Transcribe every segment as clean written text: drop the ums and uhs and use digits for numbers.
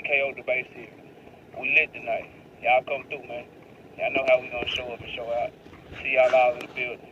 KO debate series. We lit tonight. Y'all come through, man. Y'all know how we gonna show up and show out. See y'all all in the building.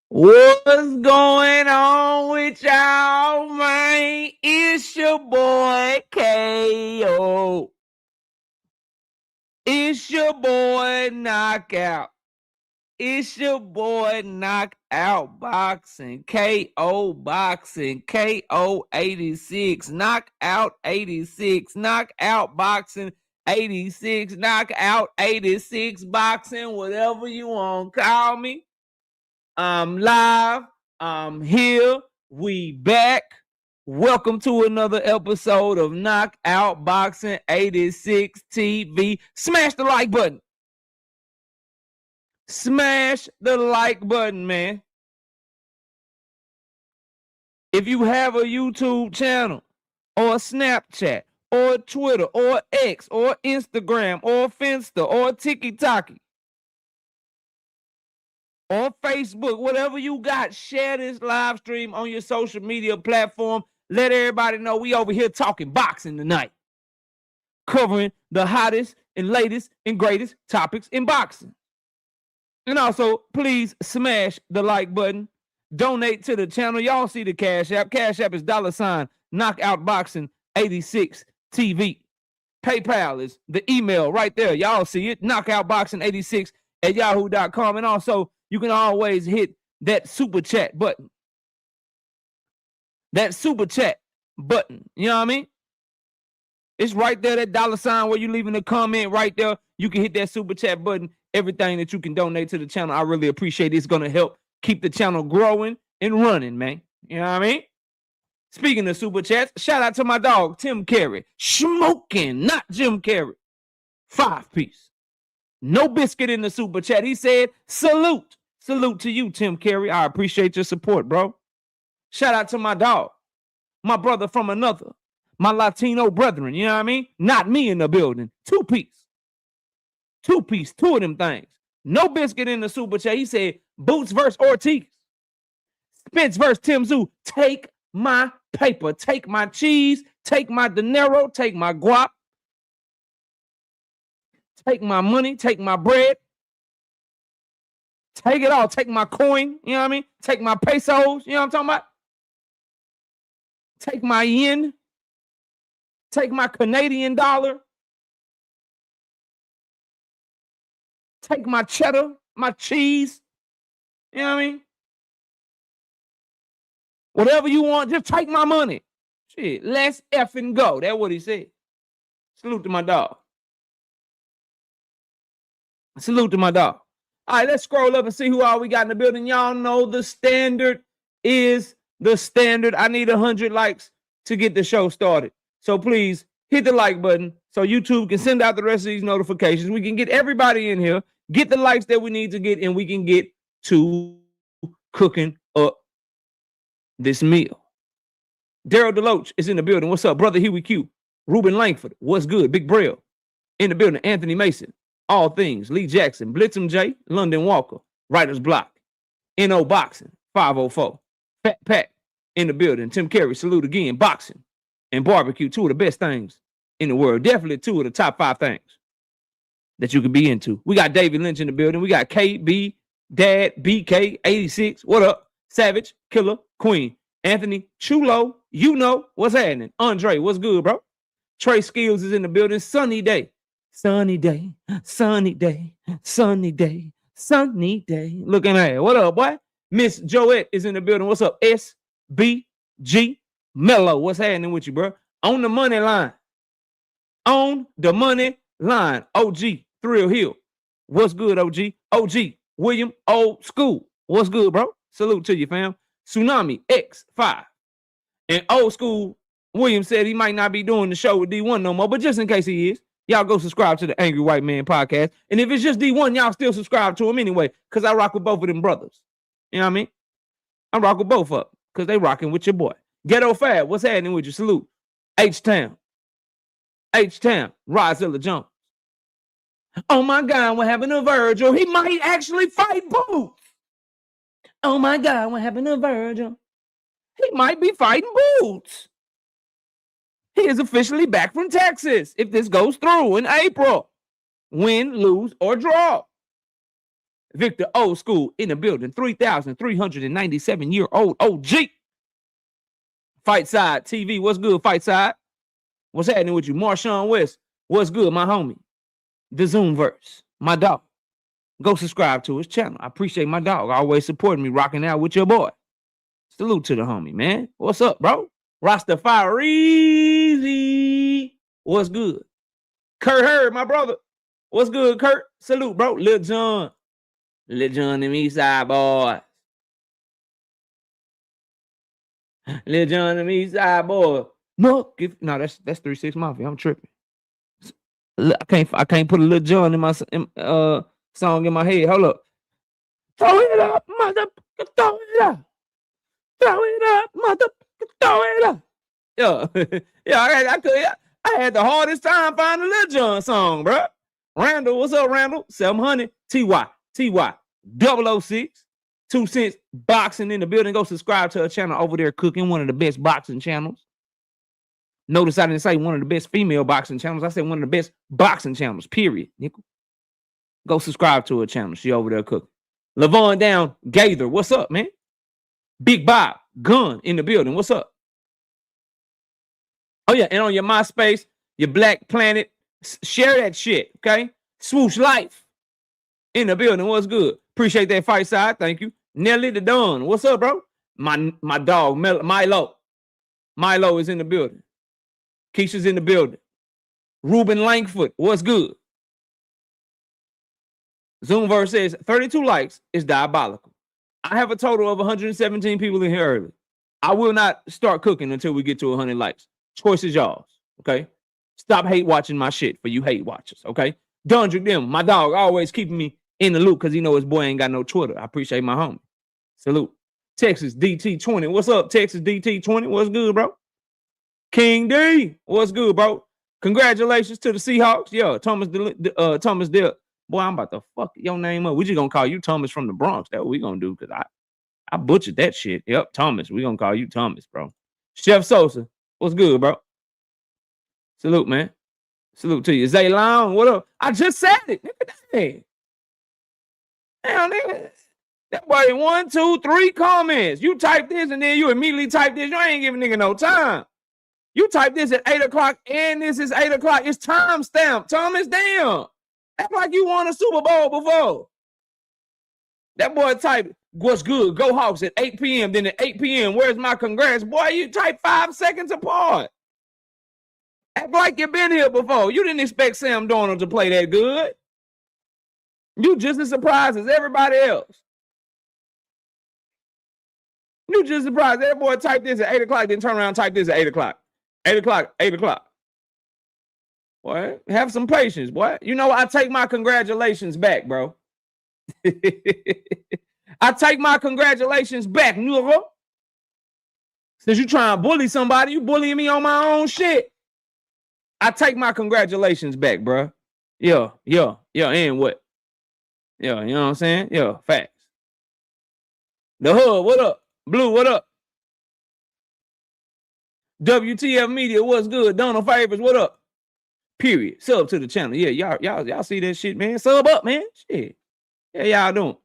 What's going on with y'all, man? It's your boy KO. It's your boy Knockout. It's your boy Knockout Boxing. KO Boxing. KO 86. Knockout 86. Knockout Boxing 86. Knockout 86 Boxing. Whatever you want to call me. I'm live. I'm here. We back. Welcome to another episode of Knockout Boxing 86 TV. Smash the like button. Smash the like button, man. If you have a YouTube channel or a Snapchat or Twitter or X or Instagram or Finsta or TikTok or Facebook, whatever you got, share this live stream on your social media platform. Let everybody know we over here talking boxing tonight, covering the hottest and latest and greatest topics in boxing. And also, please smash the like button. Donate to the channel. Y'all see the Cash App. Cash App is $ Knockout Boxing 86 TV. PayPal is the email right there. Y'all see it. Knockout Boxing 86 at yahoo.com. And also, you can always hit that super chat button. That super chat button. You know what I mean? It's right there, that $ where you leaving a comment right there. You can hit that super chat button. Everything that you can donate to the channel, I really appreciate it. It's going to help keep the channel growing and running, man. You know what I mean? Speaking of super chats, shout out to my dog, Tim Carey. Smoking, not Jim Carey. 5-piece. No biscuit in the super chat. He said, salute. Salute to you, Tim Carey. I appreciate your support, bro. Shout out to my dog, my brother from another, my Latino brethren. You know what I mean? Not me in the building. 2-piece. 2-piece. 2 of them things. No biscuit in the super chat. He said, Boots versus Ortiz. Spence versus Tim Zoo. Take my paper. Take my cheese. Take my dinero. Take my guap. Take my money. Take my bread. Take it all. Take my coin. You know what I mean? Take my pesos. You know what I'm talking about? Take my yen. Take my Canadian dollar. Take my cheddar, my cheese. You know what I mean? Whatever you want, just take my money. Shit, let's effing go. That's what he said. Salute to my dog. Salute to my dog. All right, let's scroll up and see who all we got in the building. Y'all know the standard is the standard. I need 100 likes to get the show started. So please hit the like button so YouTube can send out the rest of these notifications. We can get everybody in here, get the likes that we need to get, and we can get to cooking up this meal. Daryl Deloach is in the building. What's up, brother Huey Q? Ruben Langford, what's good? Big Braille in the building. Anthony Mason, all things. Lee Jackson, Blitzum J, London Walker, Writer's Block, NO Boxing, 504. Fat Pat in the building. Tim Carey, salute again. Boxing and barbecue, two of the best things in the world. Definitely two of the top 5 things that you could be into. We got David Lynch in the building. We got KB, Dad, BK, 86. What up? Savage, Killer, Queen. Anthony, Chulo, you know what's happening. Andre, what's good, bro? Trey Skills is in the building. Sunny day. Sunny day, sunny day, sunny day, sunny day. Looking at it. What up, boy? Miss Joette is in the building. What's up? SBG Mello. What's happening with you, bro? On the money line. On the money line. OG, Thrill Hill. What's good, OG? OG, William, old school. What's good, bro? Salute to you, fam. Tsunami X5. And old school William said he might not be doing the show with D1 no more, but just in case he is, y'all go subscribe to the Angry White Man podcast. And if it's just D1, y'all still subscribe to him anyway, because I rock with both of them brothers. You know what I mean? I rock with both of them, because they rocking with your boy. Ghetto Fab, what's happening with you? Salute. H-Town. H-Town. Rozilla Jones. Oh my God, what happened to Virgil? He might actually fight Boots. Oh my God, what happened to Virgil? He might be fighting Boots. He is officially back from Texas if this goes through in April. Win, lose, or draw. Victor Old School in the building. 3,397-year-old OG. Fight Side TV. What's good, Fight Side? What's happening with you? Marshawn West. What's good, my homie? The Zoomverse. My dog. Go subscribe to his channel. I appreciate my dog always supporting me, rocking out with your boy. Salute to the homie, man. What's up, bro? Rastafari. What's good? Kurt Hurd, my brother. What's good, Kurt? Salute, bro. Lil John. Lil John and me side boys. Lil John and me side boy. No, that's 3-6 Mafia. I'm tripping. I can't put a Lil John in my song in my head. Hold up. Throw it up, motherfucker. Throw it up. Throw it up, motherfucker. Throw it up. Yeah, yeah. I had the hardest time finding a Lil John song, bro. Randall, what's up, Randall? 700 TY 006 2 cents boxing in the building. Go subscribe to her channel over there, cooking one of the best boxing channels. Notice I didn't say one of the best female boxing channels. I said one of the best boxing channels, period. Nickel. Go subscribe to her channel. She over there cooking. Lavon Down Gaither, what's up, man? Big Bob Gun in the building. What's up? Oh, yeah. And on your MySpace, your Black Planet, share that shit, okay? Swoosh Life in the building. What's good? Appreciate that, Fight Side. Thank you. Nelly the Don. What's up, bro? My dog, Milo. Milo is in the building. Keisha's in the building. Ruben Langford. What's good? Zoomverse says 32 likes is diabolical. I have a total of 117 people in here early. I will not start cooking until we get to 100 likes. Choice is yours, okay? Stop hate watching my shit for you hate watchers, okay? Dundrick them, my dog, always keeping me in the loop because he know his boy ain't got no Twitter. I appreciate my homie. Salute. Texas DT20. What's up, Texas DT20? What's good, bro? King D. What's good, bro? Congratulations to the Seahawks. Yeah, Thomas Dale. Boy, I'm about to fuck your name up. We just gonna call you Thomas from the Bronx. That's what we gonna do, because I butchered that shit. Yep, Thomas. We gonna call you Thomas, bro. Chef Sosa. What's good, bro? Salute, man. Salute to you. Zay Long, what up? I just said it. Hey. Damn, nigga. That boy 1, 2, 3 comments. You type this and then you immediately type this. You ain't giving nigga no time. You type this at 8 o'clock and this is 8 o'clock. It's time stamp. Thomas, damn. Act like you won a Super Bowl before. That boy typed, What's good? Go Hawks at 8 p.m. Then at 8 p.m., where's my congrats? Boy, you type 5 seconds apart. Act like you've been here before. You didn't expect Sam Darnold to play that good. You just as surprised as everybody else. You just surprised. That boy typed this at 8 o'clock, then turn around and type this at 8 o'clock. 8 o'clock, 8 o'clock. Boy, have some patience, boy. You know, I take my congratulations back, bro. I take my congratulations back, nigga. Since you trying to bully somebody, you bullying me on my own shit. I take my congratulations back, bro. Yeah, and what? Yeah, you know what I'm saying? Yeah, facts. The Hood, what up? Blue, what up? WTF Media, what's good? Donald Favors, what up? Period. Sub to the channel. Yeah, y'all see that shit, man. Sub up, man. Shit. Yeah, y'all doing.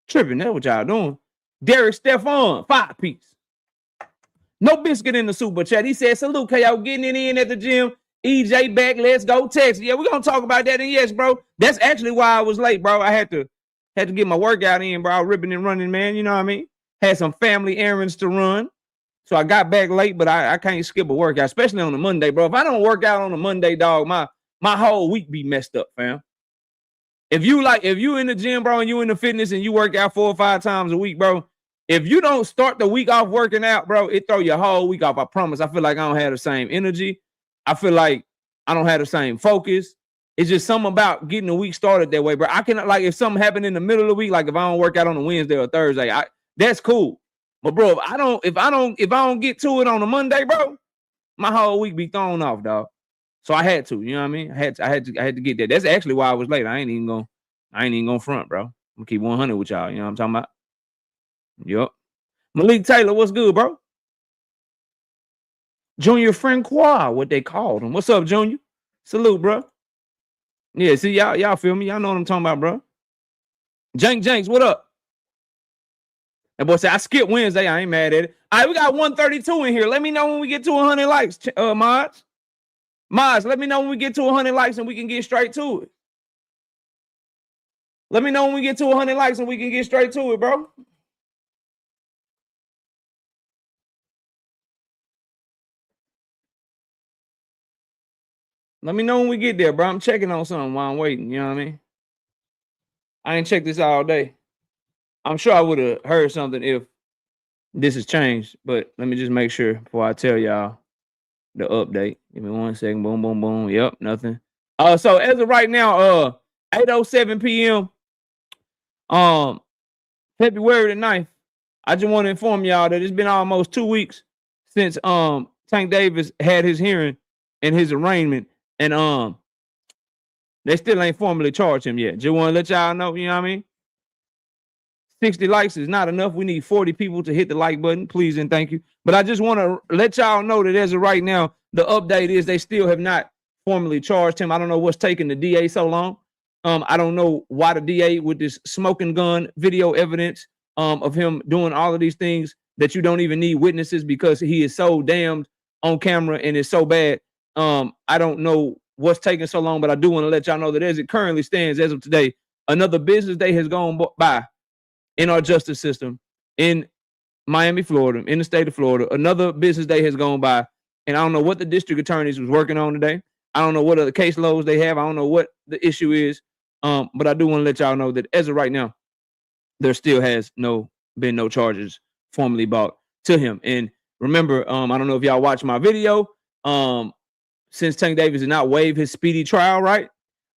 Tripping, that's what y'all doing. Derek Stefan, 5-piece. No Biscuit in the super chat. He said, salute, y'all getting it in at the gym. EJ back, let's go Texas. Yeah, we're gonna talk about that. And yes, bro, that's actually why I was late, bro. I had to get my workout in, bro. I was ripping and running, man. You know what I mean? Had some family errands to run. So I got back late, but I can't skip a workout, especially on a Monday, bro. If I don't work out on a Monday, dog, my whole week be messed up, fam. If you in the gym, bro, and you in the fitness and you work out 4 or 5 times a week, bro, if you don't start the week off working out, bro, it throw your whole week off. I promise. I feel like I don't have the same energy. I feel like I don't have the same focus. It's just something about getting the week started that way, bro. I cannot, like, if something happened in the middle of the week, like if I don't work out on a Wednesday or Thursday, that's cool. But bro, if I don't get to it on a Monday, bro, my whole week be thrown off, dog. So I had to, you know what I mean? I had to get that. That's actually why I was late. I ain't even gonna front, bro. I'm gonna keep 100 with y'all. You know what I'm talking about? Yup. Malik Taylor, what's good, bro? Junior Francois, what they called him. What's up, Junior? Salute, bro. Yeah, see, y'all feel me? Y'all know what I'm talking about, bro. Jenks, what up? That boy said, I skipped Wednesday. I ain't mad at it. All right, we got 132 in here. Let me know when we get to 100 likes, mods. Mods, let me know when we get to 100 likes and we can get straight to it. Let me know when we get to 100 likes and we can get straight to it, bro. Let me know when we get there, bro. I'm checking on something while I'm waiting. You know what I mean? I ain't checked this all day. I'm sure I would have heard something if this has changed, but let me just make sure before I tell y'all the update. Give me 1 second. Boom, boom, boom. Yep, nothing. So as of right now, 8:07 p.m. February the 9th. I just want to inform y'all that it's been almost 2 weeks since Tank Davis had his hearing and his arraignment, and they still ain't formally charged him yet. Just want to let y'all know, you know what I mean? 60 likes is not enough. We need 40 people to hit the like button, please and thank you. But I just want to let y'all know that as of right now, the update is they still have not formally charged him. I don't know what's taking the DA so long. I don't know why the DA with this smoking gun video evidence of him doing all of these things that you don't even need witnesses because he is so damned on camera and it's so bad. I don't know what's taking so long, but I do want to let y'all know that as it currently stands, as of today, another business day has gone by in our justice system in Miami, Florida, in the state of Florida. Another business day has gone by, and I don't know what the district attorneys was working on today. I don't know what other caseloads they have. I don't know what the issue is, but I do want to let y'all know that as of right now, there still has been no charges formally brought to him. And remember, I don't know if y'all watched my video. Since Tank Davis did not waive his speedy trial, right?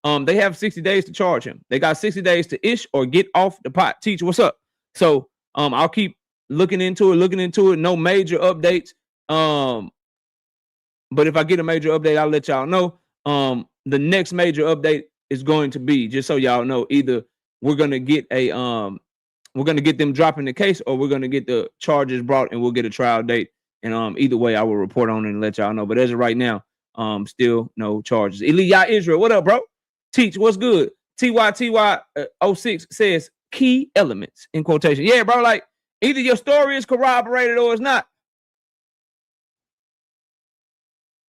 They have 60 days to charge him. They got 60 days to ish or get off the pot. Teach, what's up? So I'll keep looking into it. No major updates. But if I get a major update, I'll let y'all know. The next major update is going to be, just so y'all know, either we're gonna get them dropping the case, or we're gonna get the charges brought and we'll get a trial date. And either way, I will report on it and let y'all know. But as of right now, still no charges. Eliya Israel, what up, bro? Teach, what's good? TYTY06 says key elements in quotation. Yeah, bro, like either your story is corroborated or it's not.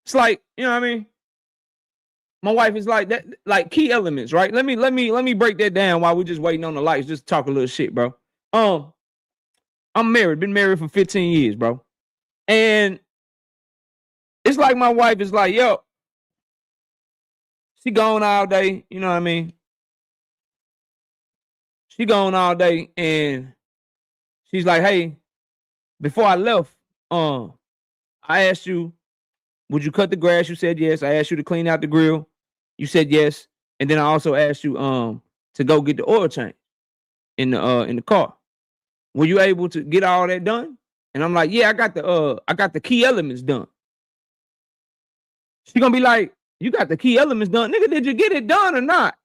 It's like, you know what I mean? My wife is like that, like key elements, right? Let me break that down while we're just waiting on the lights. Just talk a little shit, bro. I'm married, been married for 15 years, bro. And it's like my wife is like, yo, she gone all day, you know what I mean? She gone all day, and she's like, hey, before I left, I asked you, would you cut the grass? You said yes. I asked you to clean out the grill. You said yes. And then I also asked you to go get the oil change in the car. Were you able to get all that done? And I'm like, yeah, I got the key elements done. She gonna be like, you got the key elements done. Nigga, did you get it done or not?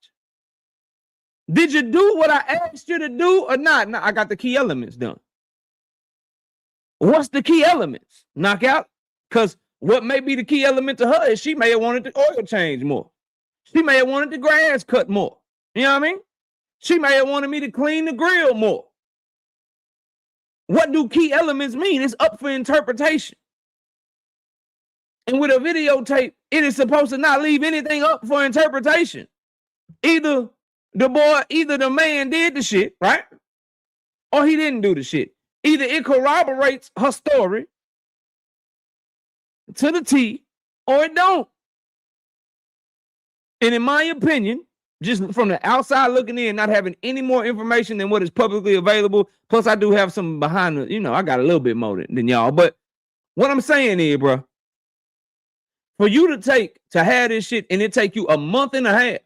Did you do what I asked you to do or not? No, I got the key elements done. What's the key elements? Knockout? Because what may be the key element to her is she may have wanted the oil change more. She may have wanted the grass cut more. You know what I mean? She may have wanted me to clean the grill more. What do key elements mean? It's up for interpretation. And with a videotape, it is supposed to not leave anything up for interpretation. Either the man did the shit, right? Or he didn't do the shit. Either it corroborates her story to the T, or it don't. And in my opinion, just from the outside looking in, not having any more information than what is publicly available, plus I do have some behind the, I got a little bit more than y'all. But what I'm saying is, bro, for you to have this shit and it take you a month and a half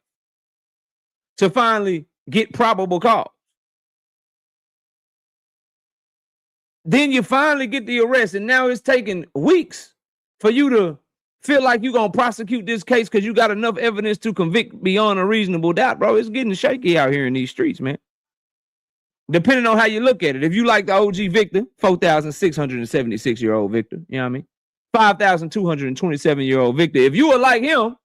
to finally get probable cause. Then you finally get the arrest, and now it's taking weeks for you to feel like you're going to prosecute this case because you got enough evidence to convict beyond a reasonable doubt, bro. It's getting shaky out here in these streets, man. Depending on how you look at it. If you like the OG Victor, 4,676-year-old Victor, you know what I mean? 5,227-year-old Victor. If you were like him,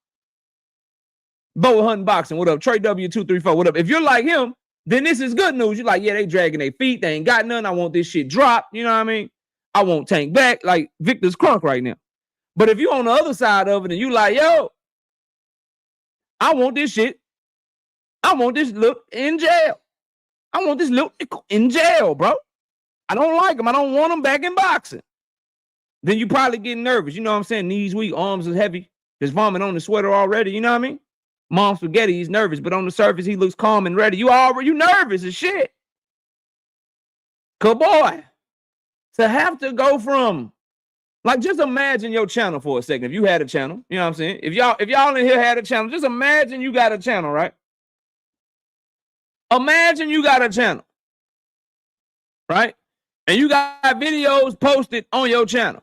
Bo Hunting Boxing, what up? Trey W234, what up? If you're like him, then this is good news. You're like, yeah, they dragging their feet. They ain't got none. I want this shit dropped. You know what I mean? I want Tank back. Like, Victor's crunk right now. But if you on the other side of it and you like, yo, I want this shit. I want this look in jail. I want this look in jail, bro. I don't like him. I don't want him back in boxing. Then you probably getting nervous. You know what I'm saying? Knees weak, arms is heavy. There's vomit on the sweater already. You know what I mean? Mom spaghetti, he's nervous, but on the surface, he looks calm and ready. You nervous as shit. Cause boy, to have to go from, like, just imagine your channel for a second. If you had a channel, you know what I'm saying? If y'all in here had a channel, just imagine you got a channel, right? Imagine you got a channel, right? And you got videos posted on your channel.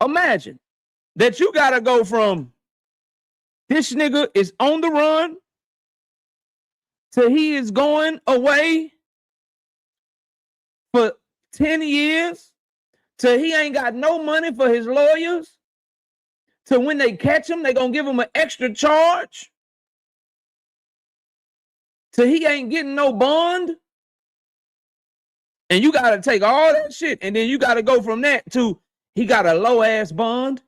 Imagine that you got to go from this nigga is on the run to he is going away for 10 years to he ain't got no money for his lawyers to when they catch him, they going to give him an extra charge to he ain't getting no bond. And you got to take all that shit and then you got to go from that to he got a low ass bond.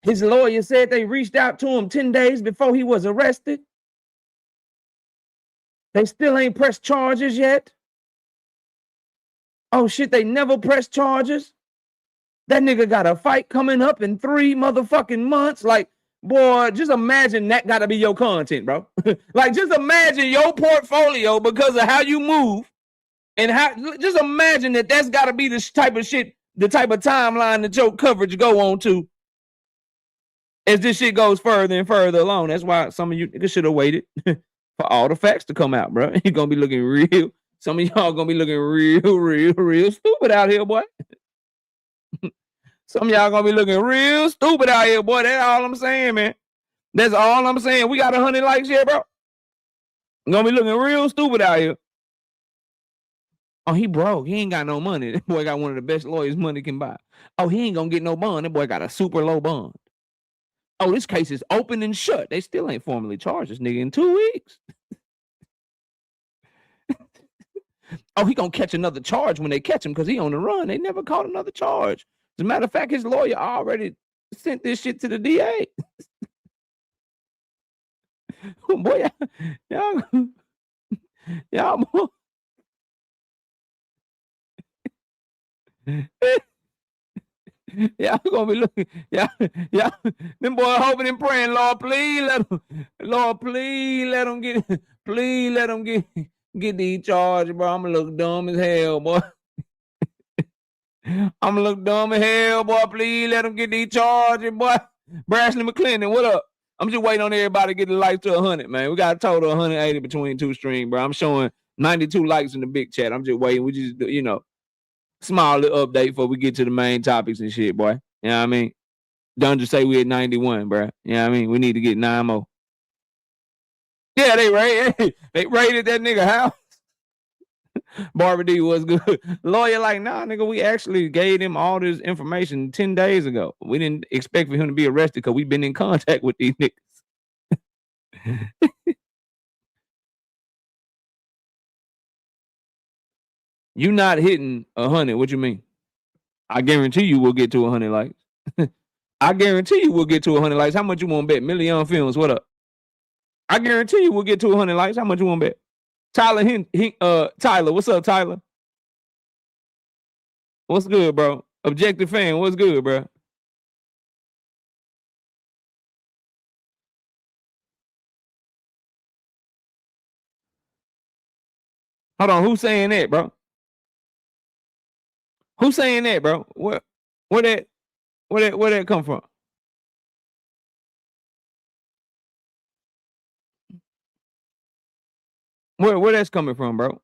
His lawyer said they reached out to him 10 days before he was arrested. They still ain't pressed charges yet. Oh shit, they never pressed charges. That nigga got a fight coming up in 3 motherfucking months. Like, boy, just imagine that gotta be your content, bro. Like, just imagine your portfolio because of how you move and how, just imagine that's gotta be the type of shit, the type of timeline that your coverage go on to as this shit goes further and further along. That's why some of you niggas should have waited for all the facts to come out, bro. You're gonna be looking real. Some of y'all gonna be looking real stupid out here, boy. Some of y'all gonna be looking real stupid out here, boy. That's all I'm saying, man. That's all I'm saying. We got 100 likes here, bro. I'm gonna be looking real stupid out here. Oh, he broke. He ain't got no money. That boy got one of the best lawyers money can buy. Oh, he ain't gonna get no bond. That boy got a super low bond. Oh, this case is open and shut. They still ain't formally charged this nigga in 2 weeks. Oh, he gonna catch another charge when they catch him because he on the run. They never caught another charge. As a matter of fact, his lawyer already sent this shit to the DA. Oh, boy, y'all Y'all gonna be looking, yeah, them boys hoping and praying, Lord, please let them, Lord, please let them get these charges, bro. I'm gonna look dumb as hell, boy. I'm gonna look dumb as hell, boy. Please let them get these charges, boy. Brashley McClendon, what up? I'm just waiting on everybody to get the likes to 100, man. We got a total of 180 between two streams, bro. I'm showing 92 likes in the big chat. I'm just waiting. We just, small little update before we get to the main topics and shit, boy. You know what I mean? Don't just say we at 91, bro. You know what I mean? We need to get 9 more. Yeah, they raided that nigga house. Barbara D was good. Lawyer like, nah, nigga, we actually gave him all this information 10 days ago. We didn't expect for him to be arrested because we've been in contact with these niggas. You not hitting 100. What you mean? I guarantee you we'll get to 100 likes. I guarantee you we'll get to 100 likes. How much you want to bet? Million Films, what up? I guarantee you we'll get to 100 likes. How much you want to bet? Tyler, what's up, Tyler? What's good, bro? Objective fan, what's good, bro? Hold on, who's saying that, bro? Who's saying that, bro? Where that come from? Where that's coming from, bro?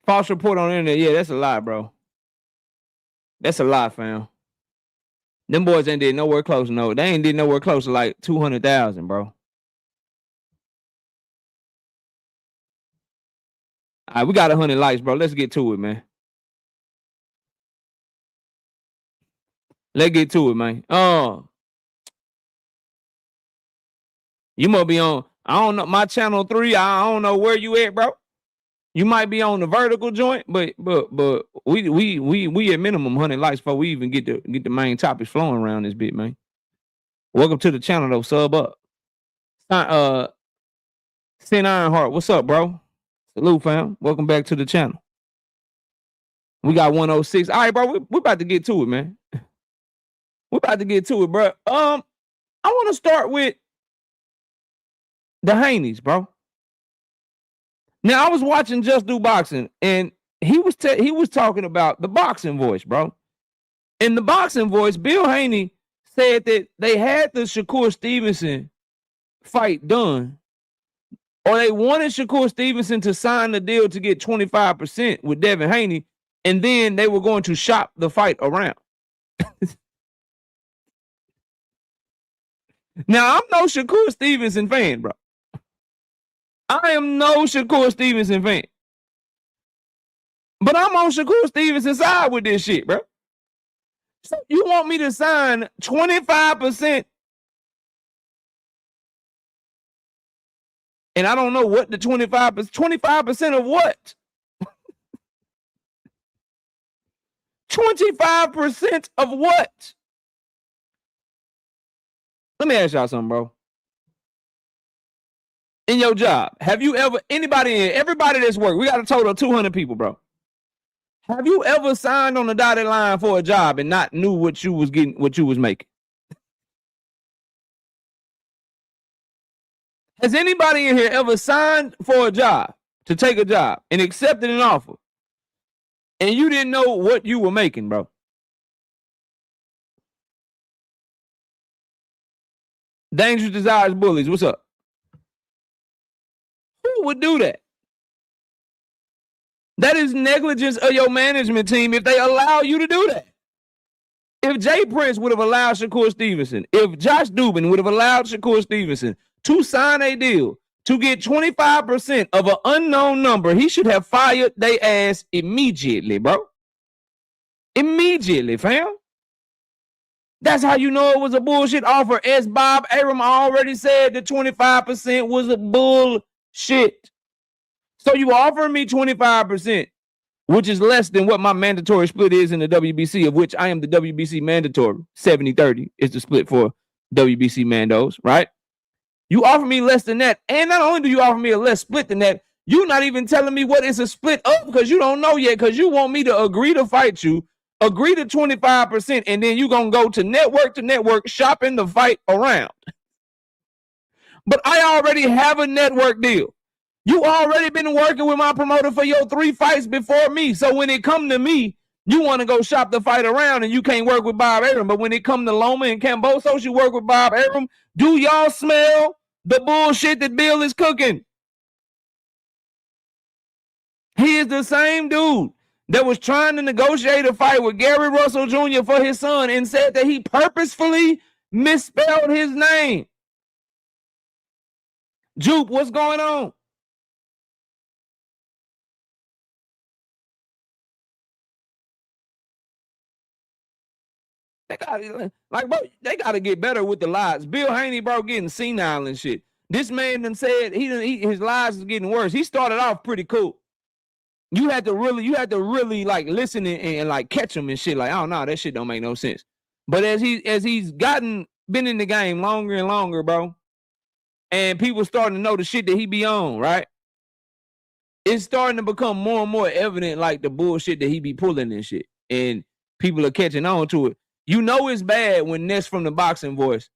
False report on the internet. Yeah, that's a lie, bro. That's a lie, fam. Them boys ain't did nowhere close. No, they ain't did nowhere close to like 200,000, bro. All right, we got 100 likes, bro. Let's get to it, man. Let's get to it, man. You must be on, I don't know, my channel 3. I don't know where you at, bro. You might be on the vertical joint, but we at minimum 100 likes before we even get the main topics flowing around this bit, man. Welcome to the channel, though. Sub up. Sin Ironheart, what's up, bro? Salute, fam. Welcome back to the channel. We got 106. All right, bro. We're about to get to it, man. We're about to get to it, bro. I want to start with the Haneys, bro. Now, I was watching Just Do Boxing, and he was talking about the boxing voice, bro. In the boxing voice, Bill Haney said that they had the Shakur Stevenson fight done, or they wanted Shakur Stevenson to sign the deal to get 25% with Devin Haney, and then they were going to shop the fight around. Now, I'm no Shakur Stevenson fan, bro. I am no Shakur Stevenson fan. But I'm on Shakur Stevenson's side with this shit, bro. So you want me to sign 25%? And I don't know what the 25%, 25% of what? 25% of what? Let me ask y'all something, bro. In your job, have you ever, everybody that's worked, we got a total of 200 people, bro. Have you ever signed on the dotted line for a job and not knew what you was getting, what you was making? Has anybody in here ever signed for a job, to take a job, and accepted an offer, and you didn't know what you were making, bro? Dangerous Desires Bullies, what's up? Who would do that? That is negligence of your management team if they allow you to do that. If Jay Prince would have allowed Shakur Stevenson, if Josh Dubin would have allowed Shakur Stevenson to sign a deal to get 25% of an unknown number, he should have fired their ass immediately, bro. Immediately, fam. That's how you know it was a bullshit offer. As Bob Arum already said, the 25% was a bullshit. So you offering me 25%, which is less than what my mandatory split is in the WBC, of which I am the WBC mandatory. 70-30 is the split for WBC Mandos, right? You offer me less than that. And not only do you offer me a less split than that, you're not even telling me what is a split up because you don't know yet because you want me to agree to fight you, agree to 25%, and then you're going to go to network, shopping the fight around. But I already have a network deal. You already been working with my promoter for your 3 fights before me. So when it come to me, you want to go shop the fight around and you can't work with Bob Arum. But when it come to Loma and Cambosos, you work with Bob Arum. Do y'all smell the bullshit that Bill is cooking? He is the same dude that was trying to negotiate a fight with Gary Russell Jr. for his son and said that he purposefully misspelled his name. Jupe, what's going on? They gotta get better with the lies. Bill Haney, bro, getting senile and shit. This man done said his lies is getting worse. He started off pretty cool. You had to really like listen and like catch him and shit. Like, oh no, that shit don't make no sense. But as he's been in the game longer and longer, bro, and people starting to know the shit that he be on, right? It's starting to become more and more evident, like the bullshit that he be pulling and shit. And people are catching on to it. You know it's bad when Ness from the boxing voice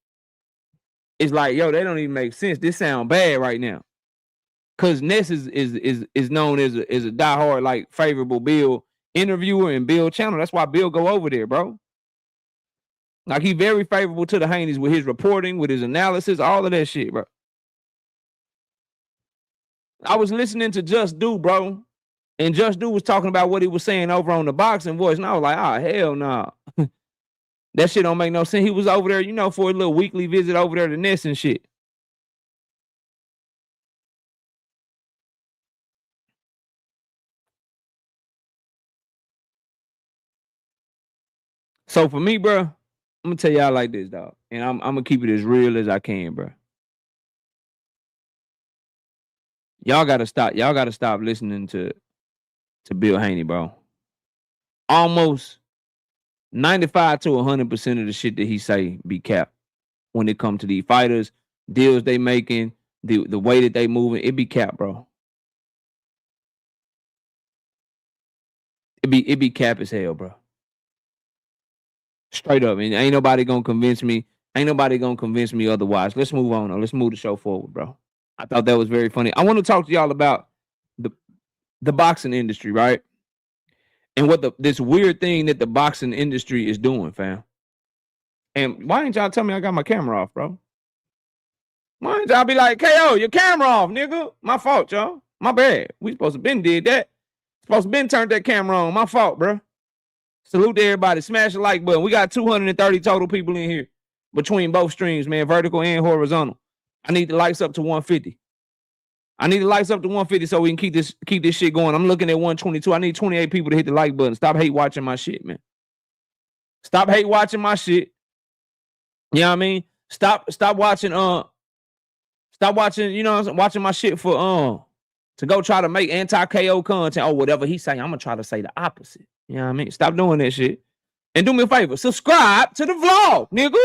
is like, yo, they don't even make sense. This sound bad right now. Cause Ness is known as a diehard, like favorable Bill interviewer and Bill channel. That's why Bill go over there, bro. Like he very favorable to the Haneys with his reporting, with his analysis, all of that shit, bro. I was listening to Just Do, bro. And Just Do was talking about what he was saying over on the boxing voice. And I was like, oh, hell no. Nah. That shit don't make no sense. He was over there, for a little weekly visit over there to Ness and shit. So for me, bro, I'm gonna tell y'all like this, dog. And I'm gonna keep it as real as I can, bro. Y'all gotta stop listening to Bill Haney, bro. Almost 95 to 100% of the shit that he say be capped when it comes to these fighters, deals they making, the way that they moving, it be capped, bro. It be cap as hell, bro. Straight up. And ain't nobody gonna convince me. Ain't nobody gonna convince me otherwise. Let's move on. Let's move the show forward, bro. I thought that was very funny. I want to talk to y'all about the boxing industry, right? And what this weird thing that the boxing industry is doing, fam. And why ain't y'all tell me I got my camera off, bro? Why ain't y'all be like, KO, your camera off, nigga? My fault, y'all. My bad. We supposed to been did that. Supposed to been turned that camera on. My fault, bro. Salute to everybody. Smash the like button. We got 230 total people in here between both streams, man, vertical and horizontal. I need the likes up to 150. I need the likes up to 150 so we can keep this shit going. I'm looking at 122. I need 28 people to hit the like button. Stop hate watching my shit, man. Stop hate watching my shit. You know what I mean? Stop watching watching my shit for to go try to make anti-KO content or whatever he's saying. I'm gonna try to say the opposite. You know what I mean? Stop doing that shit. And do me a favor. Subscribe to the vlog, nigga.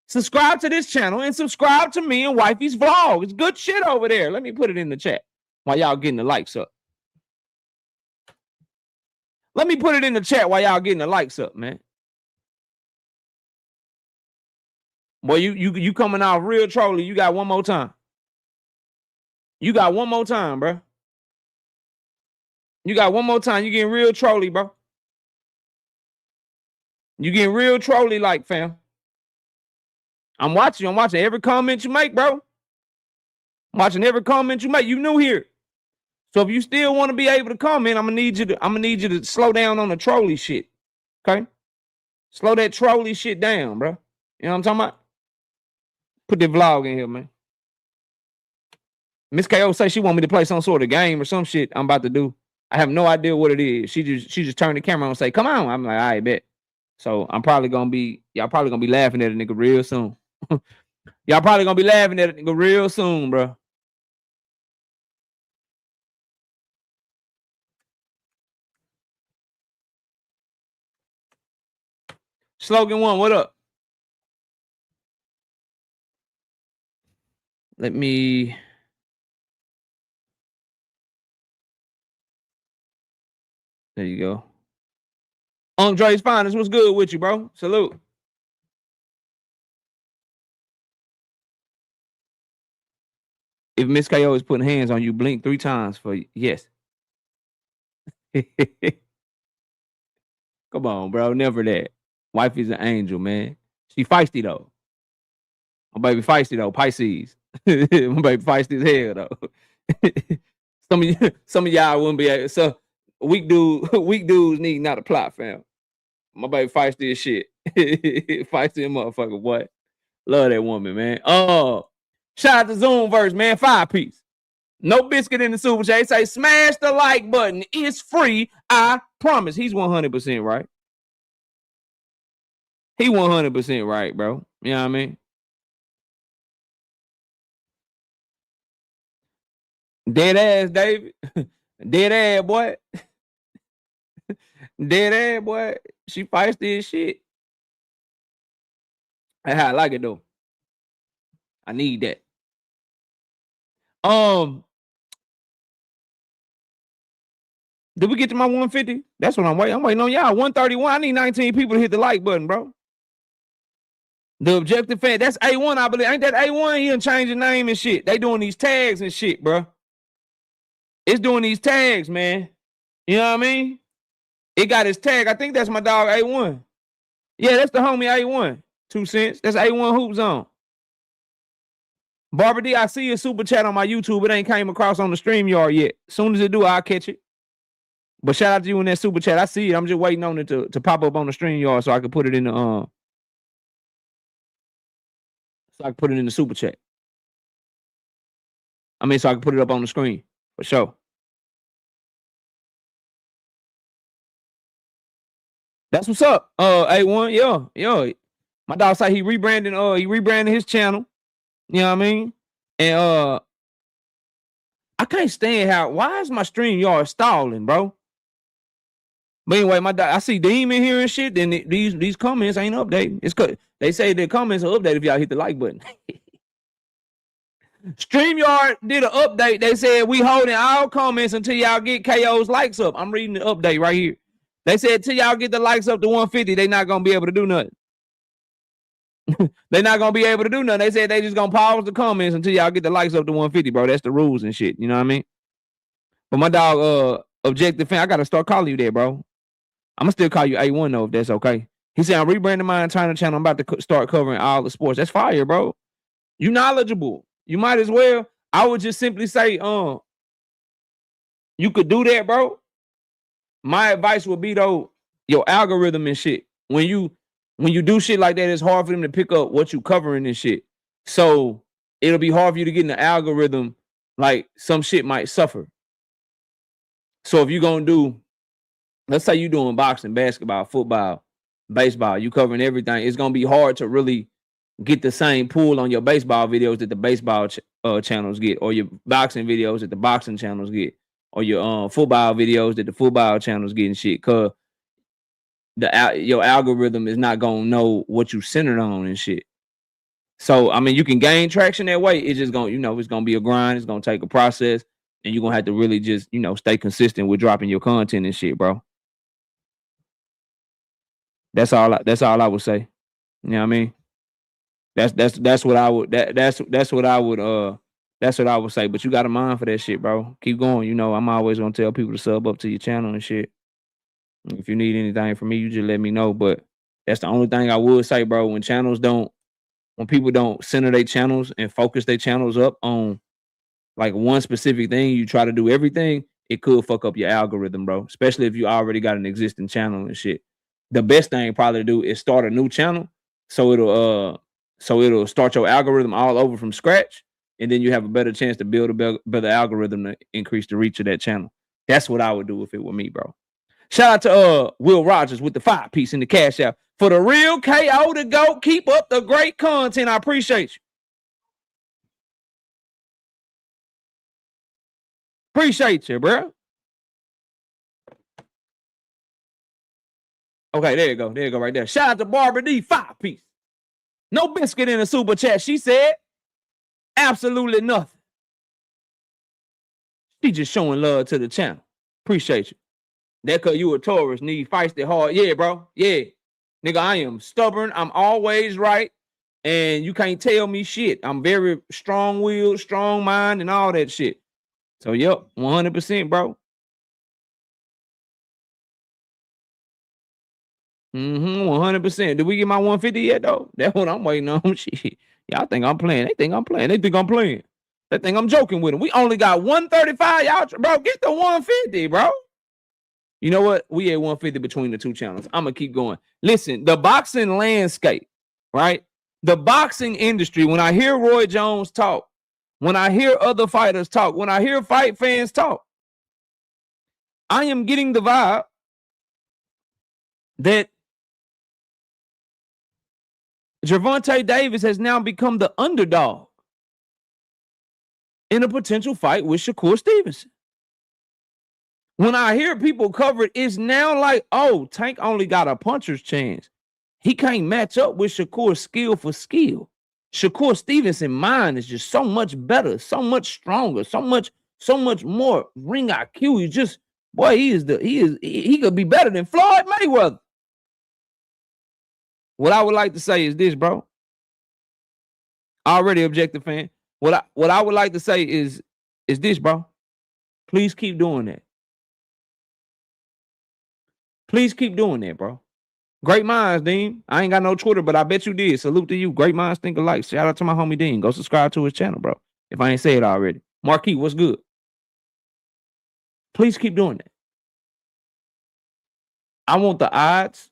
Subscribe to this channel and subscribe to me and Wifey's vlog. It's good shit over there. Let me put it in the chat while y'all getting the likes up. Let me put it in the chat while y'all getting the likes up, man. Boy, you coming out real trolly. You got one more time. You got one more time, bro. You got one more time. You getting real trolly, bro. You getting real trolly like, fam. I'm watching every comment you make, bro. I'm watching every comment you make. You new here. So if you still want to be able to comment, I'm gonna need you to slow down on the trolley shit. Okay? Slow that trolley shit down, bro. You know what I'm talking about? Put the vlog in here, man. Miss KO say she want me to play some sort of game or some shit I'm about to do. I have no idea what it is. She just turned the camera on and say, come on. I'm like, I bet. So y'all probably gonna be laughing at a nigga real soon. Y'all probably gonna be laughing at a nigga real soon, bro. Slogan 1, what up? Let me. There you go. Andre's Finest, what's good with you, bro? Salute. If Miss KO is putting hands on you, blink 3 times for yes. Come on, bro. Never that. Wife is an angel, man. She feisty though. My baby feisty though. Pisces. My baby feisty as hell though. some of y'all wouldn't be able. So weak dudes need not a plot, fam. My baby feisty as shit. Feisty motherfucker, boy. Love that woman, man. Shout out to Zoomverse, man. 5-piece. No biscuit in the super chat. Say smash the like button. It's free. I promise. He's 100% right. He 100% right, bro. You know what I mean? Dead ass, David. Dead ass, boy. Dead ass, boy. She feisty as shit. That's how I like it though. I need that. Did we get to my 150? That's what I'm waiting. I'm waiting on y'all. 131. I need 19 people to hit the like button, bro. The objective fan. That's A1, I believe. Ain't that A1? He done changed the name and shit. They doing these tags and shit, bro. It's doing these tags, man. You know what I mean? It got his tag. I think that's my dog A1. Yeah, that's the homie A1. 2 cents. That's A1 Hoop Zone. Barbara D, I see a super chat on my YouTube. It ain't came across on the StreamYard yet. As soon as it do, I'll catch it. But shout out to you in that super chat. I see it. I'm just waiting on it to pop up on the StreamYard so I can put it in the so I can put it in the super chat. I mean, so I can put it up on the screen for sure. That's what's up. A1, yeah. My dog say he rebranded his channel. You know what I mean? And I can't stand why is my StreamYard stalling, bro? But anyway, I see Demon here and shit. Then these comments ain't updating. It's good. They say the comments are updated if y'all hit the like button. StreamYard did an update. They said we holding all comments until y'all get KO's likes up. I'm reading the update right here. They said till y'all get the likes up to 150, they not gonna be able to do nothing. They're not gonna be able to do nothing. They said they just gonna pause the comments until y'all get the likes up to 150, bro. That's the rules and shit. You know what I mean? But my dog, objective fan, I gotta start calling you that, bro. I'm gonna still call you A1 though, if that's okay. He said I'm rebranding my entire channel. I'm about to start covering all the sports. That's fire, bro. You knowledgeable. You might as well. I would just simply say, you could do that, bro. My advice would be though, your algorithm and shit. When you do shit like that, it's hard for them to pick up what you covering and shit. So it'll be hard for you to get in the algorithm. Like some shit might suffer. So if you're gonna do, let's say you're doing boxing, basketball, football, baseball, you covering everything. It's gonna be hard to really get the same pull on your baseball videos that the baseball channels get, or your boxing videos that the boxing channels get, or your football videos that the football channels get and shit. Cause your algorithm is not gonna know what you centered on and shit. So I mean, you can gain traction that way. It's just gonna, it's gonna be a grind. It's gonna take a process, and you're gonna have to really just, stay consistent with dropping your content and shit, bro. That's all I would say. You know what I mean? That's what I would that's what I would say. But you got a mind for that shit, bro. Keep going. I'm always gonna tell people to sub up to your channel and shit. If you need anything from me, you just let me know. But that's the only thing I would say, bro. When people don't center their channels and focus their channels up on like one specific thing, you try to do everything, it could fuck up your algorithm, bro. Especially if you already got an existing channel and shit. The best thing probably to do is start a new channel, so it'll start your algorithm all over from scratch, and then you have a better chance to build a better algorithm to increase the reach of that channel. That's what I would do if it were me, bro. Shout out to Will Rogers with the 5-piece in the cash app. For the real KO to go, keep up the great content. I appreciate you. Appreciate you, bro. Okay, there you go. There you go right there. Shout out to Barbara D, 5-piece. No biscuit in the super chat. She said, Absolutely nothing. She just showing love to the channel. Appreciate you. That cause you a Taurus, need feisty hard. Yeah, bro. Yeah. Nigga, I am stubborn. I'm always right. And you can't tell me shit. I'm very strong-willed, strong mind, and all that shit. So, yep, 100%, bro. 100%. Did we get my 150 yet, though? That's what I'm waiting on. Shit. Y'all think I'm playing. They think I'm playing. They think I'm playing. They think I'm joking with them. We only got 135. Y'all, bro, get the 150, bro. You know what? We at 150 between the two channels. I'm going to keep going. Listen, the boxing landscape, right? The boxing industry, when I hear Roy Jones talk, when I hear other fighters talk, when I hear fight fans talk, I am getting the vibe that Gervonta Davis has now become the underdog in a potential fight with Shakur Stevenson. When I hear people cover it, it's now like, oh, Tank only got a puncher's chance. He can't match up with Shakur's skill for skill. Shakur Stevenson's mind is just so much better, so much stronger, so much more ring IQ. He just, boy, he could be better than Floyd Mayweather. What I would like to say is this, bro. Already objective fan. What I would like to say is this, bro. Please keep doing that. Please keep doing that, bro. Great minds, Dean. I ain't got no Twitter, but I bet you did. Salute to you. Great minds think alike. Shout out to my homie Dean. Go subscribe to his channel, bro. If I ain't say it already. Marquis, what's good? Please keep doing that. I want the odds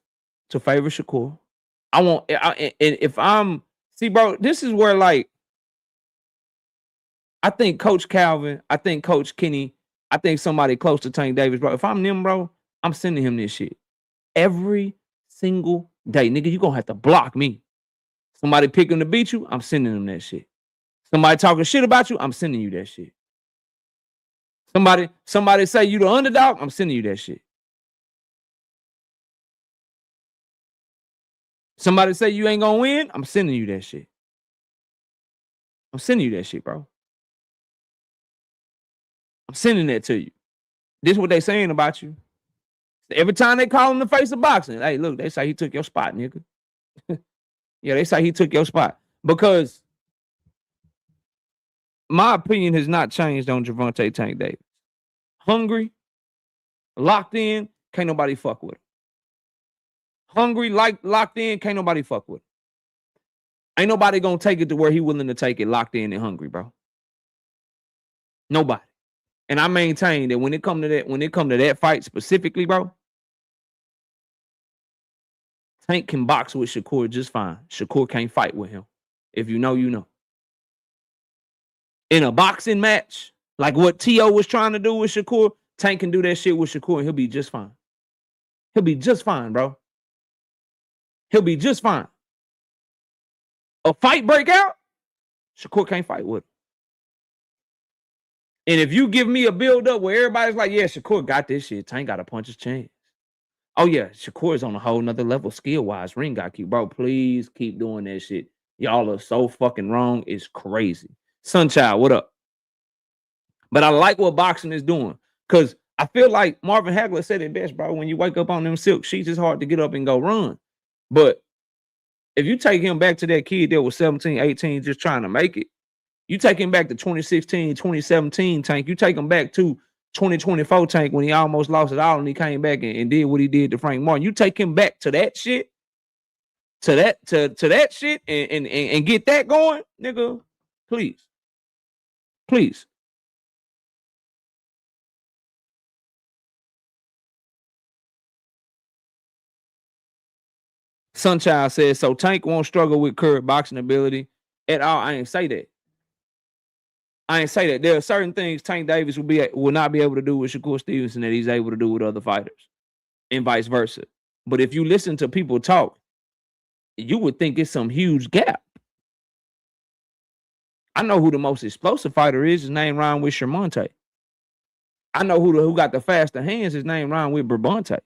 to favor Shakur. See, bro, this is where, like, I think Coach Calvin, I think Coach Kenny, I think somebody close to Tank Davis, bro. If I'm them, bro, I'm sending him this shit every single day. Nigga, you gonna have to block me. Somebody pick him to beat you, I'm sending him that shit. Somebody talking shit about you, I'm sending you that shit. Somebody say you the underdog, I'm sending you that shit. Somebody say you ain't gonna win, I'm sending you that shit. I'm sending you that shit, bro. I'm sending that to you. This is what they saying about you. Every time they call him the face of boxing, hey, look, they say he took your spot, nigga. Yeah, they say he took your spot. Because my opinion has not changed on Gervonta Tank Davis. Hungry, locked in, can't nobody fuck with him. Hungry, locked in, can't nobody fuck with him. Ain't nobody gonna take it to where he willing to take it locked in and hungry, bro. Nobody. And I maintain that when it come to that fight specifically, bro, Tank can box with Shakur just fine. Shakur can't fight with him. If you know, you know. In a boxing match, like what T.O. was trying to do with Shakur, Tank can do that shit with Shakur and he'll be just fine. He'll be just fine, bro. He'll be just fine. A fight break out, Shakur can't fight with him. And if you give me a build up where everybody's like, yeah, Shakur got this shit, Tank got a puncher's chance. Oh, yeah, Shakur is on a whole nother level skill-wise. Ring got keep, bro. Please keep doing that shit. Y'all are so fucking wrong. It's crazy. Sunchild, what up? But I like what boxing is doing because I feel like Marvin Hagler said it best, bro. When you wake up on them silk sheets, it's hard to get up and go run. But if you take him back to that kid that was 17, 18, just trying to make it, you take him back to 2016, 2017 Tank. You take him back to 2024 Tank when he almost lost it all and he came back and did what he did to Frank Martin. You take him back to that shit, to that shit and get that going, nigga, please. Please. Sunchild says, so Tank won't struggle with current boxing ability at all. I ain't say that. There are certain things Tank Davis will not be able to do with Shakur Stevenson that he's able to do with other fighters, and vice versa. But if you listen to people talk, you would think it's some huge gap. I know who the most explosive fighter is. His name rhyme with Shermonte. I know who got the faster hands. His name rhyme with Brabante.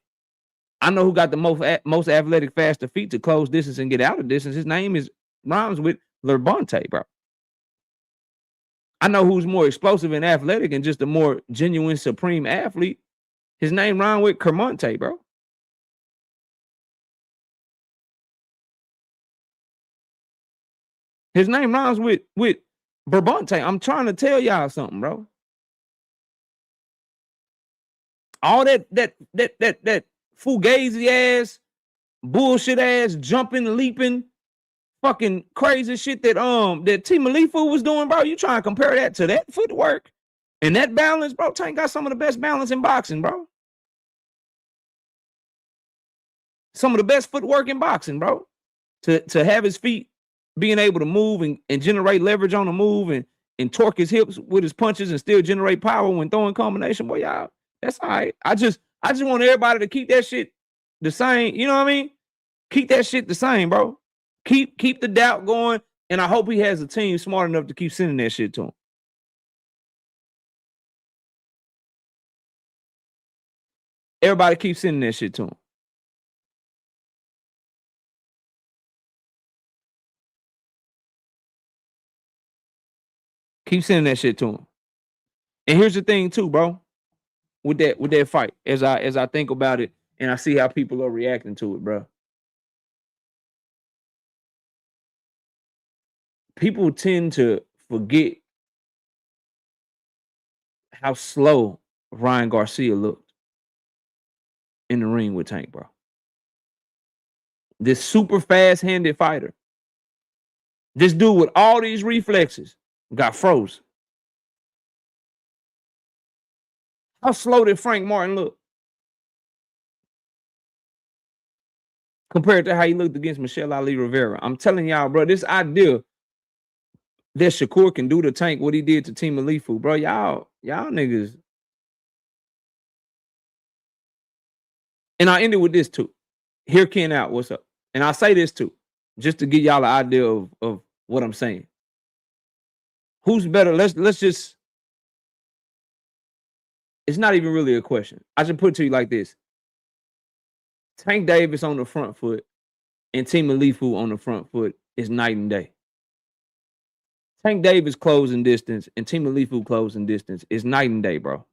I know who got the most athletic, faster feet to close distance and get out of distance. His name rhymes with Lerbante, bro. I know who's more explosive and athletic and just a more genuine, supreme athlete. His name rhymed with Kermonte, bro. His name rhymes with Berbonte. I'm trying to tell y'all something, bro. All that fugazi ass, bullshit ass, jumping, leaping, fucking crazy shit that Team Malifu was doing, bro. You trying to compare that to that footwork and that balance, bro? Tank got some of the best balance in boxing, bro. Some of the best footwork in boxing, bro. To have his feet being able to move and generate leverage on the move and torque his hips with his punches and still generate power when throwing combination, boy, y'all, that's all right. I just want everybody to keep that shit the same. You know what I mean? Keep that shit the same, bro. Keep the doubt going, and I hope he has a team smart enough to keep sending that shit to him. Everybody keep sending that shit to him. Keep sending that shit to him. And here's the thing too, bro. With that fight, as I think about it and I see how people are reacting to it, bro. People tend to forget how slow Ryan Garcia looked in the ring with Tank, bro. This super fast-handed fighter. This dude with all these reflexes got frozen. How slow did Frank Martin look compared to how he looked against Michelle Ali Rivera? I'm telling y'all, bro, this idea that Shakur can do to Tank what he did to Team Malifu, bro, y'all niggas. And I ended with this too. Hear Ken out, what's up? And I say this too, just to give y'all an idea of what I'm saying. Who's better? Let's just. It's not even really a question. I should put it to you like this. Tank Davis on the front foot and Team Malifu on the front foot is night and day. Tank Davis closing distance and Team Malifu closing distance is night and day, bro.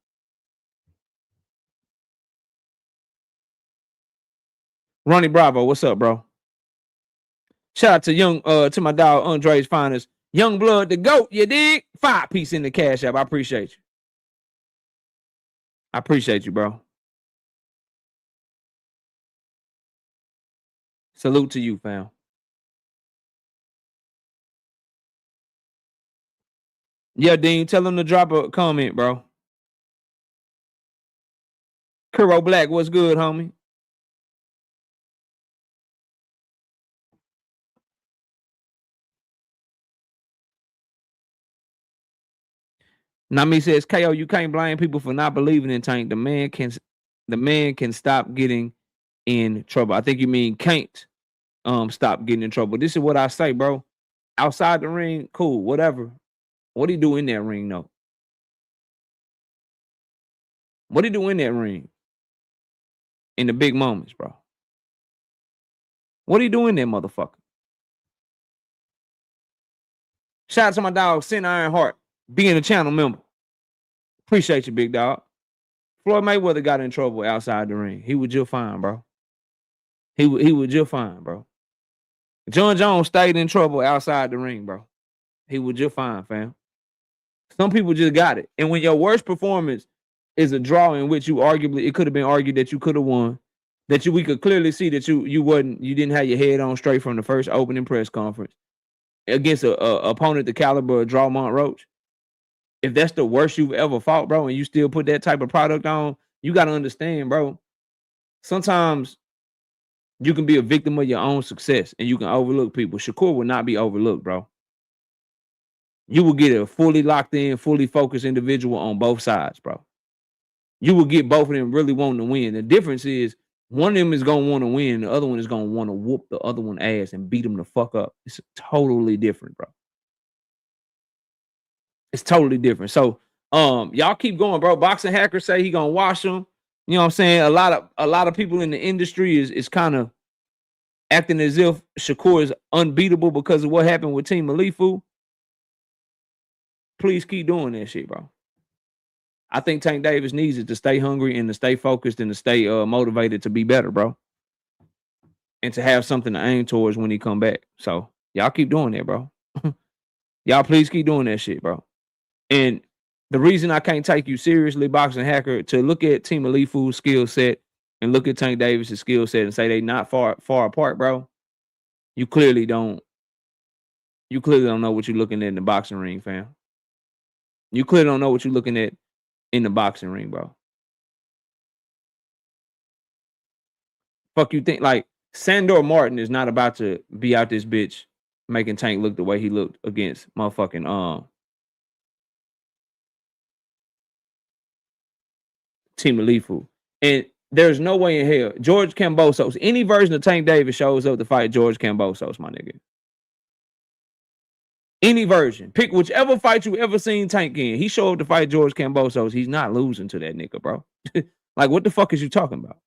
Ronnie Bravo, what's up, bro? Shout out to to my dog Andre's Finest. Young Blood, the GOAT, you dig? 5-piece in the cash app. I appreciate you. I appreciate you, bro. Salute to you, fam. Yeah, Dean, tell him to drop a comment, bro. Kuro Black, what's good, homie? Nami says, KO, you can't blame people for not believing in Tank. The man can stop getting in trouble. I think you mean can't stop getting in trouble. This is what I say, bro. Outside the ring, cool, whatever. What do you do in that ring, though? What do you do in that ring? In the big moments, bro. What do you do in there, motherfucker? Shout out to my dog, Sin Iron Heart, being a channel member. Appreciate you, big dog. Floyd Mayweather got in trouble outside the ring. He was just fine, bro. He was just fine, bro. John Jones stayed in trouble outside the ring, bro. He was just fine, fam. Some people just got it. And when your worst performance is a draw in which it could have been argued that you could have won, we could clearly see that you didn't have your head on straight from the first opening press conference against a opponent the caliber of Drawmont Roach. If that's the worst you've ever fought, bro, and you still put that type of product on, you got to understand, bro. Sometimes you can be a victim of your own success and you can overlook people. Shakur will not be overlooked, bro. You will get a fully locked in, fully focused individual on both sides, bro. You will get both of them really wanting to win. The difference is one of them is going to want to win. The other one is going to want to whoop the other one ass and beat them the fuck up. It's totally different, bro. It's totally different. So, y'all keep going, bro. Boxing hackers say he gonna wash them. You know what I'm saying? A lot of people in the industry is kind of acting as if Shakur is unbeatable because of what happened with Team Malifu. please keep doing that shit, bro. I think Tank Davis needs it to stay hungry and to stay focused and to stay motivated to be better, bro. And to have something to aim towards when he come back. So y'all keep doing that, bro. Y'all please keep doing that shit, bro. And the reason I can't take you seriously, Boxing Hacker, to look at Team Alifu's skill set and look at Tank Davis's skill set and say they not far apart, bro. You clearly don't know what you're looking at in the boxing ring, fam. You clearly don't know what you're looking at in the boxing ring, bro. Fuck you think, like, Sandor Martin is not about to be out this bitch making Tank look the way he looked against motherfucking Team Alifu. And there's no way in hell George Kambosos, any version of Tank Davis shows up to fight George Kambosos, my nigga. Any version. Pick whichever fight you ever seen Tank in. He showed up to fight George Kambosos. He's not losing to that nigga, bro. Like, what the fuck is you talking about?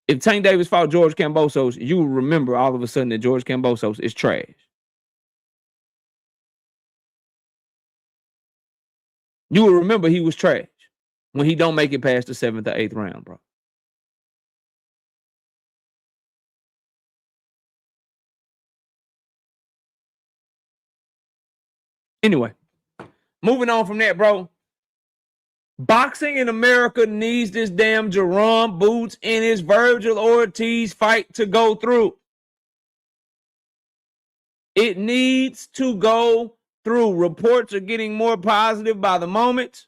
If Tank Davis fought George Kambosos, you will remember all of a sudden that George Kambosos is trash. You will remember he was trash when he don't make it past the 7th or 8th round, bro. Anyway, moving on from that, bro. Boxing in America needs this damn Jaron Boots and his Virgil Ortiz fight to go through. It needs to go through. Reports are getting more positive by the moment.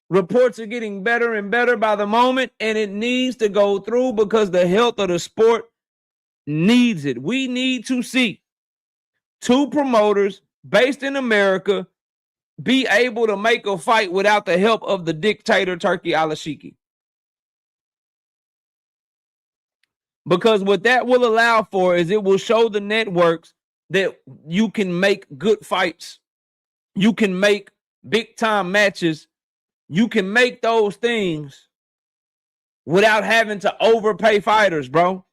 Reports are getting better and better by the moment, and it needs to go through because the health of the sport needs it. We need to see two promoters based in America be able to make a fight without the help of the dictator Turki Alashiki. Because what that will allow for is it will show the networks that you can make good fights. You can make big time matches. You can make those things without having to overpay fighters, bro.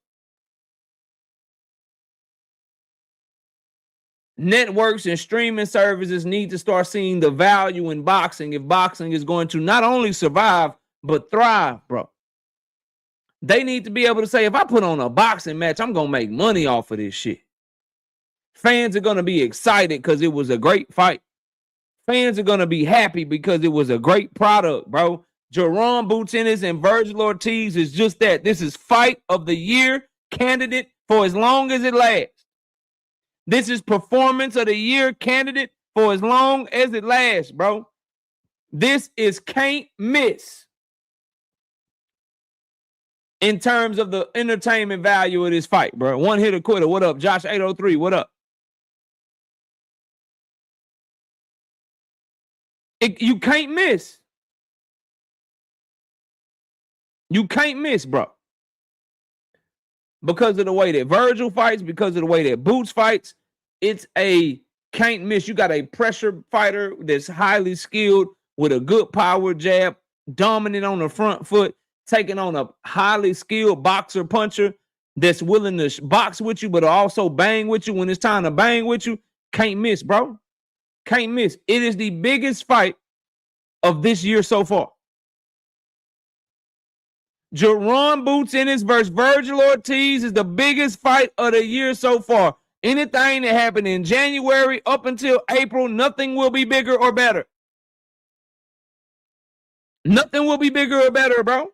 Networks and streaming services need to start seeing the value in boxing if boxing is going to not only survive, but thrive, bro. They need to be able to say, if I put on a boxing match, I'm going to make money off of this shit. Fans are going to be excited because it was a great fight. Fans are going to be happy because it was a great product, bro. Jaron Boots Ennis and Virgil Ortiz is just that. This is fight of the year candidate for as long as it lasts. This is performance of the year candidate for as long as it lasts, bro. This is can't miss in terms of the entertainment value of this fight, bro. One hitter quitter. What up? Josh 803, what up? You can't miss. You can't miss, bro. Because of the way that Virgil fights, because of the way that Boots fights, it's a can't miss. You got a pressure fighter that's highly skilled with a good power jab, dominant on the front foot, taking on a highly skilled boxer puncher that's willing to box with you, but also bang with you when it's time to bang with you. Can't miss, bro. Can't miss. It is the biggest fight of this year so far. Jaron Boots Ennis versus Virgil Ortiz is the biggest fight of the year so far. Anything that happened in January up until April, nothing will be bigger or better. Nothing will be bigger or better, bro.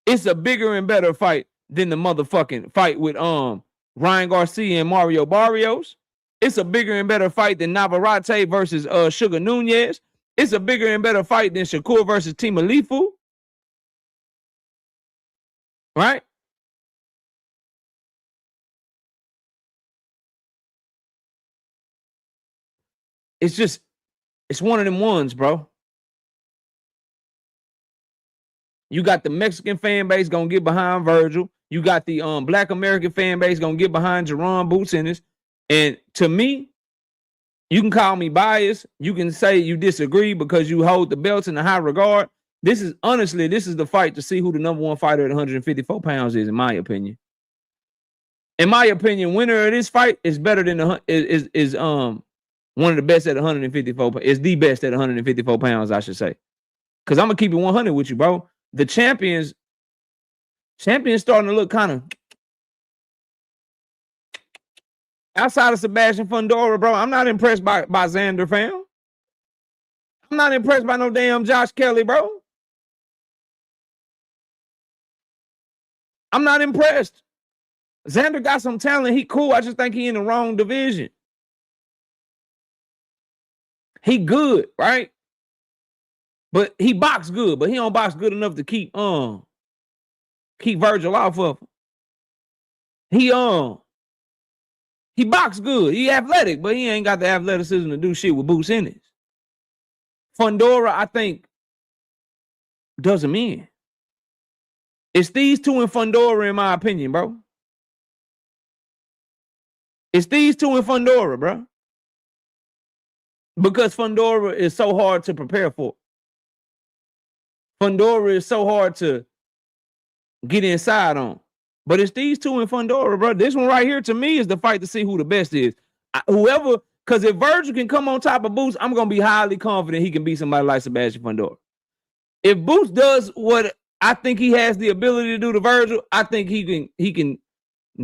It's a bigger and better fight than the motherfucking fight with Ryan Garcia and Mario Barrios. It's a bigger and better fight than Navarrete versus Sugar Nunez. It's a bigger and better fight than Shakur versus Team Alifu. Right? It's one of them ones, bro. You got the Mexican fan base gonna get behind Virgil. You got the Black American fan base gonna get behind Jaron Boots Ennis. And to me, you can call me biased. You can say you disagree because you hold the belts in a high regard. This is the fight to see who the number one fighter at 154 pounds is, in my opinion. In my opinion, winner of this fight is better than one of the best at 154 pounds. Is the best at 154 pounds, I should say. Because I'm gonna keep it 100 with you, bro. The champions starting to look kind of outside of Sebastian Fundora, bro. I'm not impressed by Xander, fam. I'm not impressed by no damn Josh Kelly, bro. I'm not impressed. Xander got some talent. He cool. I just think he in the wrong division. He good, right? But he box good, but he don't box good enough to keep Virgil off of him. He box good. He athletic, but he ain't got the athleticism to do shit with Boots Ennis. Fundora, I think, does him in. It's these two and Fundora, in my opinion, bro. It's these two and Fundora, bro. Because Fundora is so hard to prepare for. Fundora is so hard to get inside on. But it's these two and Fundora, bro. This one right here, to me, is the fight to see who the best is. Because if Virgil can come on top of Boots, I'm going to be highly confident he can beat somebody like Sebastian Fundora. If Boots does what I think he has the ability to do to Virgil, I think he can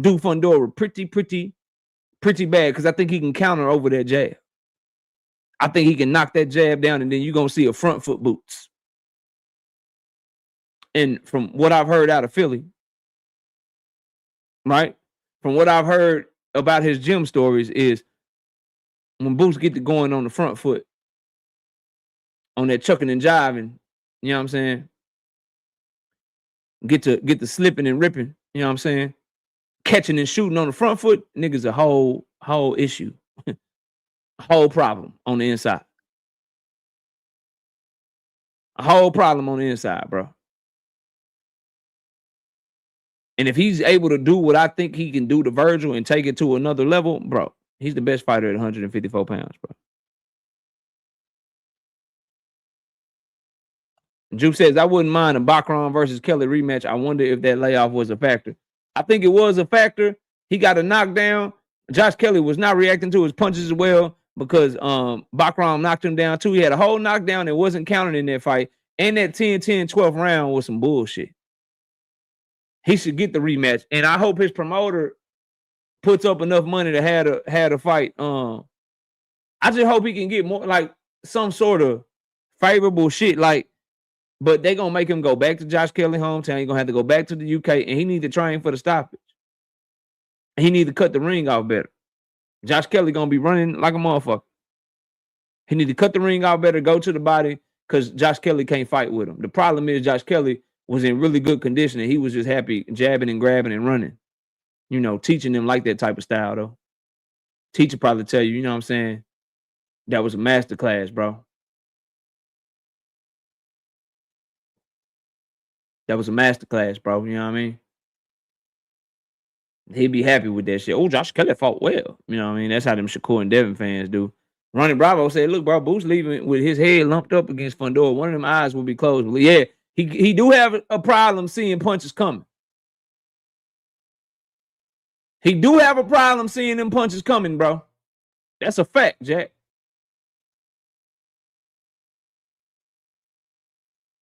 do Fundora pretty bad, because I think he can counter over that jab. I think he can knock that jab down, and then you're going to see a front foot Boots. And from what I've heard out of Philly, right? From what I've heard about his gym stories is when Boots get to going on the front foot, on that chucking and jiving, you know what I'm saying? Get to slipping and ripping, you know what I'm saying? Catching and shooting on the front foot, niggas a whole issue. A whole problem on the inside. A whole problem on the inside, bro. And if he's able to do what I think he can do to Virgil and take it to another level, bro, he's the best fighter at 154 pounds, bro. Juke says, I wouldn't mind a Bacron versus Kelly rematch. I wonder if that layoff was a factor. I think it was a factor. He got a knockdown. Josh Kelly was not reacting to his punches as well because Bacron knocked him down too. He had a whole knockdown that wasn't counted in that fight. And that 10-10 12th round was some bullshit. He should get the rematch. And I hope his promoter puts up enough money to have a fight. I just hope he can get more, like, some sort of favorable shit, like, but they gonna make him go back to Josh Kelly hometown. He's gonna have to go back to the UK, and he need to train for the stoppage. He need to cut the ring off better. Josh Kelly gonna be running like a motherfucker. He need to cut the ring off better, go to the body, because Josh Kelly can't fight with him. The problem is Josh Kelly was in really good condition, and he was just happy jabbing and grabbing and running. You know, teaching them like that type of style, though. Teacher probably tell you, you know what I'm saying? That was a master class, bro. That was a master class, bro. You know what I mean? He'd be happy with that shit. Oh, Josh Kelly fought well. You know what I mean? That's how them Shakur and Devin fans do. Ronnie Bravo said, look, bro, Boots leaving with his head lumped up against Fundora. One of them eyes will be closed. But yeah, he do have a problem seeing punches coming. He do have a problem seeing them punches coming, bro. That's a fact, Jack.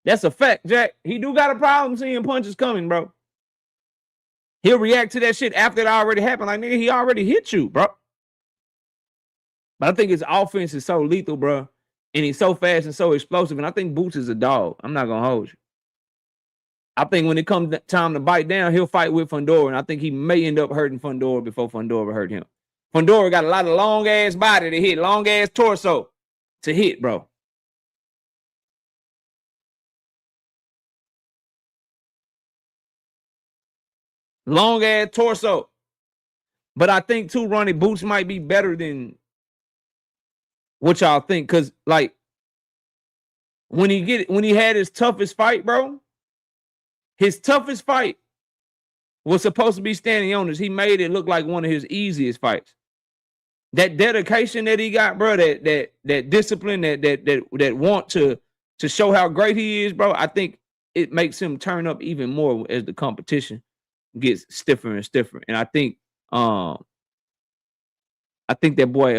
That's a fact, Jack. He do got a problem seeing punches coming, bro. He'll react to that shit after it already happened. Like, nigga, he already hit you, bro. But I think his offense is so lethal, bro. And he's so fast and so explosive. And I think Boots is a dog. I'm not going to hold you. I think when it comes time to bite down, he'll fight with Fundora. And I think he may end up hurting Fundora before Fundora hurt him. Fundora got a lot of long-ass body to hit, long-ass torso to hit, bro. Long ass torso. But I think too, Ronnie, Boots might be better than what y'all think. Cause like when he had his toughest fight, bro, his toughest fight was supposed to be standing on this. He made it look like one of his easiest fights. That dedication that he got, bro, that discipline, that want to show how great he is, bro, I think it makes him turn up even more as the competition gets stiffer and stiffer. And I think I think that boy,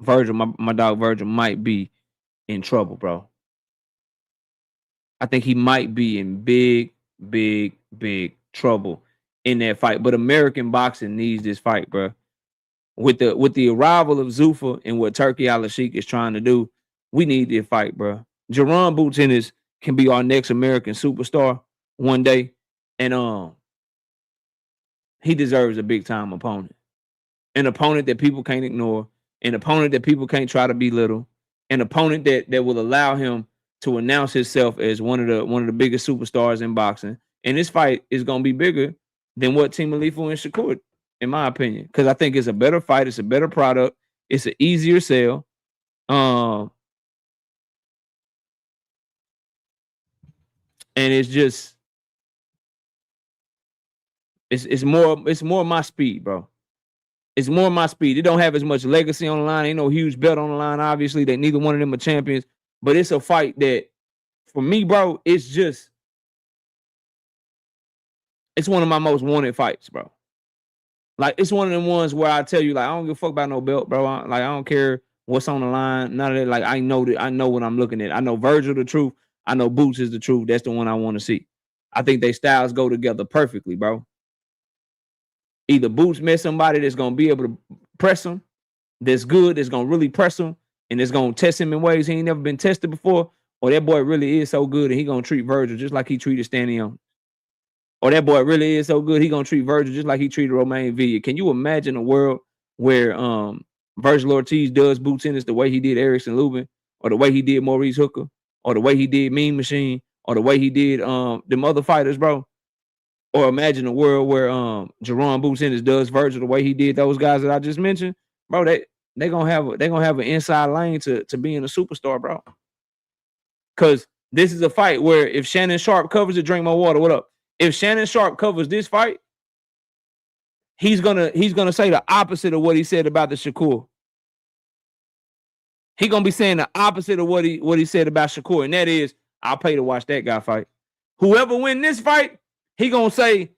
Virgil, my dog Virgil might be in trouble, bro. I think he might be in big trouble in that fight. But American boxing needs this fight, bro. With the arrival of Zuffa and what Turkey Al-Sheikh is trying to do, we need this fight, bro. Jaron Boots Ennis can be our next American superstar one day, and he deserves a big time opponent, an opponent that people can't ignore, an opponent that people can't try to belittle, an opponent that will allow him to announce himself as one of the biggest superstars in boxing. And this fight is gonna be bigger than what Team Alifu and Shakur, in my opinion, because I think it's a better fight, it's a better product, it's an easier sell. And it's just it's more my speed, bro. It's more my speed. It don't have as much legacy on the line. Ain't no huge belt on the line. Obviously, that neither one of them are champions. But it's a fight that, for me, bro, it's one of my most wanted fights, bro. Like, it's one of them ones where I tell you, like, I don't give a fuck about no belt, bro. I don't care what's on the line. None of that. Like, I know what I'm looking at. I know Virgil the truth. I know Boots is the truth. That's the one I want to see. I think they styles go together perfectly, bro. Either Boots met somebody that's gonna be able to press him, that's good, that's gonna really press him, and it's gonna test him in ways he ain't never been tested before, or that boy really is so good and he gonna treat Virgil just like he treated Stanley on. Or that boy really is so good he gonna treat Virgil just like he treated Romain Villa. Can you imagine a world where Virgil Ortiz does Boots Ennis the way he did Erickson Lubin, or the way he did Maurice Hooker, or the way he did Mean Machine, or the way he did them other fighters, bro? Or imagine a world where Jaron Boots Ennis does Virgil the way he did those guys that I just mentioned, bro. They gonna have an inside lane to being a superstar, bro. Cause this is a fight where if Shannon Sharp covers it, drink my water. What up? If Shannon Sharp covers this fight, he's gonna say the opposite of what he said about the Shakur. He gonna be saying the opposite of what he said about Shakur, and that is, I'll pay to watch that guy fight. Whoever win this fight, he gonna say,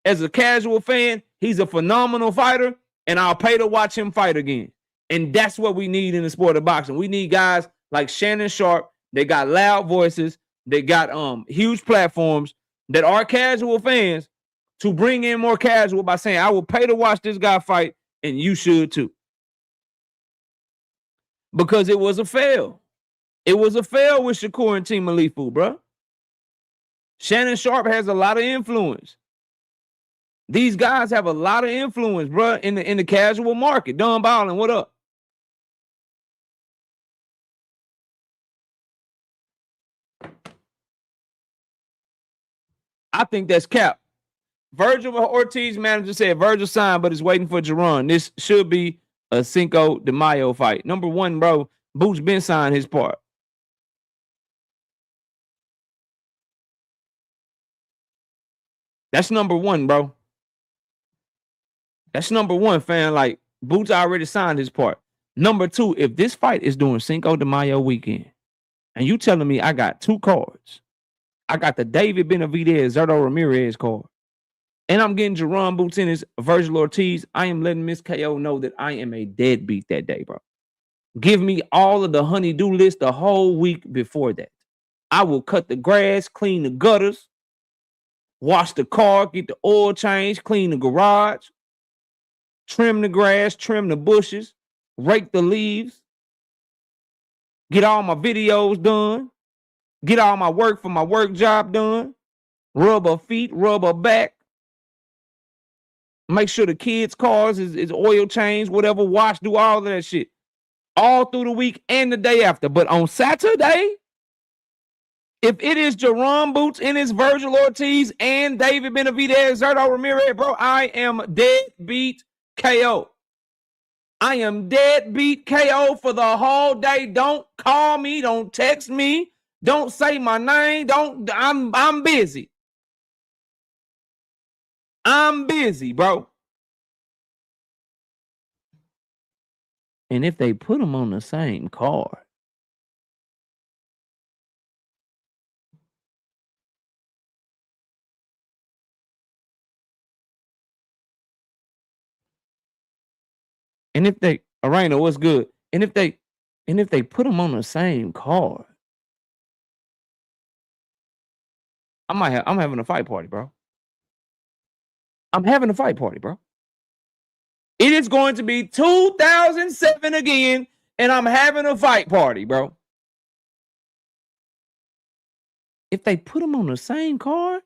as a casual fan, he's a phenomenal fighter, and I'll pay to watch him fight again. And that's what we need in the sport of boxing. We need guys like Shannon Sharp. They got loud voices. They got huge platforms that are casual fans to bring in more casual by saying, I will pay to watch this guy fight, and you should too. Because it was a fail. It was a fail with Shakur and Team Alifu, bro. Shannon Sharp has a lot of influence. These guys have a lot of influence, bro, in the casual market. Don Ballin, what up? I think that's cap. Virgil Ortiz manager said Virgil signed, but is waiting for Jaron. This should be a Cinco de Mayo fight. Number one, bro, Boots been signed his part. That's number one, bro. That's number one, fan. Like, Boots already signed his part. Number two, if this fight is during Cinco de Mayo weekend, and you telling me I got two cards, I got the David Benavidez, Zerto Ramirez card, and I'm getting Jaron Boots Ennis, Virgil Ortiz, I am letting Miss KO know that I am a deadbeat that day, bro. Give me all of the honey-do list the whole week before that. I will cut the grass, clean the gutters, wash the car, get the oil change, clean the garage, trim the grass, trim the bushes, rake the leaves, get all my videos done, get all my work for my work job done, rub her feet, rub her back, make sure the kids' cars is oil change, whatever, wash, do all of that shit. All through the week and the day after. But on Saturday, if it is Jaron Boots Ennis, Virgil Ortiz, and David Benavidez, Zerto Ramirez, bro, I am deadbeat KO. I am deadbeat KO for the whole day. Don't call me. Don't text me. Don't say my name. I'm busy. I'm busy, bro. And if they put them on the same card, And if they, Arena, what's good? And if they put them on the same card, I'm having a fight party, bro. I'm having a fight party, bro. It is going to be 2007 again, and I'm having a fight party, bro. If they put them on the same card,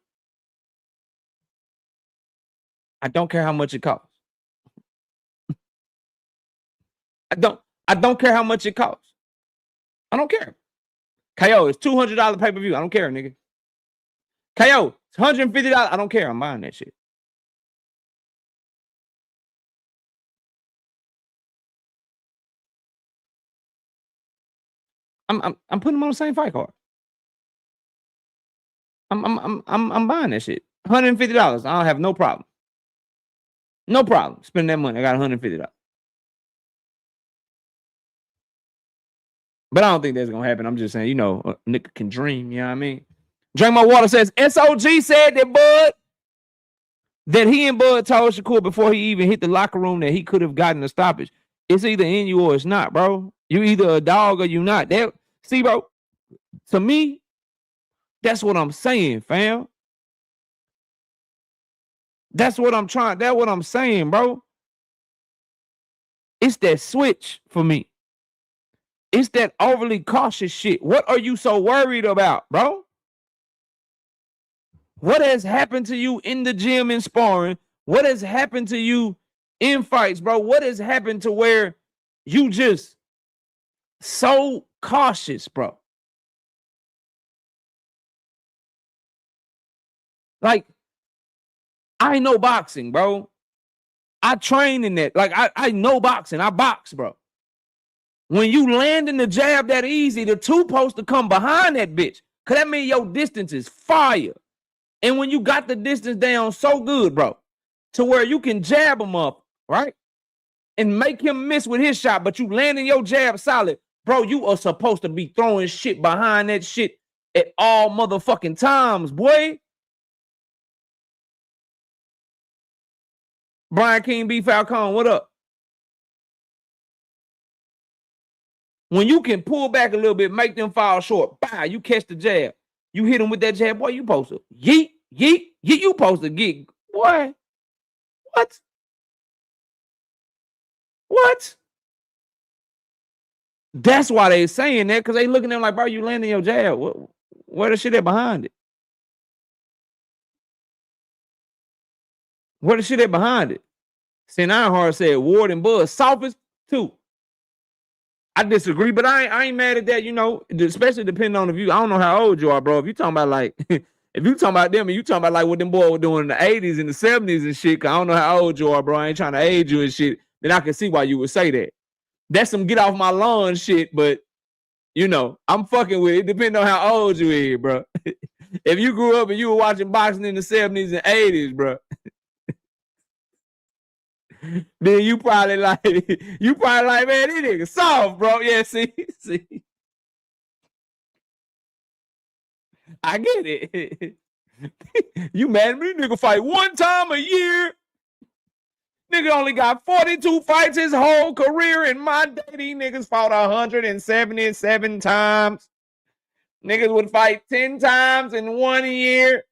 I don't care how much it costs. I don't care how much it costs. I don't care. KO, it's $200 pay-per-view. I don't care, nigga. KO, it's $150. I don't care. I'm buying that shit. I'm putting them on the same fight card. I'm buying that shit. $150. I don't have no problem. No problem. Spend that money. I got $150. But I don't think that's gonna happen. I'm just saying, you know, a nigga can dream, you know what I mean? Drink My Water says SOG said that he and Bud told Shakur before he even hit the locker room that he could have gotten a stoppage. It's either in you or it's not, bro. You either a dog or you not. See, bro, to me, that's what I'm saying, fam. That's what I'm saying, bro. It's that switch for me. It's that overly cautious shit. What are you so worried about, bro? What has happened to you in the gym and sparring? What has happened to you in fights, bro? What has happened to where you just so cautious, bro? Like, I know boxing, bro. I train in that. Like, I know boxing. I box, bro. When you land in the jab that easy, the two supposed to come behind that bitch. Cause that means your distance is fire. And when you got the distance down so good, bro, to where you can jab him up, right? And make him miss with his shot, but you landing your jab solid, bro, you are supposed to be throwing shit behind that shit at all motherfucking times, boy. Brian King B. Falcone, what up? When you can pull back a little bit, make them fall short, bah, you catch the jab. You hit him with that jab, boy, you supposed to yeet, yeet, yeet, you supposed to get, boy, what? What? That's why they saying that, because they looking at them like, bro, you landing your jab. Where the shit at behind it? Where the shit at behind it? St. Ironheart said Ward and Bud softest too. I disagree, but I ain't mad at that, you know, especially depending on the view. I don't know how old you are, bro. If you talking about like, if you talking about them and you talking about like what them boys were doing in the 80s and the 70s and shit, cause I don't know how old you are, bro. I ain't trying to age you and shit. Then I can see why you would say that. That's some get off my lawn shit, but you know, I'm fucking with it. Depending on how old you is, bro. If you grew up and you were watching boxing in the 70s and 80s, bro, then you probably like, man, this nigga soft, bro. Yeah, see. I get it. You mad at me? Nigga fight one time a year. Nigga only got 42 fights his whole career. In my day, these niggas fought 177 times. Niggas would fight 10 times in 1 year.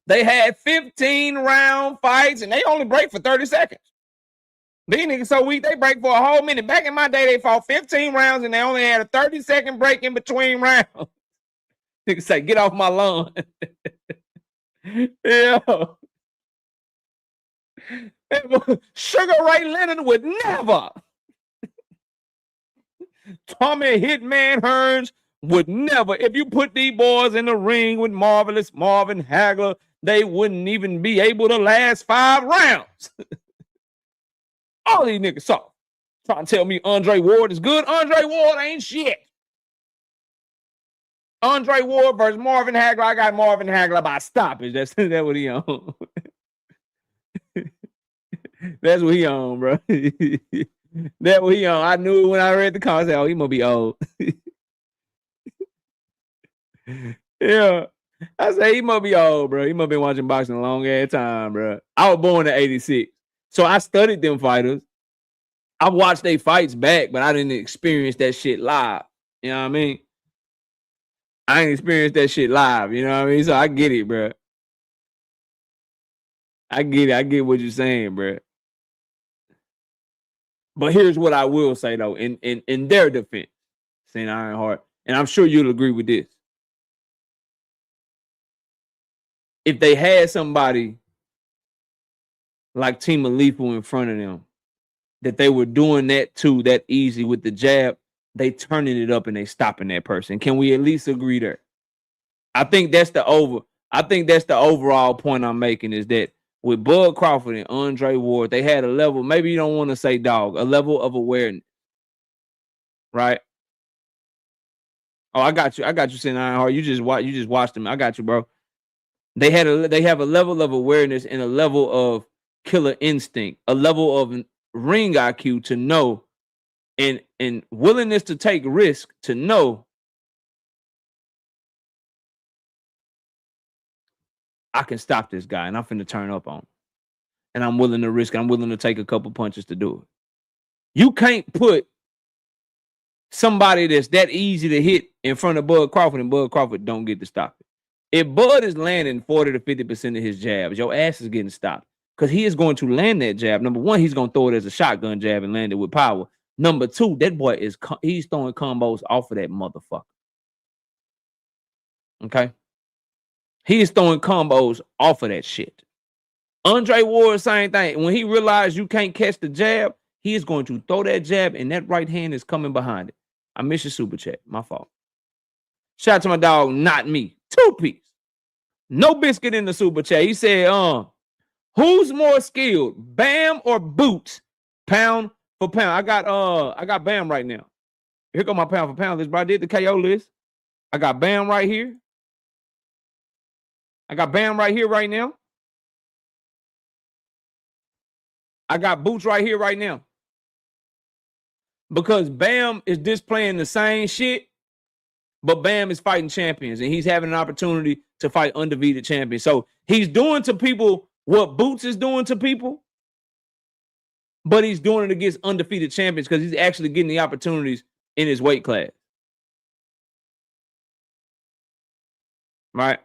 They had 15-round fights, and they only break for 30 seconds. These niggas so weak, they break for a whole minute. Back in my day, they fought 15 rounds, and they only had a 30-second break in between rounds. Niggas say, get off my lawn. Yeah. Sugar Ray Leonard would never. Tommy Hitman Hearns would never. If you put these boys in the ring with Marvelous Marvin Hagler, they wouldn't even be able to last 5 rounds. All these niggas soft. Trying to tell me Andre Ward is good. Andre Ward ain't shit. Andre Ward versus Marvin Hagler. I got Marvin Hagler by stoppage. That's what he on. That's what he on, bro. That's what he on. I knew it when I read the comments. I said, oh, he must be old. Yeah. I say he must be old, bro. He must be watching boxing a long ass time, bro. I was born in 86. So I studied them fighters. I watched their fights back, but I didn't experience that shit live. You know what I mean? I ain't experienced that shit live. You know what I mean? So I get it, bro. I get it. I get what you're saying, bro. But here's what I will say though, in their defense, St. Ironheart, and I'm sure you'll agree with this. If they had somebody like Team Alifu in front of them, that they were doing that too, that easy with the jab, they turning it up and they stopping that person. Can we at least agree there? I think that's the overall point I'm making is that with Bud Crawford and Andre Ward, they had a level, maybe you don't want to say dog, a level of awareness. Right? Oh, I got you. I got you, St. Ironheart. You just watched them. I got you, bro. They have a level of awareness and a level of killer instinct, a level of ring IQ to know and willingness to take risk to know I can stop this guy and I'm finna turn up on him. And I'm willing to risk. I'm willing to take a couple punches to do it. You can't put somebody that's that easy to hit in front of Bud Crawford and Bud Crawford don't get to stop it. If Bud is landing 40 to 50% of his jabs, your ass is getting stopped because he is going to land that jab. Number one, he's going to throw it as a shotgun jab and land it with power. Number two, that boy he's throwing combos off of that motherfucker. Okay? He is throwing combos off of that shit. Andre Ward, same thing. When he realized you can't catch the jab, he is going to throw that jab and that right hand is coming behind it. I miss your super chat. My fault. Shout out to my dog, not me. 2-piece. No biscuit in the super chat. He said, who's more skilled, Bam or Boots? Pound for pound. I got Bam right now. Here go my pound for pound list, bro. I did the KO list. I got Bam right here. I got Bam right here right now. I got Boots right here right now. Because Bam is displaying the same shit, but Bam is fighting champions, and he's having an opportunity to fight undefeated champions. So he's doing to people what Boots is doing to people, but he's doing it against undefeated champions because he's actually getting the opportunities in his weight class. Right?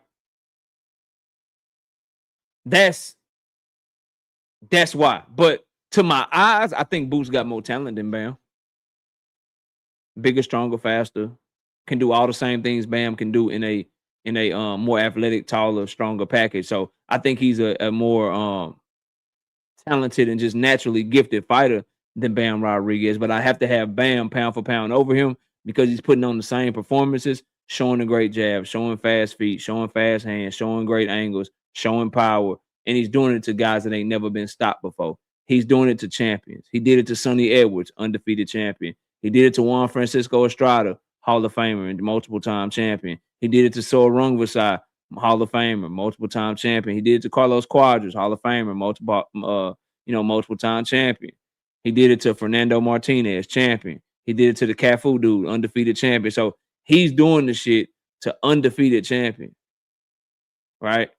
That's why. But to my eyes, I think Boots got more talent than Bam. Bigger, stronger, faster. Can do all the same things Bam can do in a more athletic, taller, stronger package. So I think he's a more talented and just naturally gifted fighter than Bam Rodriguez. But I have to have Bam pound for pound over him because he's putting on the same performances, showing a great jab, showing fast feet, showing fast hands, showing great angles, showing power. And he's doing it to guys that ain't never been stopped before. He's doing it to champions. He did it to Sonny Edwards, undefeated champion. He did it to Juan Francisco Estrada, Hall of Famer and multiple-time champion. He did it to Sol Rungvisai, Hall of Famer, multiple-time champion. He did it to Carlos Cuadras, Hall of Famer, multiple-time champion. He did it to Fernando Martinez, champion. He did it to the Cafu dude, undefeated champion. So he's doing the shit to undefeated champion, right?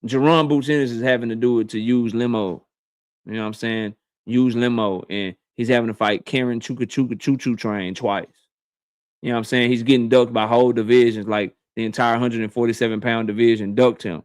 Jaron Boots Ennis is having to do it to use limo. You know what I'm saying? Use limo. And he's having to fight Karen Chuka Chuka Choo Choo Train twice. You know what I'm saying? He's getting ducked by whole divisions, like the entire 147-pound division ducked him.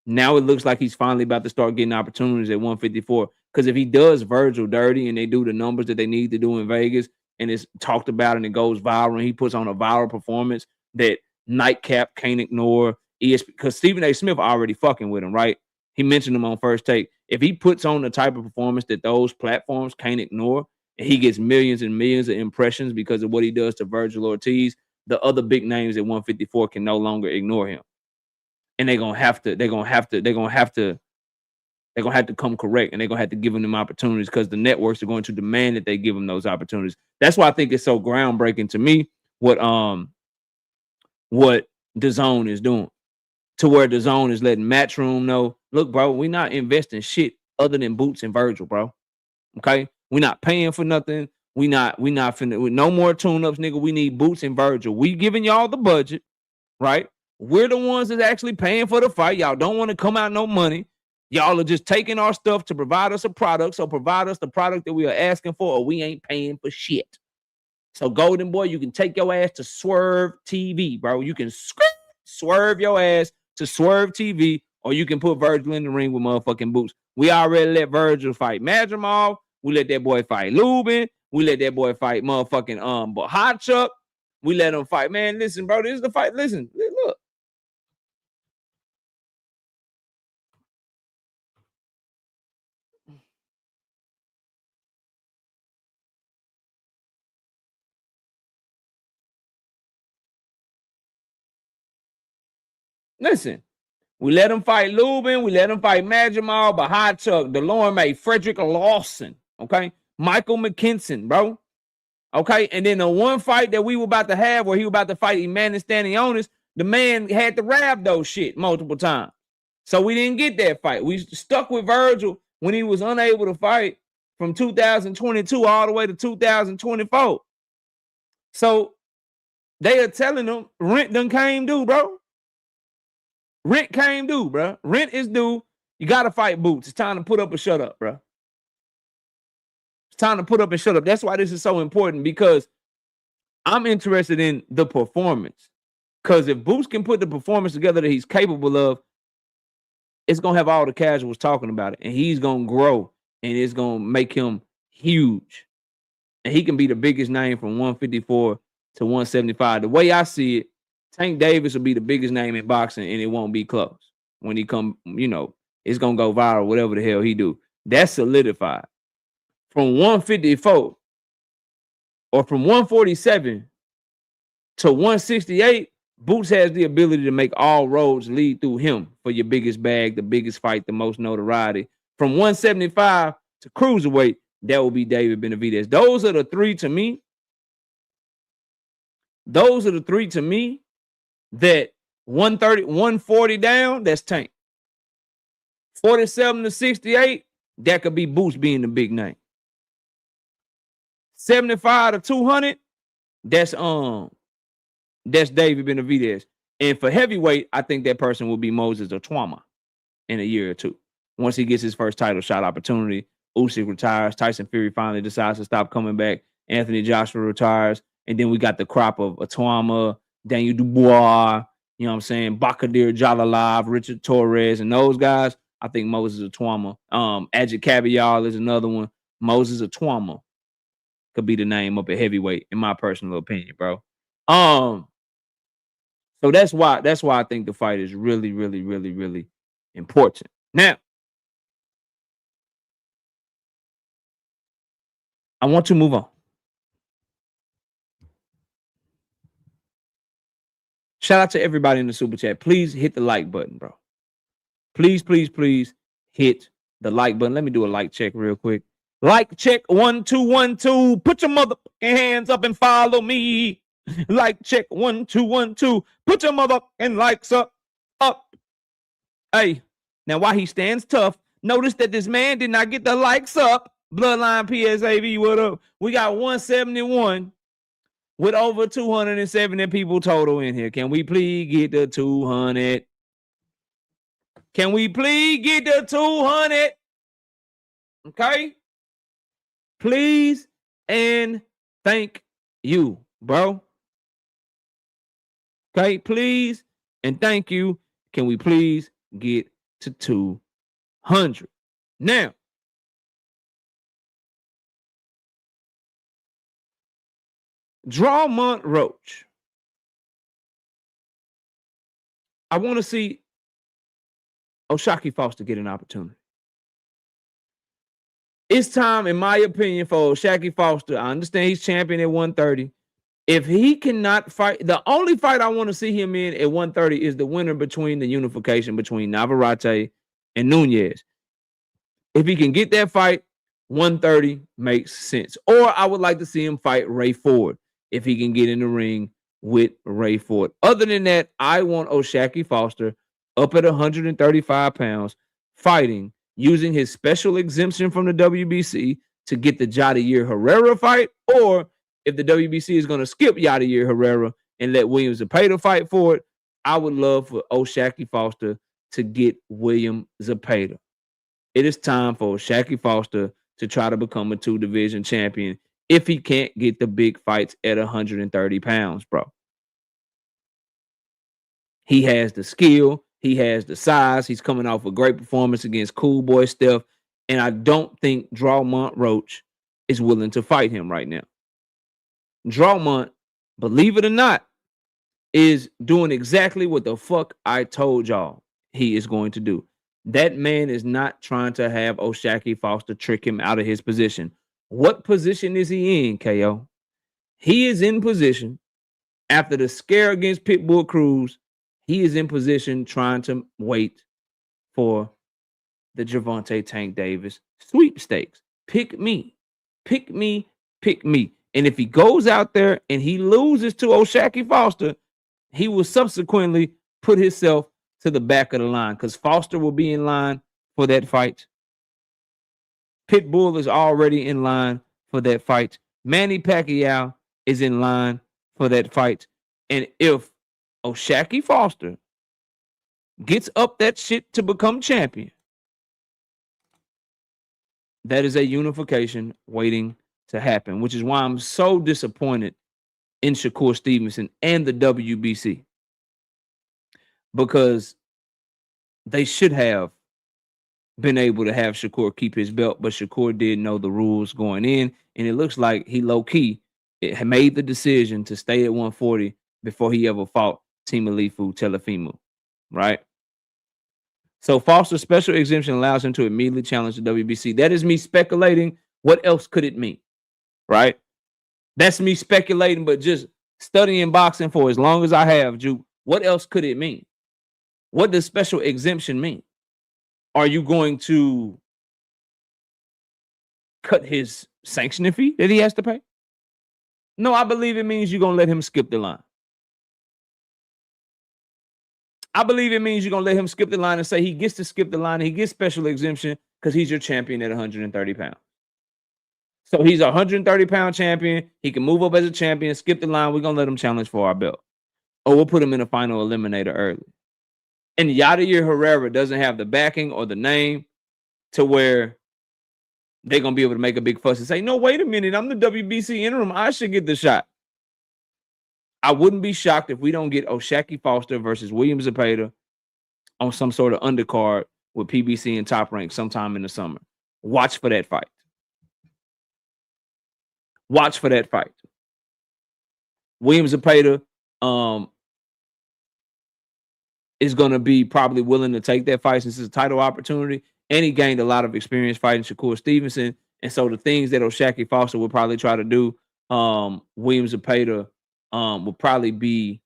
Now it looks like he's finally about to start getting opportunities at 154. Because if he does Virgil dirty and they do the numbers that they need to do in Vegas and it's talked about and it goes viral and he puts on a viral performance that Nightcap can't ignore, because Stephen A. Smith already fucking with him, right? He mentioned him on First Take. If he puts on the type of performance that those platforms can't ignore, and he gets millions and millions of impressions because of what he does to Vergil Ortiz, the other big names at 154 can no longer ignore him. And they're gonna have to come correct, and they're gonna have to give them opportunities because the networks are going to demand that they give them those opportunities. That's why I think it's so groundbreaking to me what DAZN is doing. To where DAZN is letting Matchroom know, look, bro, we're not investing shit other than Boots and Virgil, bro. Okay? We're not paying for nothing. We not finna with no more tune-ups, nigga. We need Boots and Virgil. We giving y'all the budget, right? We're the ones that's actually paying for the fight. Y'all don't want to come out no money. Y'all are just taking our stuff to provide us a product. So provide us the product that we are asking for, or we ain't paying for shit. So Golden Boy, you can take your ass to Swerve TV, bro. You can swerve your ass to Swerve TV, or you can put Virgil in the ring with motherfucking Boots. We already let Virgil fight Madrimov. We let that boy fight Lubin. We let that boy fight motherfucking Hot Chuck. We let him fight. Man, listen, bro, this is the fight. Listen, look. Listen, we let him fight Lubin. We let him fight Madrimov, Hot Chuck, Delorme, Frederick Lawson, okay? Michael McKinson, bro. Okay, and then the one fight that we were about to have where he was about to fight Emmanuel Stanionis, the man had to rhabdo shit multiple times. So we didn't get that fight. We stuck with Virgil when he was unable to fight from 2022 all the way to 2024. So they are telling him rent done came due, bro. Rent came due, bro. Rent is due. You got to fight Boots. It's time to put up or shut up, bro. It's time to put up and shut up. That's why this is so important, because I'm interested in the performance. Because if Boots can put the performance together that he's capable of, it's going to have all the casuals talking about it. And he's going to grow. And it's going to make him huge. And he can be the biggest name from 154 to 175. The way I see it, Tank Davis will be the biggest name in boxing, and it won't be close. When he come, it's going to go viral, whatever the hell he do. That's solidified. From 154 or from 147 to 168, Boots has the ability to make all roads lead through him for your biggest bag, the biggest fight, the most notoriety. From 175 to cruiserweight, that will be David Benavidez. Those are the three to me. Those are the three to me that 130, 140 down, that's Tank. 47 to 68, that could be Boots being the big name. 75 to 200, that's David Benavidez. And for heavyweight, I think that person will be Moses Otwama in a year or two. Once he gets his first title shot opportunity, Usyk retires, Tyson Fury finally decides to stop coming back, Anthony Joshua retires, and then we got the crop of Otwama, Daniel Dubois, you know what I'm saying, Bakadir Jalalav, Richard Torres, and those guys. I think Moses Otwama. Ajit Cabial is another one. Moses Otwama could be the name up at heavyweight, in my personal opinion, bro. So that's why I think the fight is really, really, really, really important. Now, I want to move on. Shout out to everybody in the super chat. Please hit the like button, bro. Please, please, please hit the like button. Let me do a like check real quick. Like check 1 2 1 2. Put your motherfucking hands up and follow me. Like check 1 2 1 2. Put your motherfucking likes up. Hey, now while he stands tough, notice that this man did not get the likes up. Bloodline PSAV, what up? We got 171 with over 270 people total in here. Can we please get the 200? Can we please get the 200? Okay? Please and thank you, bro. Okay, please and thank you. Can we please get to 200? Now, Drawmont Roach. I want to see O'Shaquie Foster get an opportunity. It's time, in my opinion, for O'Shaquie Foster. I understand he's champion at 130. If he cannot fight, the only fight I want to see him in at 130 is the winner between the unification between Navarrete and Nunez. If he can get that fight, 130 makes sense. Or I would like to see him fight Ray Ford if he can get in the ring with Ray Ford. Other than that, I want O'Shaquie Foster up at 135 pounds, fighting, using his special exemption from the WBC to get the Jadir Herrera fight, or if the WBC is going to skip Jadir Herrera and let William Zepeda fight for it, I would love for O'Shaquie Foster to get William Zepeda. it is time for Shakur Foster to try to become a 2-division champion if he can't get the big fights at 130 pounds, bro. He has the skill. He has the size. He's coming off a great performance against Cool Boy Steph. And I don't think Drawmont Roach is willing to fight him right now. Drawmont, believe it or not, is doing exactly what the fuck I told y'all he is going to do. That man is not trying to have Shakur Foster trick him out of his position. What position is he in, KO? He is in position after the scare against Pitbull Cruz. He is in position trying to wait for the Gervonta Tank Davis sweepstakes. Pick me. Pick me. Pick me. And if he goes out there and he loses to Shakur Foster, he will subsequently put himself to the back of the line because Foster will be in line for that fight. Pitbull is already in line for that fight. Manny Pacquiao is in line for that fight. And if Shakur Foster gets up that shit to become champion, that is a unification waiting to happen, which is why I'm so disappointed in Shakur Stevenson and the WBC, because they should have been able to have Shakur keep his belt, but Shakur did know the rules going in, and it looks like he low-key made the decision to stay at 140 before he ever fought Timalifu Telefimu, right? So Foster's special exemption allows him to immediately challenge the WBC. That is me speculating. What else could it mean, right? That's me speculating, but just studying boxing for as long as I have, Juke. What else could it mean? What does special exemption mean? Are you going to cut his sanctioning fee that he has to pay? No, I believe it means you're going to let him skip the line. I believe it means you're going to let him skip the line and say he gets to skip the line and he gets special exemption because he's your champion at 130 pounds. So he's a 130-pound champion. He can move up as a champion, skip the line. We're going to let him challenge for our belt. Or we'll put him in a final eliminator early. And Yadier Herrera doesn't have the backing or the name to where they're going to be able to make a big fuss and say, no, wait a minute, I'm the WBC interim. I should get the shot. I wouldn't be shocked if we don't get Shakur Foster versus William Zepeda on some sort of undercard with PBC and Top Rank sometime in the summer. Watch for that fight. Watch for that fight. William Zepeda is going to be probably willing to take that fight since it's a title opportunity, and he gained a lot of experience fighting Shakur Stevenson. And so the things that Shakur Foster will probably try to do, William Zepeda will probably be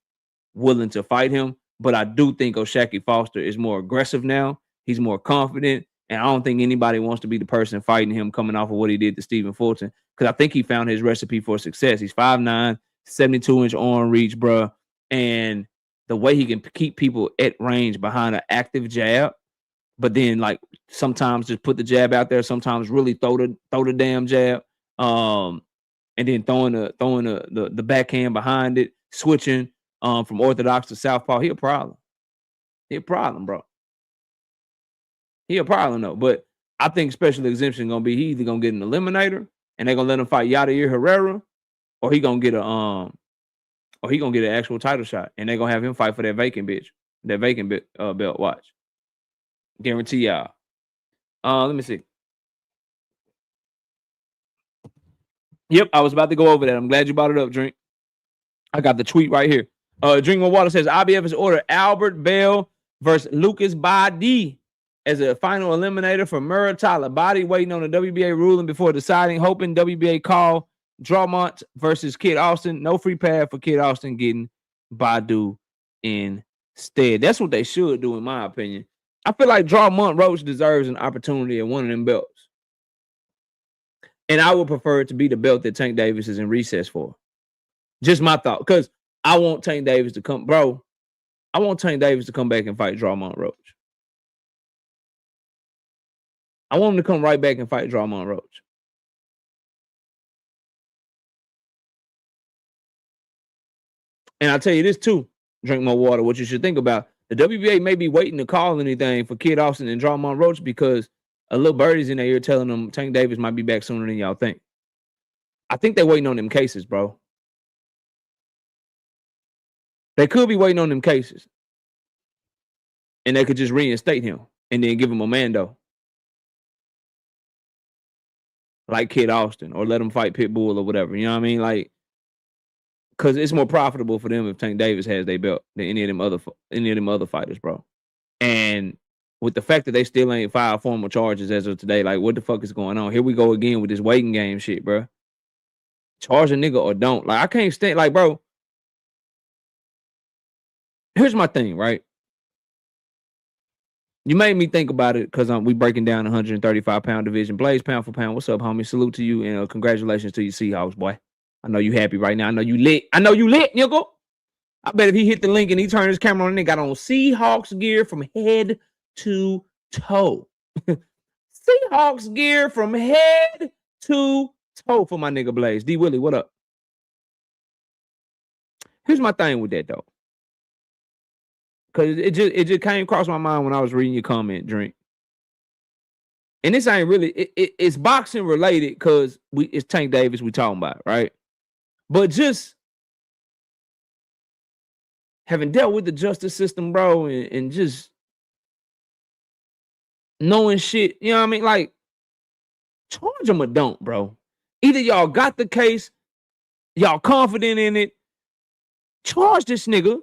willing to fight him. But I do think Shakur Foster is more aggressive now. He's more confident. And I don't think anybody wants to be the person fighting him coming off of what he did to Stephen Fulton, because I think he found his recipe for success. He's 5'9", 72-inch arm reach, bro. And the way he can keep people at range behind an active jab, but then like sometimes just put the jab out there, sometimes really throw the damn jab, and then throwing the backhand behind it, switching from orthodox to southpaw. He a problem. He a problem, bro. He a problem though. But I think special exemption gonna be he either gonna get an eliminator and they're gonna let him fight Yadier Herrera, or he gonna get an actual title shot, and they're gonna have him fight for that vacant belt. Watch. Guarantee y'all. Let me see. Yep, I was about to go over that. I'm glad you brought it up, Drink. I got the tweet right here. Drink More Water says IBF has ordered Albert Bell versus Lucas Badi as a final eliminator for Muratala. Body waiting on the WBA ruling before deciding, hoping WBA call Drawmont versus Kid Austin. No free pass for Kid Austin, getting Badu instead. That's what they should do, in my opinion. I feel like Drawmont Roach deserves an opportunity at one of them belts. And I would prefer it to be the belt that Tank Davis is in recess for. Just my thought. Because I want Tank Davis to come, bro. I want Tank Davis to come back and fight Drawmont Roach. I want him to come right back and fight Drawmont Roach. And I'll tell you this too, Drink More Water, what you should think about. The WBA may be waiting to call anything for Kid Austin and Drawmont Roach because a little birdie's in their ear telling them Tank Davis might be back sooner than y'all think. I think they're waiting on them cases, bro. They could be waiting on them cases. And they could just reinstate him and then give him a Mando. Like Kid Austin, or let him fight Pitbull or whatever. You know what I mean? Like, because it's more profitable for them if Tank Davis has their belt than any of them other fighters, bro. And with the fact that they still ain't filed formal charges as of today, like, what the fuck is going on? Here we go again with this waiting game shit, bro. Charge a nigga or don't. Like, I can't stand, like, bro. Here's my thing, right? You made me think about it because we breaking down 135-pound division. Blaze, pound for pound. What's up, homie? Salute to you and congratulations to your Seahawks, boy. I know you happy right now. I know you lit. Nigga. I bet if he hit the link and he turned his camera on and got on Seahawks gear from head to toe. Seahawks gear from head to toe for my nigga Blaze. D Willie, what up? Here's my thing with that, though. Because it just came across my mind when I was reading your comment, Drink. And this ain't really, it's boxing related because it's Tank Davis we talking about, right? But just having dealt with the justice system, bro, and just knowing shit, you know what I mean? Like, charge them or don't, bro. Either y'all got the case, y'all confident in it, charge this nigga.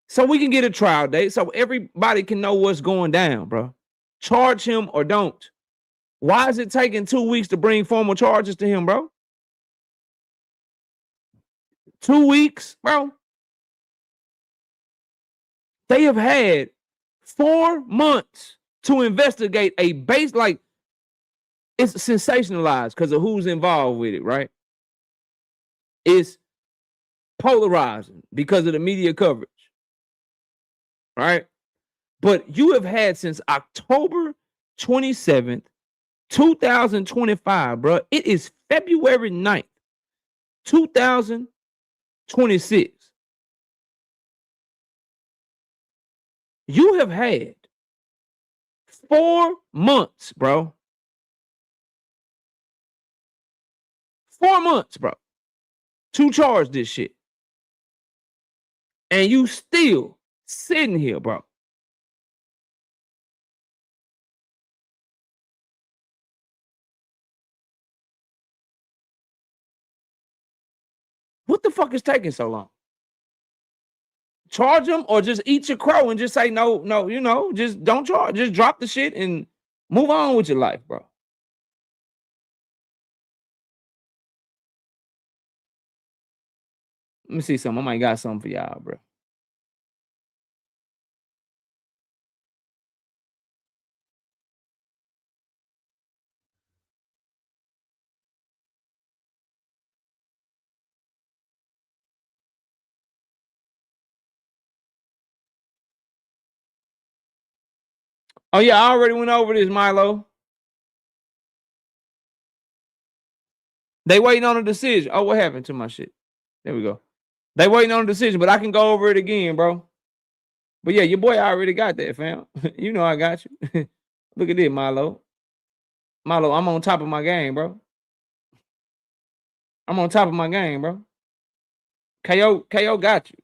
So we can get a trial date so everybody can know what's going down, bro. Charge him or don't. Why is it taking 2 weeks to bring formal charges to him, bro? 2 weeks, bro? They have had 4 months to investigate a base, like, it's sensationalized because of who's involved with it, right? It's polarizing because of the media coverage. Right? But you have had since October 27th, 2025, bro. It is February 9th, 2026. You have had 4 months, bro. 4 months, bro, to charge this shit. And you still sitting here, bro. What the fuck is taking so long? Charge them or just eat your crow and just say no, you know, just don't charge. Just drop the shit and move on with your life, bro. Let me see something. I might got something for y'all, bro. Oh, yeah, I already went over this, Milo. They waiting on a decision. Oh, what happened to my shit? There we go. They waiting on a decision, but I can go over it again, bro. But yeah, your boy already got that, fam. You know I got you. Look at this, Milo. Milo, I'm on top of my game, bro. I'm on top of my game, bro. KO got you.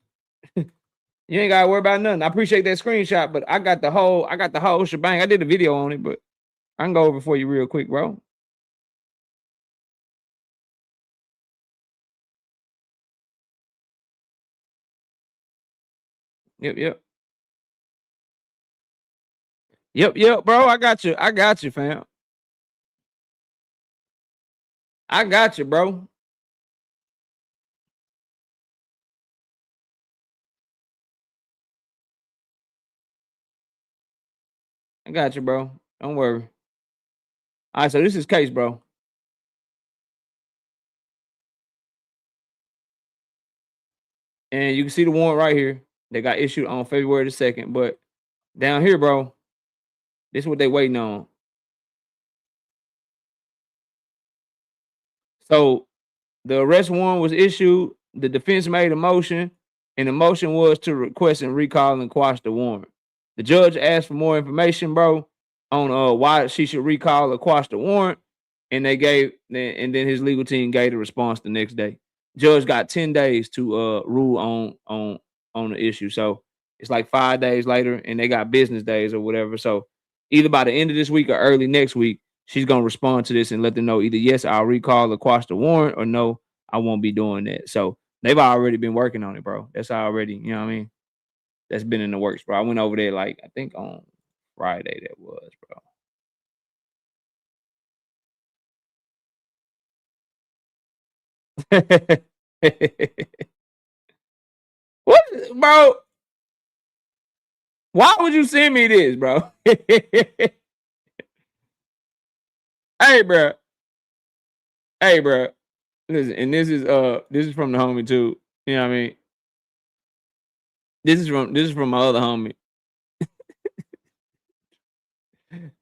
You ain't gotta worry about nothing. I appreciate that screenshot, but I got the whole shebang. I did a video on it, but I can go over for you real quick, bro. Yep, bro. I got you, fam. I got you, bro. I got you, bro. Don't worry. All right, so this is case, bro. And you can see the warrant right here. They got issued on February the 2nd. But down here, bro, this is what they waiting on. So the arrest warrant was issued. The defense made a motion, and the motion was to request and recall and quash the warrant. The judge asked for more information, bro, on why she should recall or quash the warrant, and then his legal team gave the response the next day. Judge got 10 days to rule on the issue. So it's like 5 days later, and they got business days or whatever. So either by the end of this week or early next week, she's gonna respond to this and let them know either yes, I'll recall or quash the warrant, or no, I won't be doing that. So they've already been working on it, bro. That's already, you know what I mean? That's been in the works, bro. I went over there like I think on Friday that was, bro. What, bro? Why would you send me this, bro? Hey, bro. Hey, bro. Listen, and this is from the homie too. You know what I mean? This is from my other homie.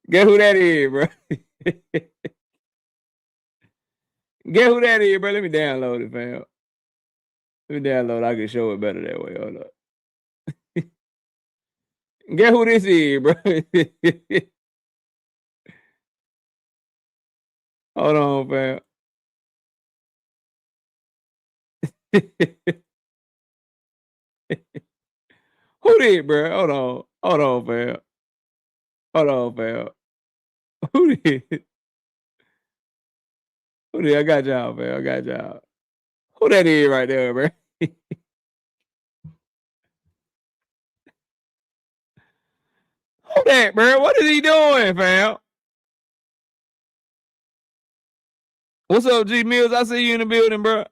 Guess who that is, bro? Guess who that is, bro? Let me download it, fam. Let me download it. I can show it better that way. Hold up. Guess who this is, bro? Hold on, fam. Who did, bro? Hold on. Hold on, fam. Hold on, fam. Who did? Who did? I got y'all, fam. I got y'all. Who that is right there, bro? Who that, bro? What is he doing, fam? What's up, G Mills? I see you in the building, bro.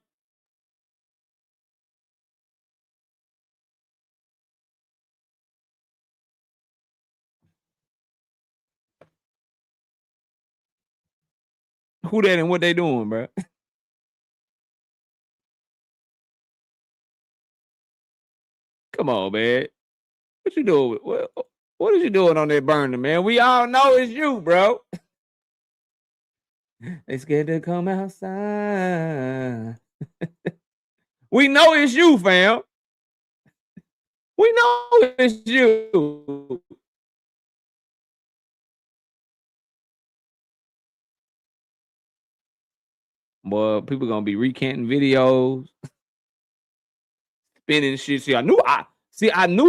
Who that and what they doing, bro? Come on, man. What you doing? What is you doing on that burner, man? We all know it's you, bro. They scared to come outside. We know it's you, fam. We know it's you. Boy, people gonna be recanting videos, spinning shit. See, I knew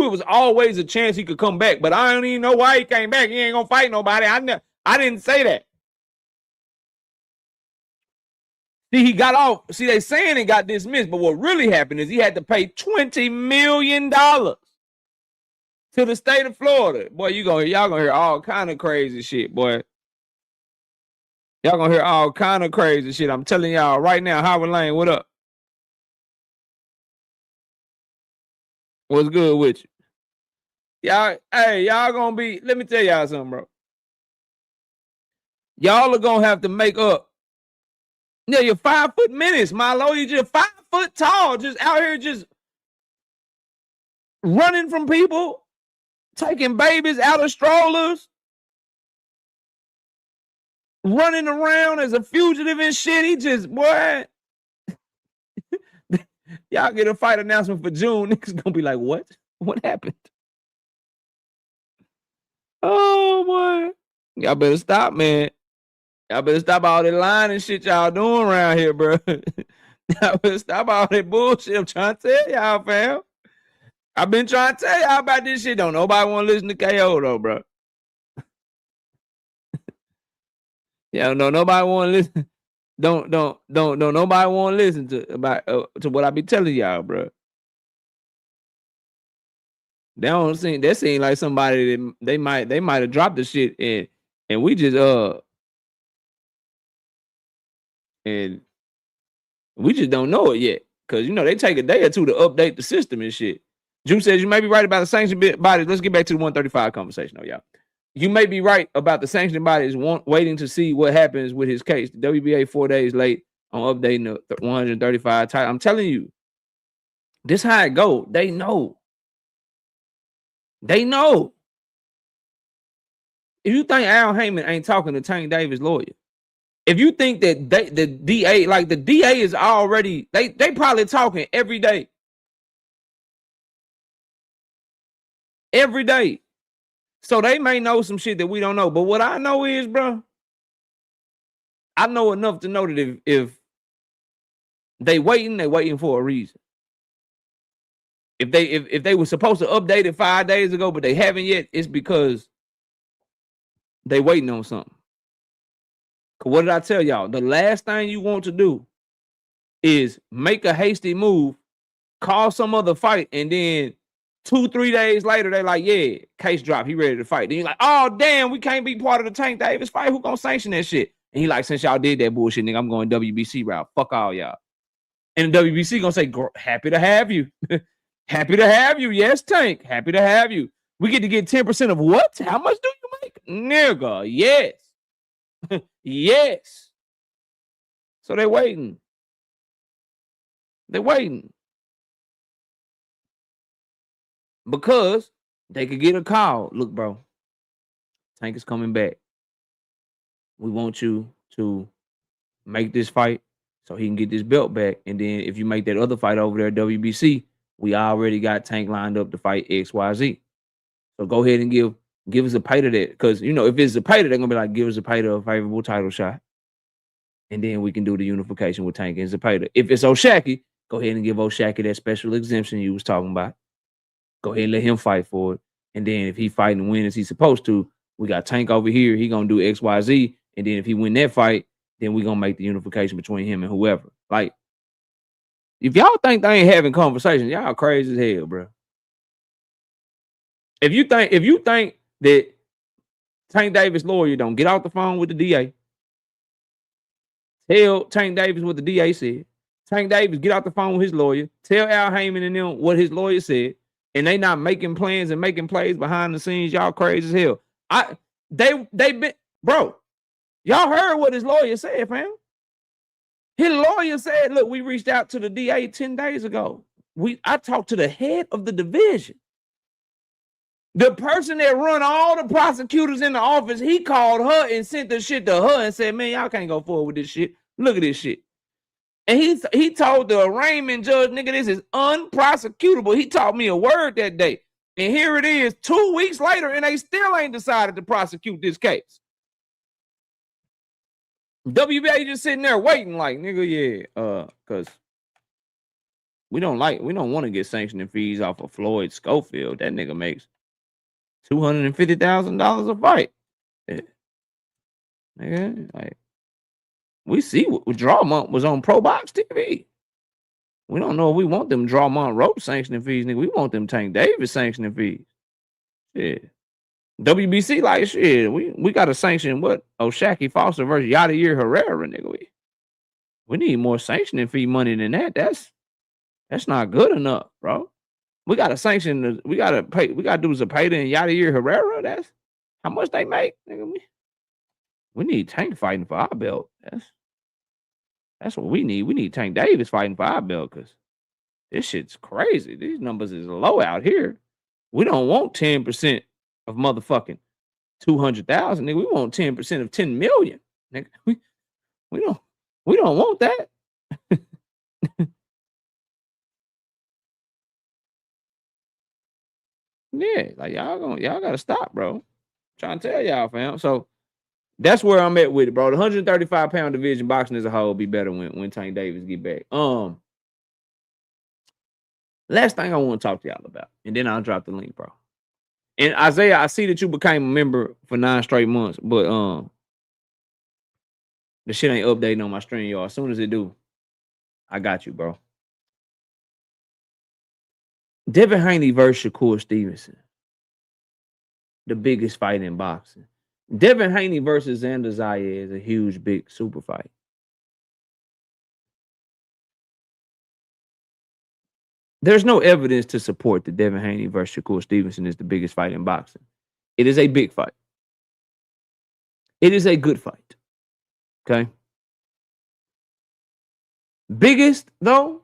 it was always a chance he could come back, but I don't even know why he came back. He ain't gonna fight nobody. I didn't say that. See, he got off. See, they saying he got dismissed, but what really happened is he had to pay $20 million to the state of Florida. Boy, y'all gonna hear all kind of crazy shit, boy. Y'all gonna hear all kind of crazy shit. I'm telling y'all right now. Howard Lane, what up? What's good with you? Y'all gonna be, let me tell y'all something, bro. Y'all are gonna have to make up. Yeah, you're 5 foot minutes, Milo. You're just 5 foot tall, just out here just running from people, taking babies out of strollers, running around as a fugitive and shit. He just, boy. Y'all get a fight announcement for June. Niggas gonna be like, what? What happened? Oh, boy. Y'all better stop, man. Y'all better stop all that lying and shit y'all doing around here, bro. Y'all better stop all that bullshit. I'm trying to tell y'all, fam. I've been trying to tell y'all about this shit. Don't nobody want to listen to KO, though, bro. Yeah, no, nobody want to listen. Don't nobody want to listen to what I be telling y'all, bro. That seem like somebody that they might have dropped the shit and we just and we just don't know it yet. Cause they take a day or two to update the system and shit. Juice says you may be right about the sanctioned bodies. Let's get back to the 135 conversation, though, y'all. You may be right about the sanctioned bodies waiting to see what happens with his case. The WBA 4 days late on updating the 135 title. I'm telling you, this how it go. They know. They know. If you think Al Heyman ain't talking to Tank Davis' lawyer, if you think that the DA, like the DA is already, they probably talking every day. Every day. So they may know some shit that we don't know. But what I know is, bro, I know enough to know that if they waiting for a reason. If they were supposed to update it 5 days ago, but they haven't yet, it's because they waiting on something. Cause what did I tell y'all? The last thing you want to do is make a hasty move, call some other fight, and then 2-3 days later, they're like, yeah, case drop. He ready to fight. Then you're like, oh, damn, we can't be part of the Tank Davis fight. Who gonna sanction that shit? And he like, since y'all did that bullshit, nigga, I'm going WBC route. Fuck all y'all. And the WBC gonna say, happy to have you. Happy to have you. Yes, Tank. Happy to have you. We get to get 10% of what? How much do you make? Nigga, yes. Yes. So they're waiting. They're waiting. Because they could get a call. Look, bro, Tank is coming back. We want you to make this fight so he can get this belt back. And then if you make that other fight over there at WBC, we already got Tank lined up to fight XYZ. So go ahead and give us a pay to that. Because, you know, if it's a pay to, they're going to be like, give us a pay to a favorable title shot. And then we can do the unification with Tank and Zapata. If it's O'Shaquie, go ahead and give O'Shaquie that special exemption you was talking about. Go ahead and let him fight for it. And then if he fight and win as he's supposed to, we got Tank over here. He going to do XYZ. And then if he win that fight, then we going to make the unification between him and whoever. Like, if y'all think they ain't having conversations, y'all crazy as hell, bro. If you think that Tank Davis' lawyer don't get off the phone with the DA, tell Tank Davis what the DA said. Tank Davis get off the phone with his lawyer. Tell Al Heyman and them what his lawyer said. And they not making plans and making plays behind the scenes. Y'all crazy as hell. They been, bro. Y'all heard what his lawyer said, fam. His lawyer said, look, we reached out to the DA 10 days ago. I talked to the head of the division. The person that run all the prosecutors in the office, he called her and sent the shit to her and said, man, y'all can't go forward with this shit. Look at this shit. And he told the arraignment judge, nigga, this is unprosecutable. He taught me a word that day. And here it is 2 weeks later, and they still ain't decided to prosecute this case. WBA just sitting there waiting like, nigga, yeah, because we don't want to get sanctioning fees off of Floyd Schofield. That nigga makes $250,000 a fight. Yeah. Nigga, like, we see what Drawmont was on Pro Box TV. We don't know if we want them Drawmont rope sanctioning fees, nigga. We want them Tank Davis sanctioning fees. Yeah. WBC, like, shit, we got to sanction what? O'Shaquie Foster versus Yadier Herrera, nigga. We need more sanctioning fee money than that. That's not good enough, bro. We got to sanction, we got to do Zapata and Yadier Herrera. That's how much they make, nigga. We need Tank fighting for our belt. That's what we need. We need Tank Davis fighting for our belt because this shit's crazy. These numbers is low out here. We don't want 10% of motherfucking 200,000, nigga. We want 10% of 10 million, nigga. We don't want that. Yeah, like y'all gotta stop, bro. I'm trying to tell y'all, fam. So that's where I'm at with it, bro. The 135-pound division boxing as a whole be better when Tank Davis get back. Last thing I want to talk to y'all about, and then I'll drop the link, bro. And Isaiah, I see that you became a member for 9 straight months, but the shit ain't updating on my stream, y'all. As soon as it do, I got you, bro. Devin Haney versus Shakur Stevenson. The biggest fight in boxing. Devin Haney versus Xander Zayed is a huge, big super fight. There's no evidence to support that Devin Haney versus Shakur Stevenson is the biggest fight in boxing. It is a big fight. It is a good fight. Okay? Biggest, though,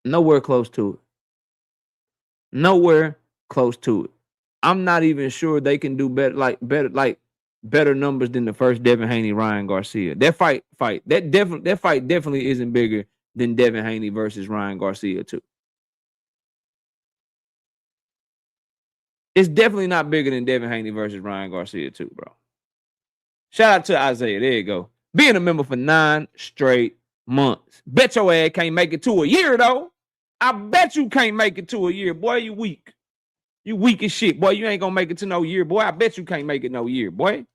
nowhere close to it. Nowhere close to it. I'm not even sure they can do better numbers than the first Devin Haney Ryan Garcia. That fight definitely isn't bigger than Devin Haney versus Ryan Garcia too. It's definitely not bigger than Devin Haney versus Ryan Garcia too, bro. Shout out to Isaiah. There you go. Being a member for 9 straight months. Bet your ass can't make it to a year, though. I bet you can't make it to a year. Boy, you weak. You weak as shit. Boy, you ain't gonna make it to no year. Boy, I bet you can't make it no year, boy.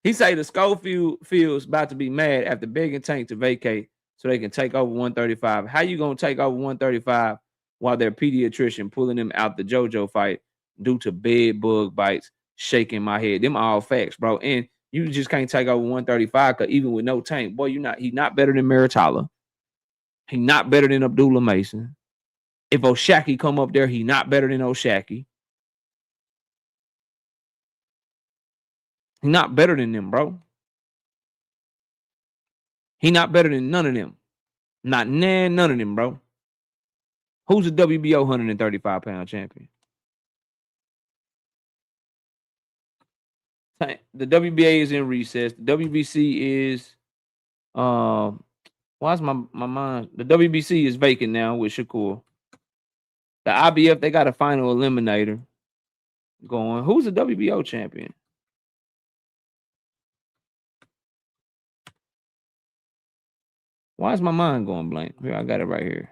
He say the Schofield's about to be mad after begging Tank to vacate so they can take over 135. How you gonna take over 135 while their pediatrician pulling them out the JoJo fight due to bed bug bites? Shaking my head. Them all facts, bro. And you just can't take over 135 because even with no Tank, boy, he's not better than Maritala. He not better than Abdullah Mason. If O'Shaquie come up there, he not better than O'Shaquie. He not better than them, bro. He not better than none of them. None of them, bro. Who's the WBO 135-pound champion? The WBA is in recess. The WBC is why's my mind? The WBC is vacant now with Shakur. The IBF, they got a final eliminator going. Who's the WBO champion? Why is my mind going blank? Here, I got it right here.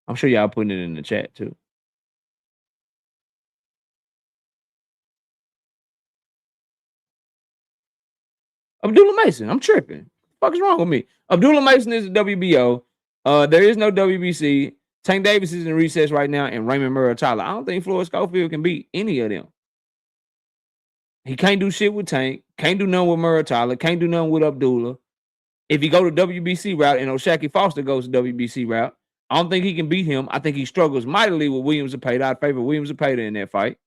I'm sure y'all putting it in the chat too. Abdullah Mason. I'm tripping. What the fuck is wrong with me? Abdullah Mason is the WBO. There is no WBC. Tank Davis is in recess right now, and Raymond Muratalla. I don't think Floyd Schofield can beat any of them. He can't do shit with Tank. Can't do nothing with Muratalla. Can't do nothing with Abdullah. If he go to WBC route and O'Shaquie Foster goes to WBC route, I don't think he can beat him. I think he struggles mightily with Williams Zepeda. I'd favor Williams Zepeda in that fight.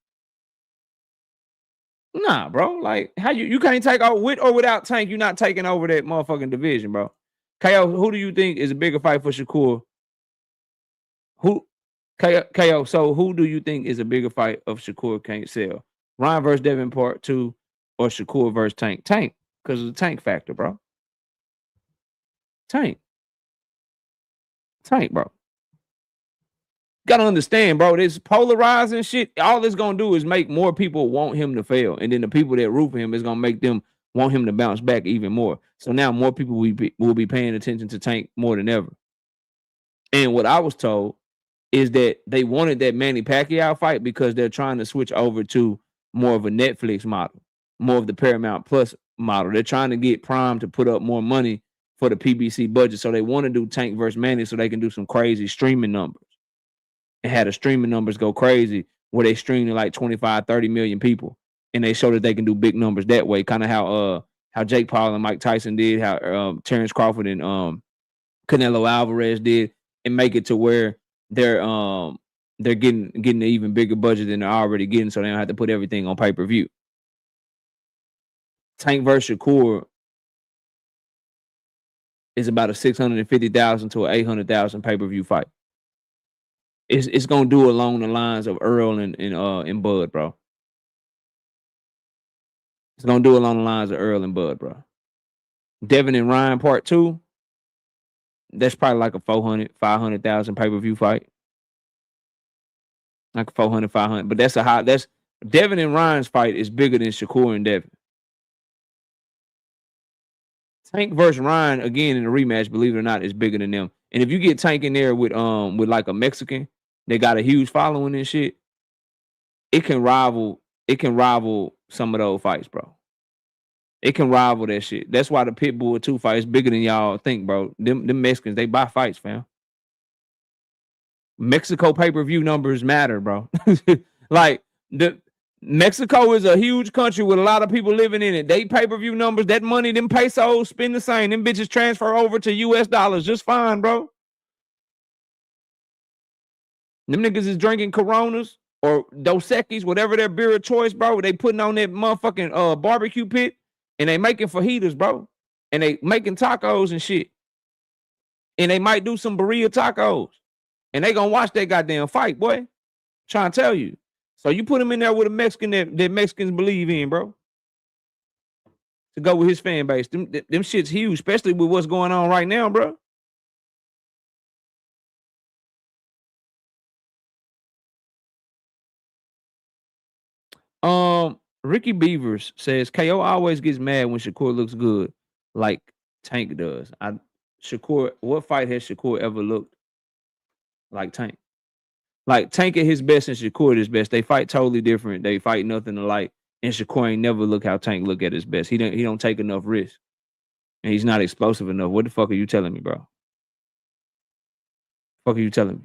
Nah, bro. Like, how you can't take over with or without Tank, you're not taking over that motherfucking division, bro. KO, who do you think is a bigger fight for Shakur? KO, so who do you think is a bigger fight of Shakur can't sell? Ryan versus Devin part 2 or Shakur versus Tank? Tank, because of the Tank factor, bro. Tank, bro. Gotta understand, bro. This polarizing shit, all it's gonna do is make more people want him to fail. And then the people that root for him is gonna make them want him to bounce back even more. So now more people will be paying attention to Tank more than ever. And what I was told is that they wanted that Manny Pacquiao fight because they're trying to switch over to more of a Netflix model, more of the Paramount Plus model. They're trying to get Prime to put up more money for the PBC budget. So they want to do Tank versus Manny so they can do some crazy streaming numbers. And had the streaming numbers go crazy where they stream to like 25, 30 million people. And they show that they can do big numbers that way. Kind of how Jake Paul and Mike Tyson did, how Terrence Crawford and Canelo Alvarez did, and make it to where they're getting an even bigger budget than they're already getting, so they don't have to put everything on pay-per-view. Tank versus Shakur is about a 650,000 to 800,000 pay-per-view fight. It's gonna do along the lines of Earl and Bud, bro. It's gonna do along the lines of Earl and Bud, bro. Devin and Ryan part 2. That's probably like a 400, 500,000 pay-per-view fight. Like 400, 500. But that's Devin and Ryan's fight is bigger than Shakur and Devin. Tank versus Ryan, again, in the rematch, believe it or not, is bigger than them. And if you get Tank in there with like a Mexican, they got a huge following and shit, it can rival some of those fights, bro. It can rival that shit. That's why the Pitbull 2 fight is bigger than y'all think, bro. Them Mexicans, they buy fights, fam. Mexico pay-per-view numbers matter, bro. Like, Mexico is a huge country with a lot of people living in it. They pay-per-view numbers, that money, them pesos spend the same. Them bitches transfer over to US dollars just fine, bro. Them niggas is drinking Coronas or Dos Equis, whatever their beer of choice, bro. They putting on that motherfucking barbecue pit and they making fajitas, bro. And they making tacos and shit. And they might do some burrito tacos. And they gonna watch that goddamn fight, boy. Trying to tell you. So you put him in there with a Mexican that Mexicans believe in, bro. To go with his fan base. Them shit's huge, especially with what's going on right now, bro. Ricky Beavers says KO always gets mad when Shakur looks good, like Tank does. Shakur, what fight has Shakur ever looked like Tank? Like Tank at his best and Shakur at his best. They fight totally different. They fight nothing alike. And Shakur ain't never look how Tank look at his best. He don't take enough risk. And he's not explosive enough. What the fuck are you telling me, bro? Fuck are you telling me?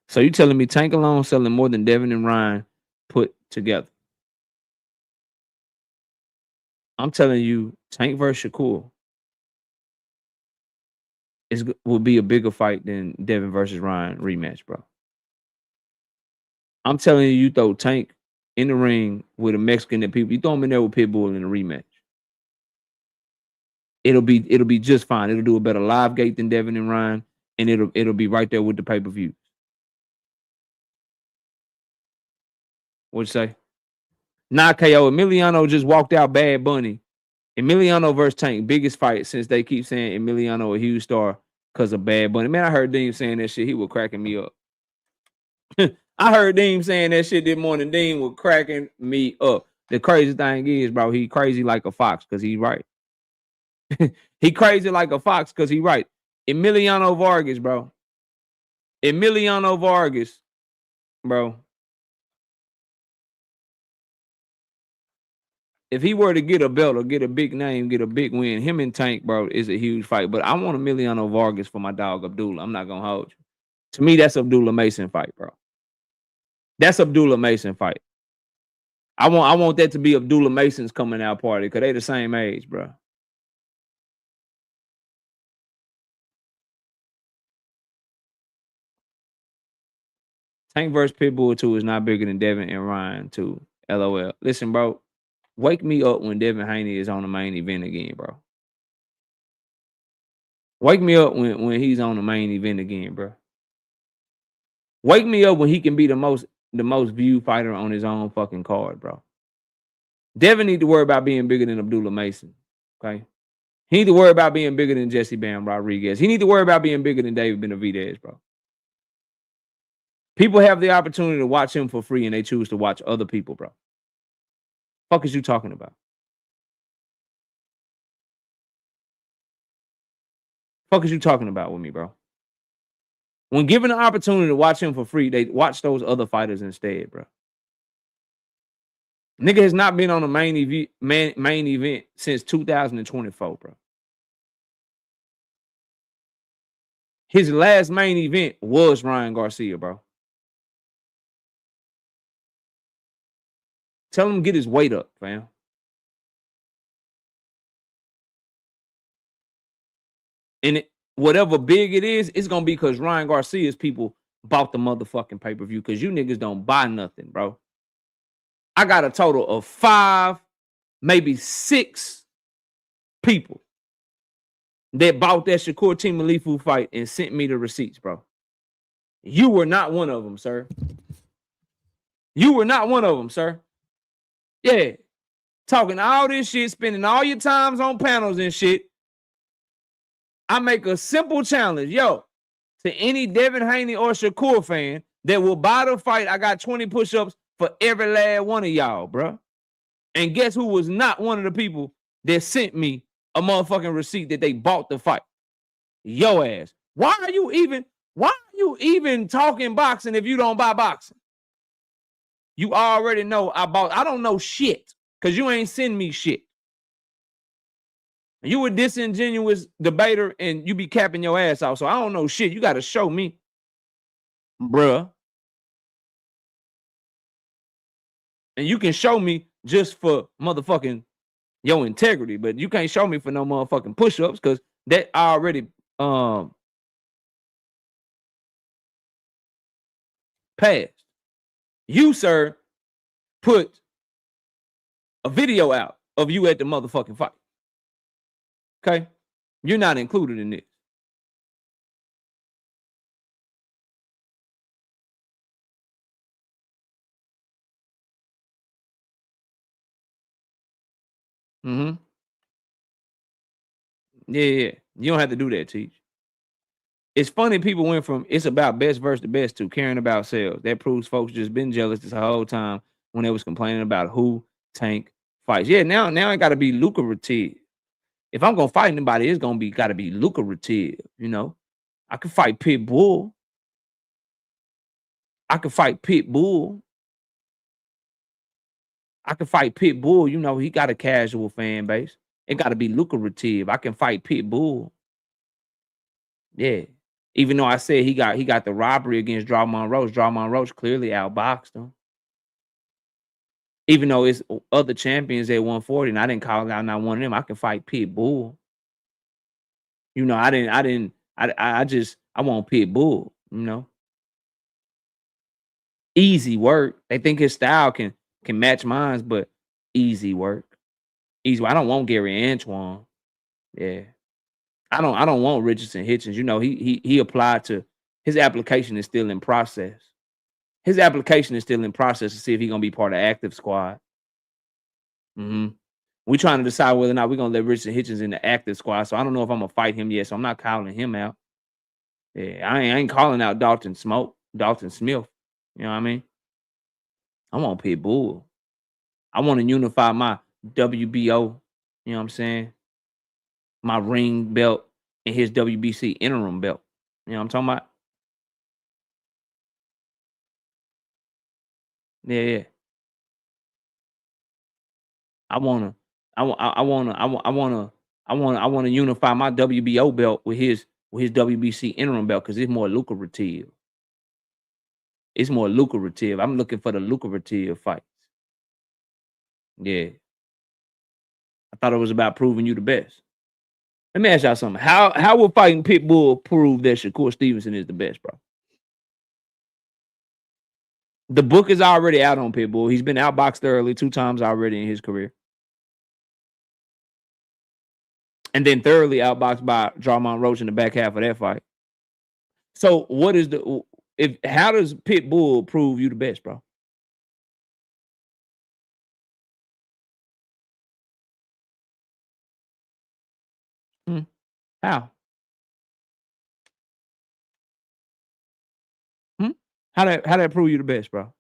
So you telling me Tank alone selling more than Devin and Ryan put together? I'm telling you, Tank versus Shakur will be a bigger fight than Devin versus Ryan rematch, bro. I'm telling you, you throw Tank in the ring with a Mexican that people, you throw him in there with Pitbull in a rematch. It'll be just fine. It'll do a better live gate than Devin and Ryan, and it'll be right there with the pay-per-view. What'd you say? Nah, KO. Emiliano just walked out Bad Bunny. Emiliano versus Tank, biggest fight since they keep saying Emiliano a huge star because of Bad Bunny. Man, I heard Dean saying that shit. He was cracking me up. I heard Dean saying that shit this morning. Dean was cracking me up. The crazy thing is, bro, he crazy like a fox because he right. He crazy like a fox because he right. Emiliano Vargas, bro. Emiliano Vargas, bro. If he were to get a belt or get a big name, get a big win, him and Tank, bro, is a huge fight. But I want Emiliano Vargas for my dog Abdullah. I'm not gonna hold you. To me, that's Abdullah Mason fight, bro. That's Abdullah Mason fight. I want that to be Abdullah Mason's coming out party because they the same age, bro. Tank versus Pitbull 2 is not bigger than Devin and Ryan 2. LOL. Listen, bro. Wake me up when Devin Haney is on the main event again, bro. Wake me up when he's on the main event again, bro. Wake me up when he can be the most viewed fighter on his own fucking card, bro. Devin need to worry about being bigger than Abdullah Mason. Okay. He need to worry about being bigger than Jesse Bam Rodriguez. He need to worry about being bigger than David Benavidez, bro. People have the opportunity to watch him for free and they choose to watch other people, bro. Fuck is you talking about? Fuck is you talking about with me, bro? When given the opportunity to watch him for free, they watch those other fighters instead, bro. Nigga has not been on the main event since 2024, bro. His last main event was Ryan Garcia, bro. Tell him to get his weight up, fam. And whatever big it is, it's gonna be because Ryan Garcia's people bought the motherfucking pay-per-view because you niggas don't buy nothing, bro. I got a total of 5, maybe 6 people that bought that Shakur Timalifu fight and sent me the receipts, bro. You were not one of them, sir. You were not one of them, sir. Yeah. Talking all this shit, spending all your times on panels and shit. I make a simple challenge, yo, to any Devin Haney or Shakur fan that will buy the fight. I got 20 push-ups for every last one of y'all, bro. And guess who was not one of the people that sent me a motherfucking receipt that they bought the fight? Yo ass. Why are you even talking boxing if you don't buy boxing? You already know I don't know shit because you ain't send me shit. You a disingenuous debater and you be capping your ass off. So I don't know shit. You got to show me, bruh. And you can show me just for motherfucking your integrity, but you can't show me for no motherfucking push-ups because that already passed. You, sir, put a video out of you at the motherfucking fight. Okay? You're not included in this. Yeah. You don't have to do that, Teach. It's funny people went from it's about best versus the best to caring about sales. That proves folks just been jealous this whole time when they was complaining about who Tank fights. Yeah, now it got to be lucrative. If I'm gonna fight anybody, it's gonna be got to be lucrative. You know, I could fight Pitbull. I could fight Pitbull. I could fight Pitbull. You know, he got a casual fan base. It got to be lucrative. I can fight Pitbull. Yeah. Even though I said he got the robbery against Drawmon Roach. Drawmon Roach clearly outboxed him. Even though it's other champions at 140, and I didn't call out not one of them. I can fight Pitbull. You know, I want Pitbull, you know. Easy work. They think his style can match mine, but easy work. Easy. I don't want Gary Antoine. Yeah. I don't want Richardson Hitchens. You know, he applied to his application is still in process. His application is still in process to see if he's gonna be part of active squad. We're trying to decide whether or not we're gonna let Richardson Hitchens in the active squad. So I don't know if I'm gonna fight him yet. So I'm not calling him out. Yeah, I ain't calling out Dalton Smith. You know what I mean? I want Pitbull. I want to unify my WBO, you know what I'm saying? My ring belt and his WBC interim belt. You know what I'm talking about? Yeah. I wanna unify my WBO belt with his WBC interim belt because it's more lucrative. It's more lucrative. I'm looking for the lucrative fights. Yeah. I thought it was about proving you the best. Let me ask y'all something. How will fighting Pitbull prove that Shakur Stevenson is the best, bro? The book is already out on Pitbull. He's been outboxed thoroughly 2 times already in his career. And then thoroughly outboxed by Drawmon Roach in the back half of that fight. So what is how does Pitbull prove you the best, bro? How? How that prove you the best, bro? Let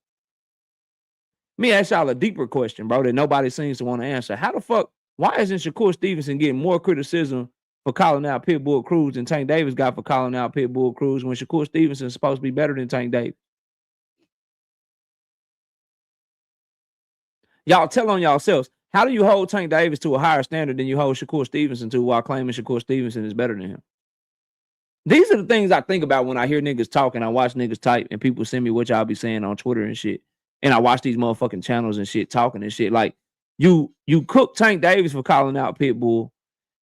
me ask y'all a deeper question, bro, that nobody seems to want to answer. How the fuck, why isn't Shakur Stevenson getting more criticism for calling out Pitbull Cruz than Tank Davis got for calling out Pitbull Cruz when Shakur Stevenson is supposed to be better than Tank Davis? Y'all tell on yourselves. How do you hold Tank Davis to a higher standard than you hold Shakur Stevenson to while claiming Shakur Stevenson is better than him? These are the things I think about when I hear niggas talking. I watch niggas type and people send me what y'all be saying on Twitter and shit. And I watch these motherfucking channels and shit talking and shit. Like you cook Tank Davis for calling out Pitbull,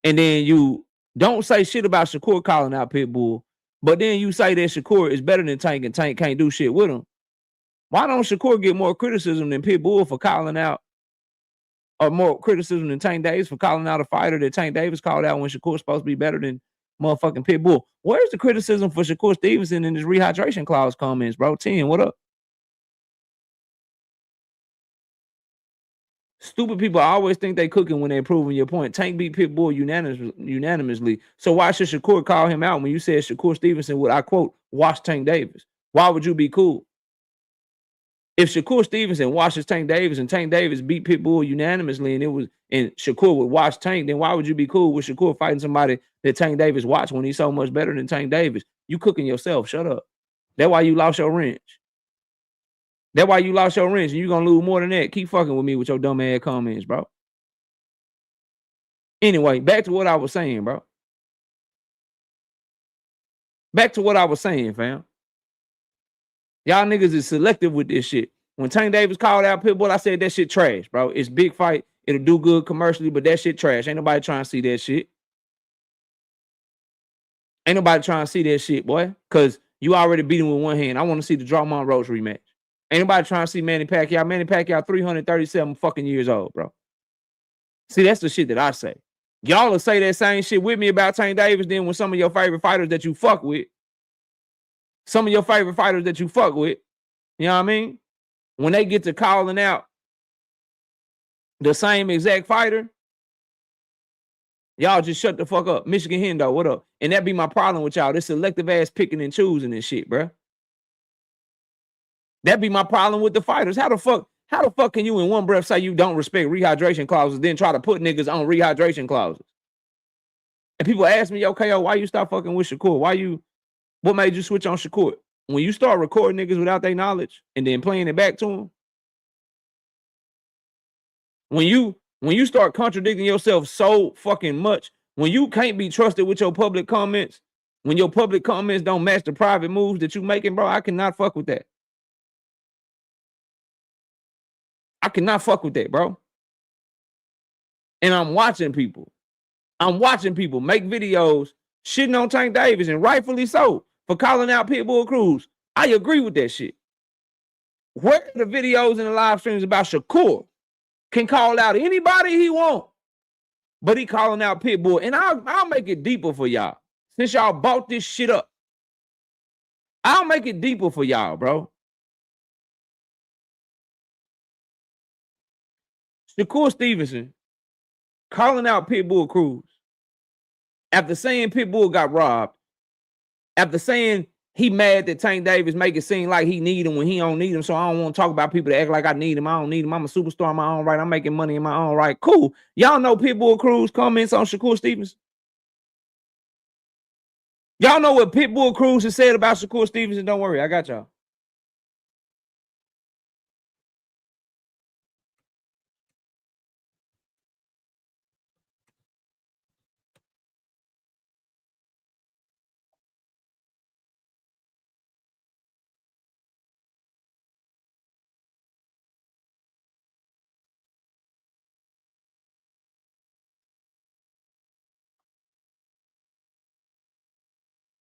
and then you don't say shit about Shakur calling out Pitbull, but then you say that Shakur is better than Tank and Tank can't do shit with him. Why don't Shakur get more criticism than Pitbull for calling out, or more criticism than Tank Davis for calling out a fighter that Tank Davis called out when Shakur's supposed to be better than motherfucking Pitbull? Where's the criticism for Shakur Stevenson in his rehydration clause comments, bro? 10, what up? Stupid people always think they cooking when they proving your point. Tank beat Pitbull unanimously. So why should Shakur call him out when you said Shakur Stevenson would, I quote, wash Tank Davis? Why would you be cool? If Shakur Stevenson washes Tank Davis and Tank Davis beat Pitbull unanimously and Shakur would watch Tank, then why would you be cool with Shakur fighting somebody that Tank Davis watched when he's so much better than Tank Davis? You cooking yourself. Shut up. That's why you lost your wrench. That's why you lost your wrench, and you're gonna lose more than that. Keep fucking with me with your dumb ass comments, bro. Anyway, back to what I was saying, bro. Back to what I was saying, fam. Y'all niggas is selective with this shit. When Tank Davis called out Pitbull, I said that shit trash, bro. It's big fight. It'll do good commercially, but that shit trash. Ain't nobody trying to see that shit. Ain't nobody trying to see that shit, boy. Because you already beat him with one hand. I want to see the Drawmon Roach rematch. Ain't nobody trying to see Manny Pacquiao. Manny Pacquiao 337 fucking years old, bro. See, that's the shit that I say. Y'all will say that same shit with me about Tank Davis, then when some of your favorite fighters that you fuck with, you know what I mean? When they get to calling out the same exact fighter, Y'all just shut the fuck up. Michigan Hendo, what up? And that be my problem with y'all. This selective ass picking and choosing and shit, bro. That be my problem with the fighters. How the fuck can you in one breath say you don't respect rehydration clauses, then try to put niggas on rehydration clauses? And people ask me, okay, why you stop fucking with Shakur? What made you switch on Shakur? When you start recording niggas without their knowledge and then playing it back to them, when you start contradicting yourself so fucking much, when you can't be trusted with your public comments, when your public comments don't match the private moves that you making, bro, I cannot fuck with that. I cannot fuck with that, bro. And I'm watching people make videos shitting on Tank Davis, and rightfully so, for calling out Pitbull Cruz. I agree with that shit. Where are the videos and the live streams about Shakur can call out anybody he want, but he calling out Pitbull? And I'll make it deeper for y'all. Since y'all bought this shit up, I'll make it deeper for y'all, bro. Shakur Stevenson calling out Pitbull Cruz after saying Pitbull got robbed, after saying he mad that Tank Davis make it seem like he need him when he don't need him, so I don't want to talk about people that act like I need him. I don't need him. I'm a superstar in my own right. I'm making money in my own right. Cool. Y'all know Pitbull Cruz comments on Shakur Stevenson? Y'all know what Pitbull Cruz has said about Shakur Stevenson? Don't worry, I got y'all.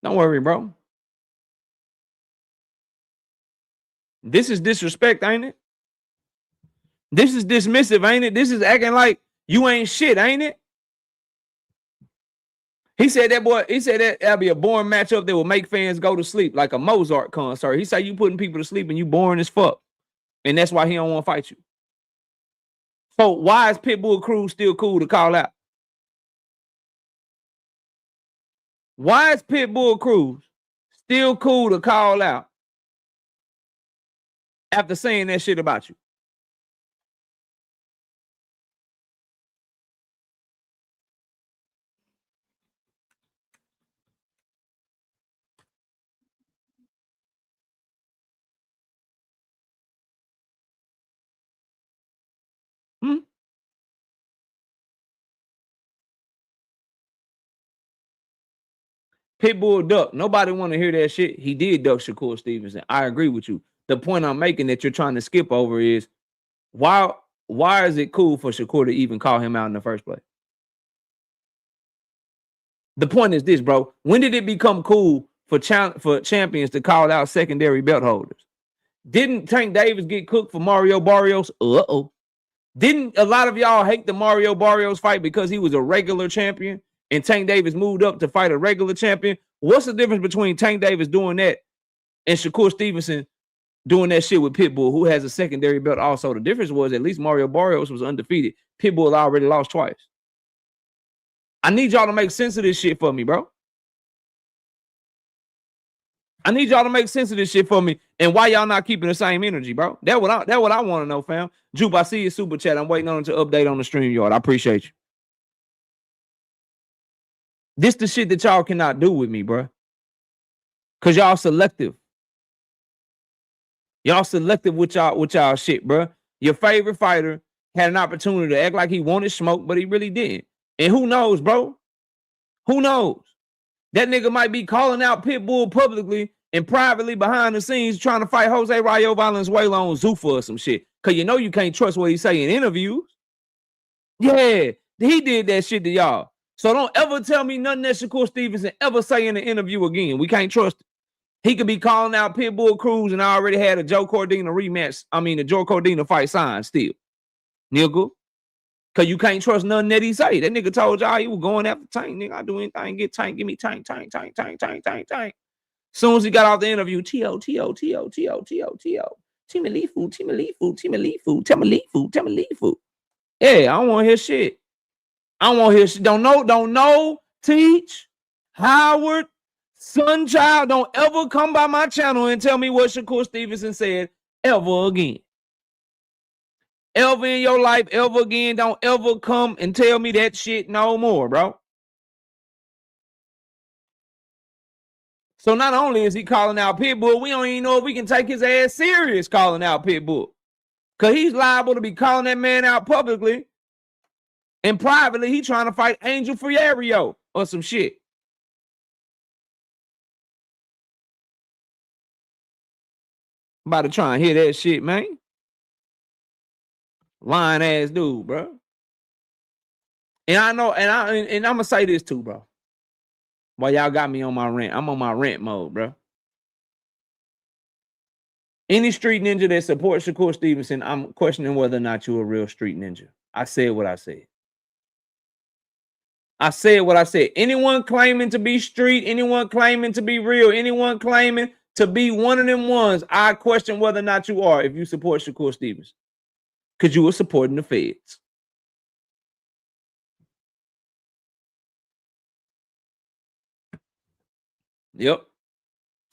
Don't worry, bro. This is disrespect, ain't it? This is dismissive, ain't it? This is acting like you ain't shit, ain't it? He said that'll be a boring matchup that will make fans go to sleep, like a Mozart concert. He said you putting people to sleep and you boring as fuck. And that's why he don't want to fight you. So why is Pitbull Cruz still cool to call out? Why is Pitbull Cruz still cool to call out after saying that shit about you? Pitbull duck. Nobody want to hear that shit. He did duck Shakur Stevenson. I agree with you. The point I'm making that you're trying to skip over is why is it cool for Shakur to even call him out in the first place? The point is this, bro. When did it become cool for champions to call out secondary belt holders? Didn't Tank Davis get cooked for Mario Barrios? Uh-oh. Didn't a lot of y'all hate the Mario Barrios fight because he was a regular champion and Tank Davis moved up to fight a regular champion? What's the difference between Tank Davis doing that and Shakur Stevenson doing that shit with Pitbull, who has a secondary belt also? The difference was at least Mario Barrios was undefeated. Pitbull already lost twice. I need y'all to make sense of this shit for me, bro. I need y'all to make sense of this shit for me, and why y'all not keeping the same energy, bro. That's what I want to know, fam. Jupe, I see your super chat. I'm waiting on it to update on the stream yard. I appreciate you. This the shit that y'all cannot do with me, bro. Cause y'all selective. Y'all selective with y'all shit, bro. Your favorite fighter had an opportunity to act like he wanted smoke, but he really didn't. And who knows, bro? Who knows? That nigga might be calling out Pitbull publicly and privately behind the scenes trying to fight Jose Rayo Valenzuela on Zuffa or some shit. Because you know you can't trust what he say in interviews. Yeah, he did that shit to y'all. So don't ever tell me nothing that Shakur Stevenson ever say in the interview again. We can't trust it. He could be calling out Pitbull Cruz and I already had a Joe Cordina rematch. I mean, the Joe Cordina fight signed still. Nigga. Because you can't trust nothing that he say. That nigga told y'all he was going after Tank. Nigga, I do anything. Get Tank. Give me Tank. Soon as he got off the interview, T.O. Timmy Leafu. Yeah, I don't want to hear shit. I want to hear shit. Don't know, teach, Howard, Sunchild, don't ever come by my channel and tell me what Shakur Stevenson said ever again. Ever in your life, ever again, don't ever come and tell me that shit no more, bro. So not only is he calling out Pitbull, we don't even know if we can take his ass serious calling out Pitbull. Because he's liable to be calling that man out publicly. And privately, he trying to fight Angel Ferrario or some shit. I'm about to try and hear that shit, man. Lying ass dude, bro. And I know, and I'm gonna say this too, bro. While y'all got me on my rant, I'm on my rant mode, bro. Any street ninja that supports Shakur Stevenson, I'm questioning whether or not you're a real street ninja. I said what I said. I said what I said. Anyone claiming to be street, anyone claiming to be real, anyone claiming to be one of them ones, I question whether or not you are if you support Shakur Stevenson. Because you were supporting the feds. Yep.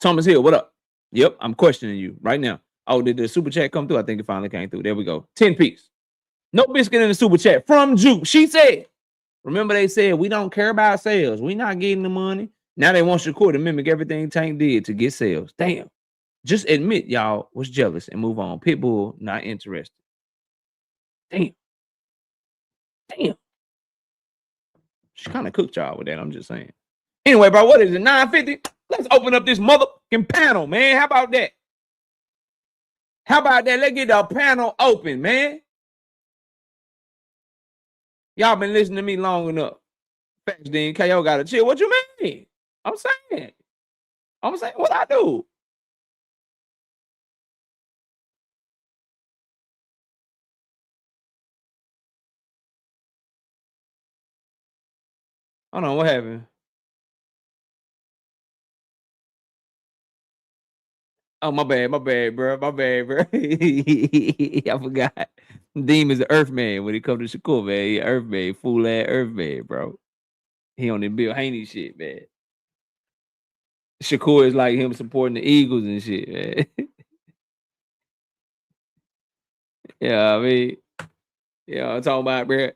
Thomas Hill, what up? Yep, I'm questioning you right now. Oh, did the super chat come through? I think it finally came through. There we go. 10 piece. No biscuit in the super chat from Juke. She said, remember they said, we don't care about sales. We not getting the money. Now they want Shakur to mimic everything Tank did to get sales. Damn. Just admit y'all was jealous and move on. Pitbull, not interested. Damn. Damn. She kind of cooked y'all with that, I'm just saying. Anyway, bro, what is it? 9:50? Let's open up this motherfucking panel, man. How about that? How about that? Let's get the panel open, man. Y'all been listening to me long enough. Facts, then KO gotta chill. What you mean? I'm saying what I do. Hold on, what happened? Oh, my bad, bro. My bad, bro. I forgot. Demon's an Earthman when it comes to Shakur, man. He Earthman, fool ass Earthman, bro. He on the Bill Haney shit, man. Shakur is like him supporting the Eagles and shit, man. Yeah, I mean, yeah, I'm talking about, bro.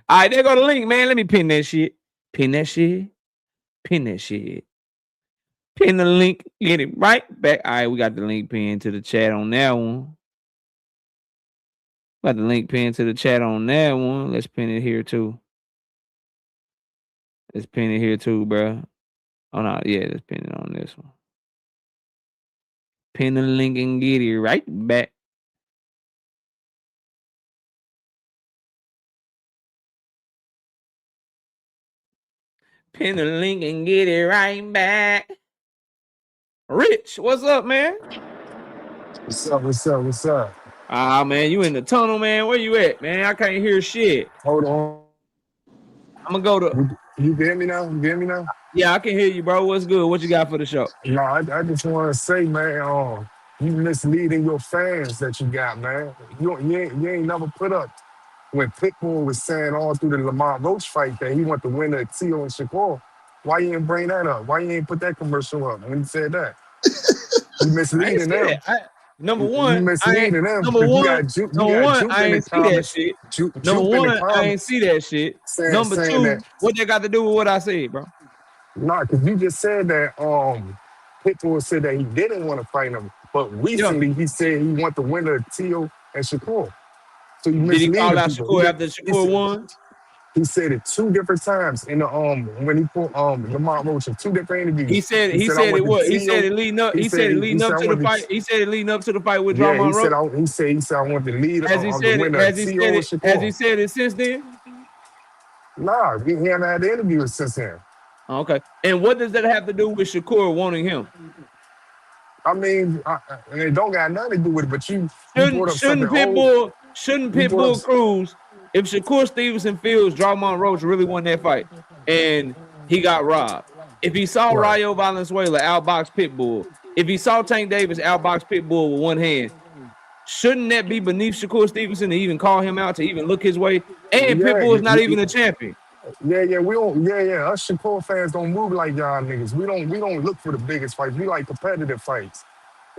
All right, there go the link, man. Let me pin that shit. Pin that shit. Pin that shit. Pin the link. Get it right back. All right, we got the link pinned to the chat on that one. Got the link pinned to the chat on that one. Let's pin it here too. Let's pin it here too, bro. Oh no, yeah, let's pin it on this one. Pin the link and get it right back. Pin the link and get it right back. Rich, what's up, man? What's up? What's up? What's up? Ah, man, you in the tunnel, man. Where you at, man? I can't hear shit. Hold on. I'm gonna go to. You hear me now? You hear me now? Yeah, I can hear you, bro. What's good? What you got for the show? No, I just want to say, man, you misleading your fans that you got, man. You ain't never put up when Pitbull was saying all through the Lamont Roach fight that he want to win a Tio and Shakur. Why you ain't bring that up? Why you ain't put that commercial up when he said that? You misleading them. Number one, you misleading them. Number one, I ain't see that shit. Number two, what they got to do with what I said, bro? Nah, because you just said that Pitbull said that he didn't want to fight him, but recently he said he want to win a Tio and Shakur. So you did he call out Shakur after Shakur won? He said it 2 different times in the when he put Lamont Roach in 2 different interviews. He said it leading up. He said it leading up to the fight. He said it leading up to the fight with Lamont Roach. He said I want to lead. Has he said it since then? Nah, he haven't had the interview since then. Okay. And what does that have to do with Shakur wanting him? I mean, it don't got nothing to do with it, but shouldn't Pitbull Cruz, if Shakur Stevenson feels Draymond Roach really won that fight and he got robbed, if he saw Rayo Valenzuela outbox Pitbull, if he saw Tank Davis outbox Pitbull with one hand, shouldn't that be beneath Shakur Stevenson to even call him out, to even look his way? And Yeah, Pitbull is not even a champion. we don't. Yeah. Us Shakur fans don't move like y'all niggas. We don't look for the biggest fights. We like competitive fights.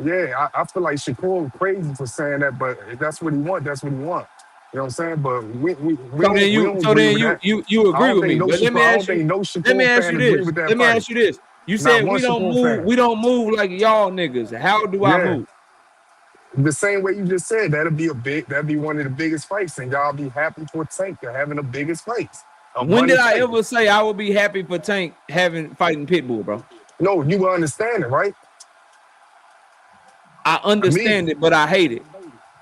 Yeah, I feel like Shakur crazy for saying that, but if that's what he want. That's what he want. You know what I'm saying? But So then you I agree don't with me. think no But let me Shakur. I ask don't think you. no Let me Shakur ask fan you agree this. with that Let me fight. ask you this. You Not said one Shakur fan. we don't move like y'all niggas. How do I Yeah, move? the same way you just said. That'd be one of the biggest fights, and y'all be happy for Tank to having the biggest fights, a When money did I fight. ever say I would be happy for Tank fighting Pitbull, bro? No, you will understand it, right? I Me. understand it, but I hate it.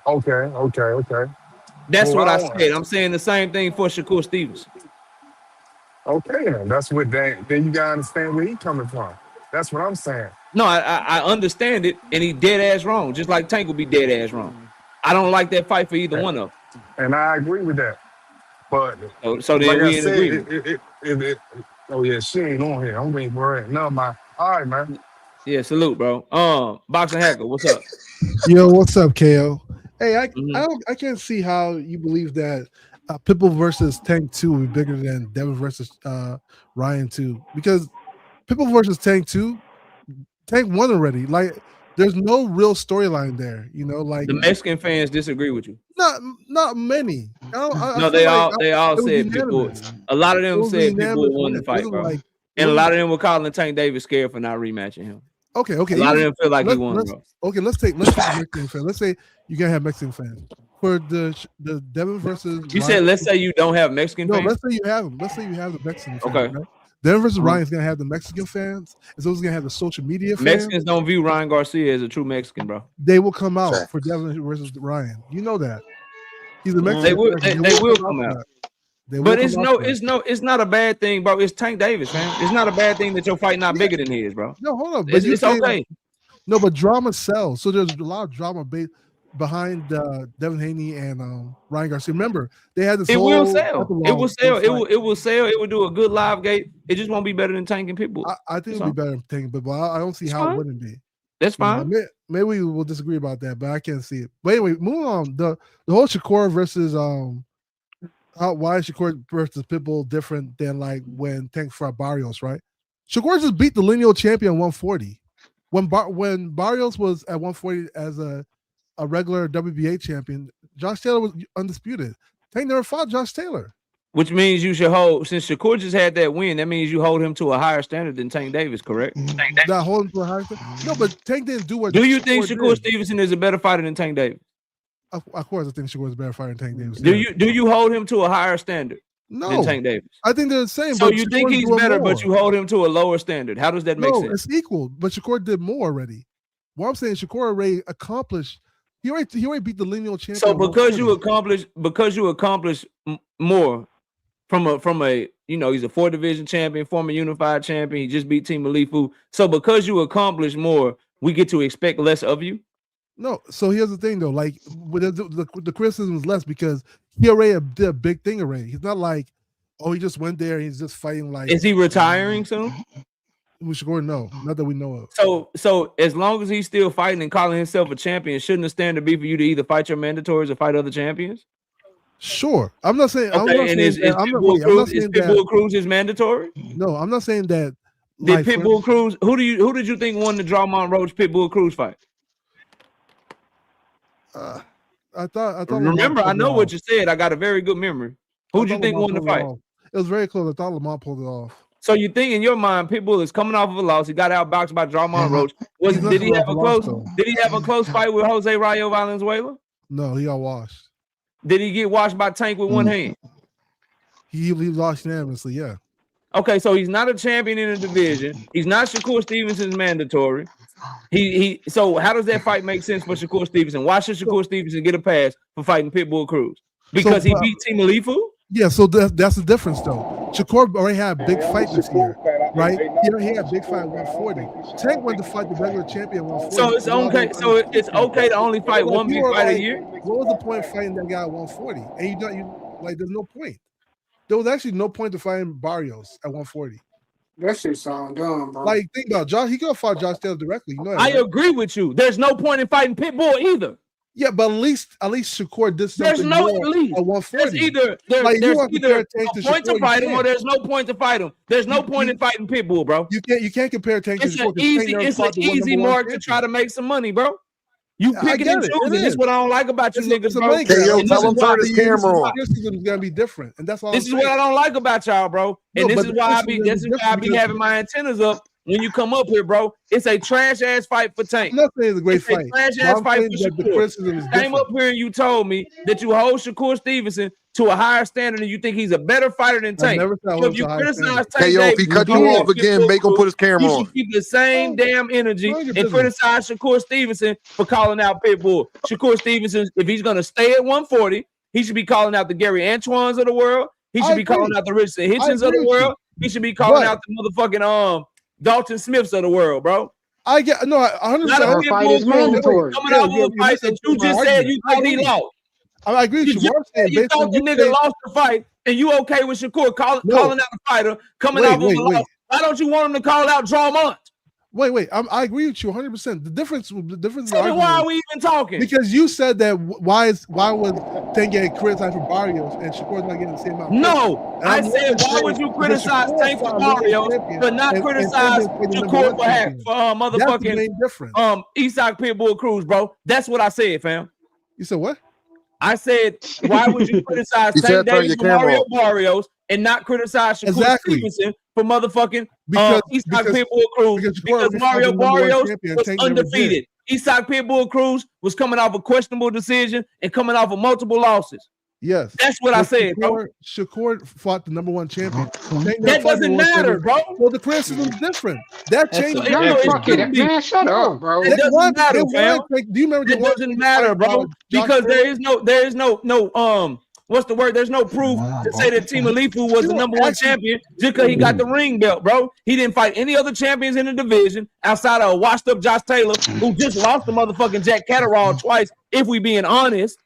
Okay. That's Well, what I I don't. said. I'm saying the same thing for Shakur Stevenson. Okay, then that's what then you gotta understand where he coming from. That's what I'm saying. No, I understand it, and he dead ass wrong. Just like Tank will be dead ass wrong. I don't like that fight for either And, one of them. and I agree with that. But So like then I we in said, agreement. oh yeah, she ain't on here. I'm waiting for it. No, my all right, man. Yeah, salute, bro. Boxing hacker, what's up? Yo, what's up, KO? Hey, Mhm. I can't see how you believe that Pitbull versus Tank 2 will be bigger than Devin versus Ryan 2, because Pitbull versus Tank 2, Tank won already. Like, there's no real storyline there, like The Mexican fans disagree with you. not many. I No, feel like they all it was said Pitbull. unanimous. A lot of It them was a said Pitbull unanimous won win. the It fight, wasn't bro. like it And a wasn't lot of them were calling Tank Davis scared for not rematching him. okay. A lot of them feel like he Let's won, let's bro. okay. Let's take the Mexican fan. Let's say you gotta have Mexican fans for the Devin versus You Ryan. said let's say you don't have Mexican No, fans. let's say you have them. Let's say you have the Mexican fans, Okay. right? Devin versus Uh-huh. Ryan is gonna have the Mexican fans. It's also gonna have the social media fans. Mexicans don't view Ryan Garcia as a true Mexican, bro. They will come out Fact. for Devin versus Ryan. You know that. He's a They Mexican will. fan. They will Come out come for out. that. They will But come out for that. it's not a bad thing, bro. It's Tank Davis, fam. It's not a bad thing that your fight not Yeah. bigger than his, bro. No, hold on. But you It's saying okay. no, but drama sells. So there's a lot of drama behind Devin Haney and Ryan Garcia. Remember, they had this It will whole sell. It will epilogue sell. fight. It will sell. It will do a good live gate. It just won't be better than Tank and Pitbull. I think That's it'll be all. better than Tank, but I don't see It's how it fine. wouldn't be. That's fine. Maybe we will disagree about that, but I can't see it. But anyway, moving on. The whole Shakur versus why is Shakur versus Pitbull different than like when Tank fought Barrios, right? Shakur just beat the lineal champion 140. When Barrios was at 140 as a regular WBA champion, Josh Taylor was undisputed. Tank never fought Josh Taylor. Which means you should hold, since Shakur just had that win, that means you hold him to a higher standard than Tank Davis, correct? That hold him to a higher standard? No, but Tank didn't do what Do you think Shakur did. Stevenson is a better fighter than Tank Davis? Of course, I think Shakur is a better fighter than Tank Davis. Do you hold him to a higher standard than No, Tank Davis? I think they're the same. So but you Shakur think he's doing better, more. but you hold him to a lower standard. How does that make No, sense? it's equal. But Shakur did more already. What I'm saying, Shakur already accomplished. He already beat the lineal champion. So because you 140. accomplish more from a he's a 4-division champion, former unified champion. He just beat Team Alifu. So because you accomplish more, we get to expect less of you. No, so here's the thing though. Like the criticism is less because he already did a big thing already. He's not like, oh, he just went there and he's just fighting like. Is he retiring soon? We should go no, not that we know of. So as long as he's still fighting and calling himself a champion, shouldn't the standard be for you to either fight your mandatories or fight other champions? Sure, I'm not saying. Okay, I'm not and saying that. I'm not saying that. Pitbull Cruz is mandatory? No, I'm not saying that. Did Pitbull Cruz? Who did you think won the Drawmont Roach Pitbull Cruz fight? I thought. Remember, I know what you said. I got a very good memory. Who do you think won the fight? It was very close. I thought Lamont pulled it off. So you think in your mind, Pitbull is coming off of a loss. He got outboxed by Drawmont Roach. Did he have a close fight with Jose Rayo Valenzuela? No, he got washed. Did he get washed by Tank with one hand? He lost unanimously, yeah. Okay, so he's not a champion in the division. He's not Shakur Stevenson's mandatory. So how does that fight make sense for Shakur Stevenson? Why should Shakur Stevenson get a pass for fighting Pitbull Cruz? Because he beat Team Alifu? Yeah, so that's the difference though. Shakur already had a big fight this year, right? He had a big fight at 140. Tank went to fight the regular champion at 140. So it's okay. So it's okay to only fight one big fight a year. What was the point of fighting that guy at 140? And there's no point. There was actually no point to fighting Barrios at 140. That shit sound dumb, bro. Like, think about Josh. He could have fought Josh Taylor directly. You know that, I right? agree with you. There's no point in fighting Pitbull either. Yeah, but at least Shakur did something. There's no more at least. at 140. There's either a point to fight him or there's no point to fight him. There's no point in fighting Pitbull, bro. You can't compare Tank to Shakur. It's an easy mark to try to make some money, bro. You picking and choosing. This is what I don't like about you niggas, bro. KO, tell him turn his camera on. This is gonna be different, and that's why. This is what I don't like about y'all, bro. And this is why I be having my antennas up when you come up here, bro. It's a trash ass fight for Tank. I'm not saying it's a great fight. Trash ass fight for Shakur. Came up here and you told me that you hold Shakur Stevenson to a higher standard and you think he's a better fighter than Tank. So if you criticize Tank, KO, if he cut you off again, make him put his camera on. You should keep the same damn energy and criticize Shakur Stevenson for calling out Pitbull. Shakur Stevenson, if he's gonna stay at 140, he should be calling out the Gary Antoines of the world. He should be calling out the Richardson Hitchens of the world. He should be calling out the motherfucking Dalton Smiths of the world, bro. I get no. 100%. Fight is mandatory. Coming out of a fight that you just said you thought he lost. I agree with you. You thought the nigga lost the fight, and you okay with Shakur calling out the fighter coming out of a loss? Why don't you want him to call out Drawmont? Wait. I agree with you 100%. The difference. Tell me why are we even talking? Because you said that why was Tank getting criticized for Barrios and Shakur's not getting the same amount? No, I said why would you criticize Tank for Barrios but not criticize Shakur for motherfucking Isak Pitbull Cruz, bro? That's what I said, fam. You said what? I said, why would you criticize Tank Davis for Mario Barrios and not criticize Shakur Stevenson for motherfucking Isak Pitbull Cruz? Because Mario Barrios was undefeated. Isak Pitbull Cruz was coming off a questionable decision and coming off of multiple losses. Yes, that's what I said, bro. Shakur fought the #1 champion. That doesn't matter, bro. Well, the criticism is different. That changed. Man, shut up, bro. It doesn't matter, fam. Do you remember? It doesn't matter, bro, because there is no what's the word? There's no proof to say that Team Alifu was the #1 champion just because he got the ring belt, bro. He didn't fight any other champions in the division outside of a washed up Josh Taylor who just lost to motherfucking Jack Catterall twice. If we being honest.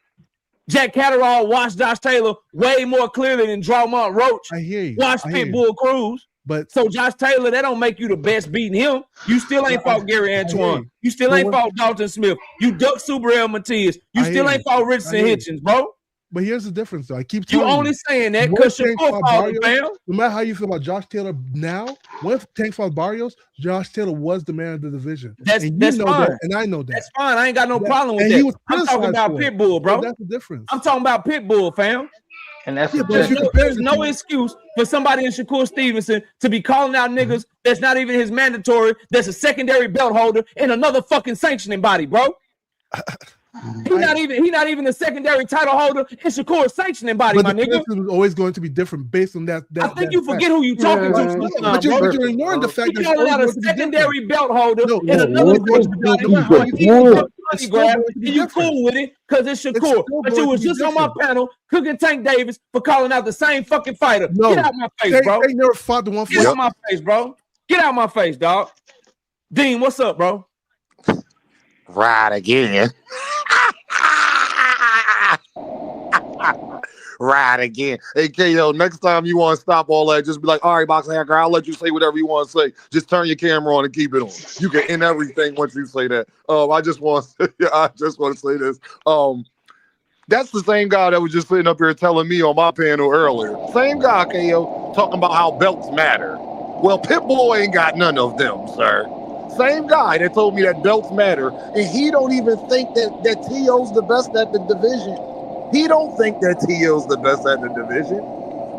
Jack Catterall watched Josh Taylor way more clearly than Drawmont Roach. I hear you. Watched Pitbull Cruz. But so Josh Taylor, that don't make you the best beating him. You still ain't fought Gary Antoine. You still ain't fought Dalton Smith. You ducked Super El Matias. You still ain't fought Richardson Hitchens, bro. But here's the difference, though. I keep telling you. You only saying that because Shakur fought him, fam. No matter how you feel about Josh Taylor now, when Tank fought Barrios, Josh Taylor was the man of the division. That's fine. That, and I know that. That's fine. I ain't got no problem with that. I'm talking about Pitbull, bro. That's the difference. I'm talking about Pitbull, fam. And that's there's no excuse for somebody in Shakur Stevenson to be calling out niggas that's not even his mandatory, that's a secondary belt holder in another fucking sanctioning body, bro. He's not even the secondary title holder in Shakur's sanctioning body, my nigga. But the always going to be different based on that. I think you forget who you talking to. But you're ignoring the fact that you're calling out a secondary belt holder in another body. You cool with it because it's Shakur. But you was just on my panel cooking Tank Davis for calling out the same fucking fighter. Get out my face, bro. They never fought the one. Get out my face, bro. Get out my face, dog. Dean, what's up, bro? Right again. Right again. Hey, KO, next time you want to stop all that, just be like, all right, Boxing Hacker, I'll let you say whatever you want to say. Just turn your camera on and keep it on. You can end everything once you say that. I just want to say this. That's the same guy that was just sitting up here telling me on my panel earlier. Same guy, KO, talking about how belts matter. Well, Pitbull ain't got none of them, sir. Same guy that told me that belts matter, and he don't even think that T.O.'s the best at the division. He don't think that T.O.'s the best at the division.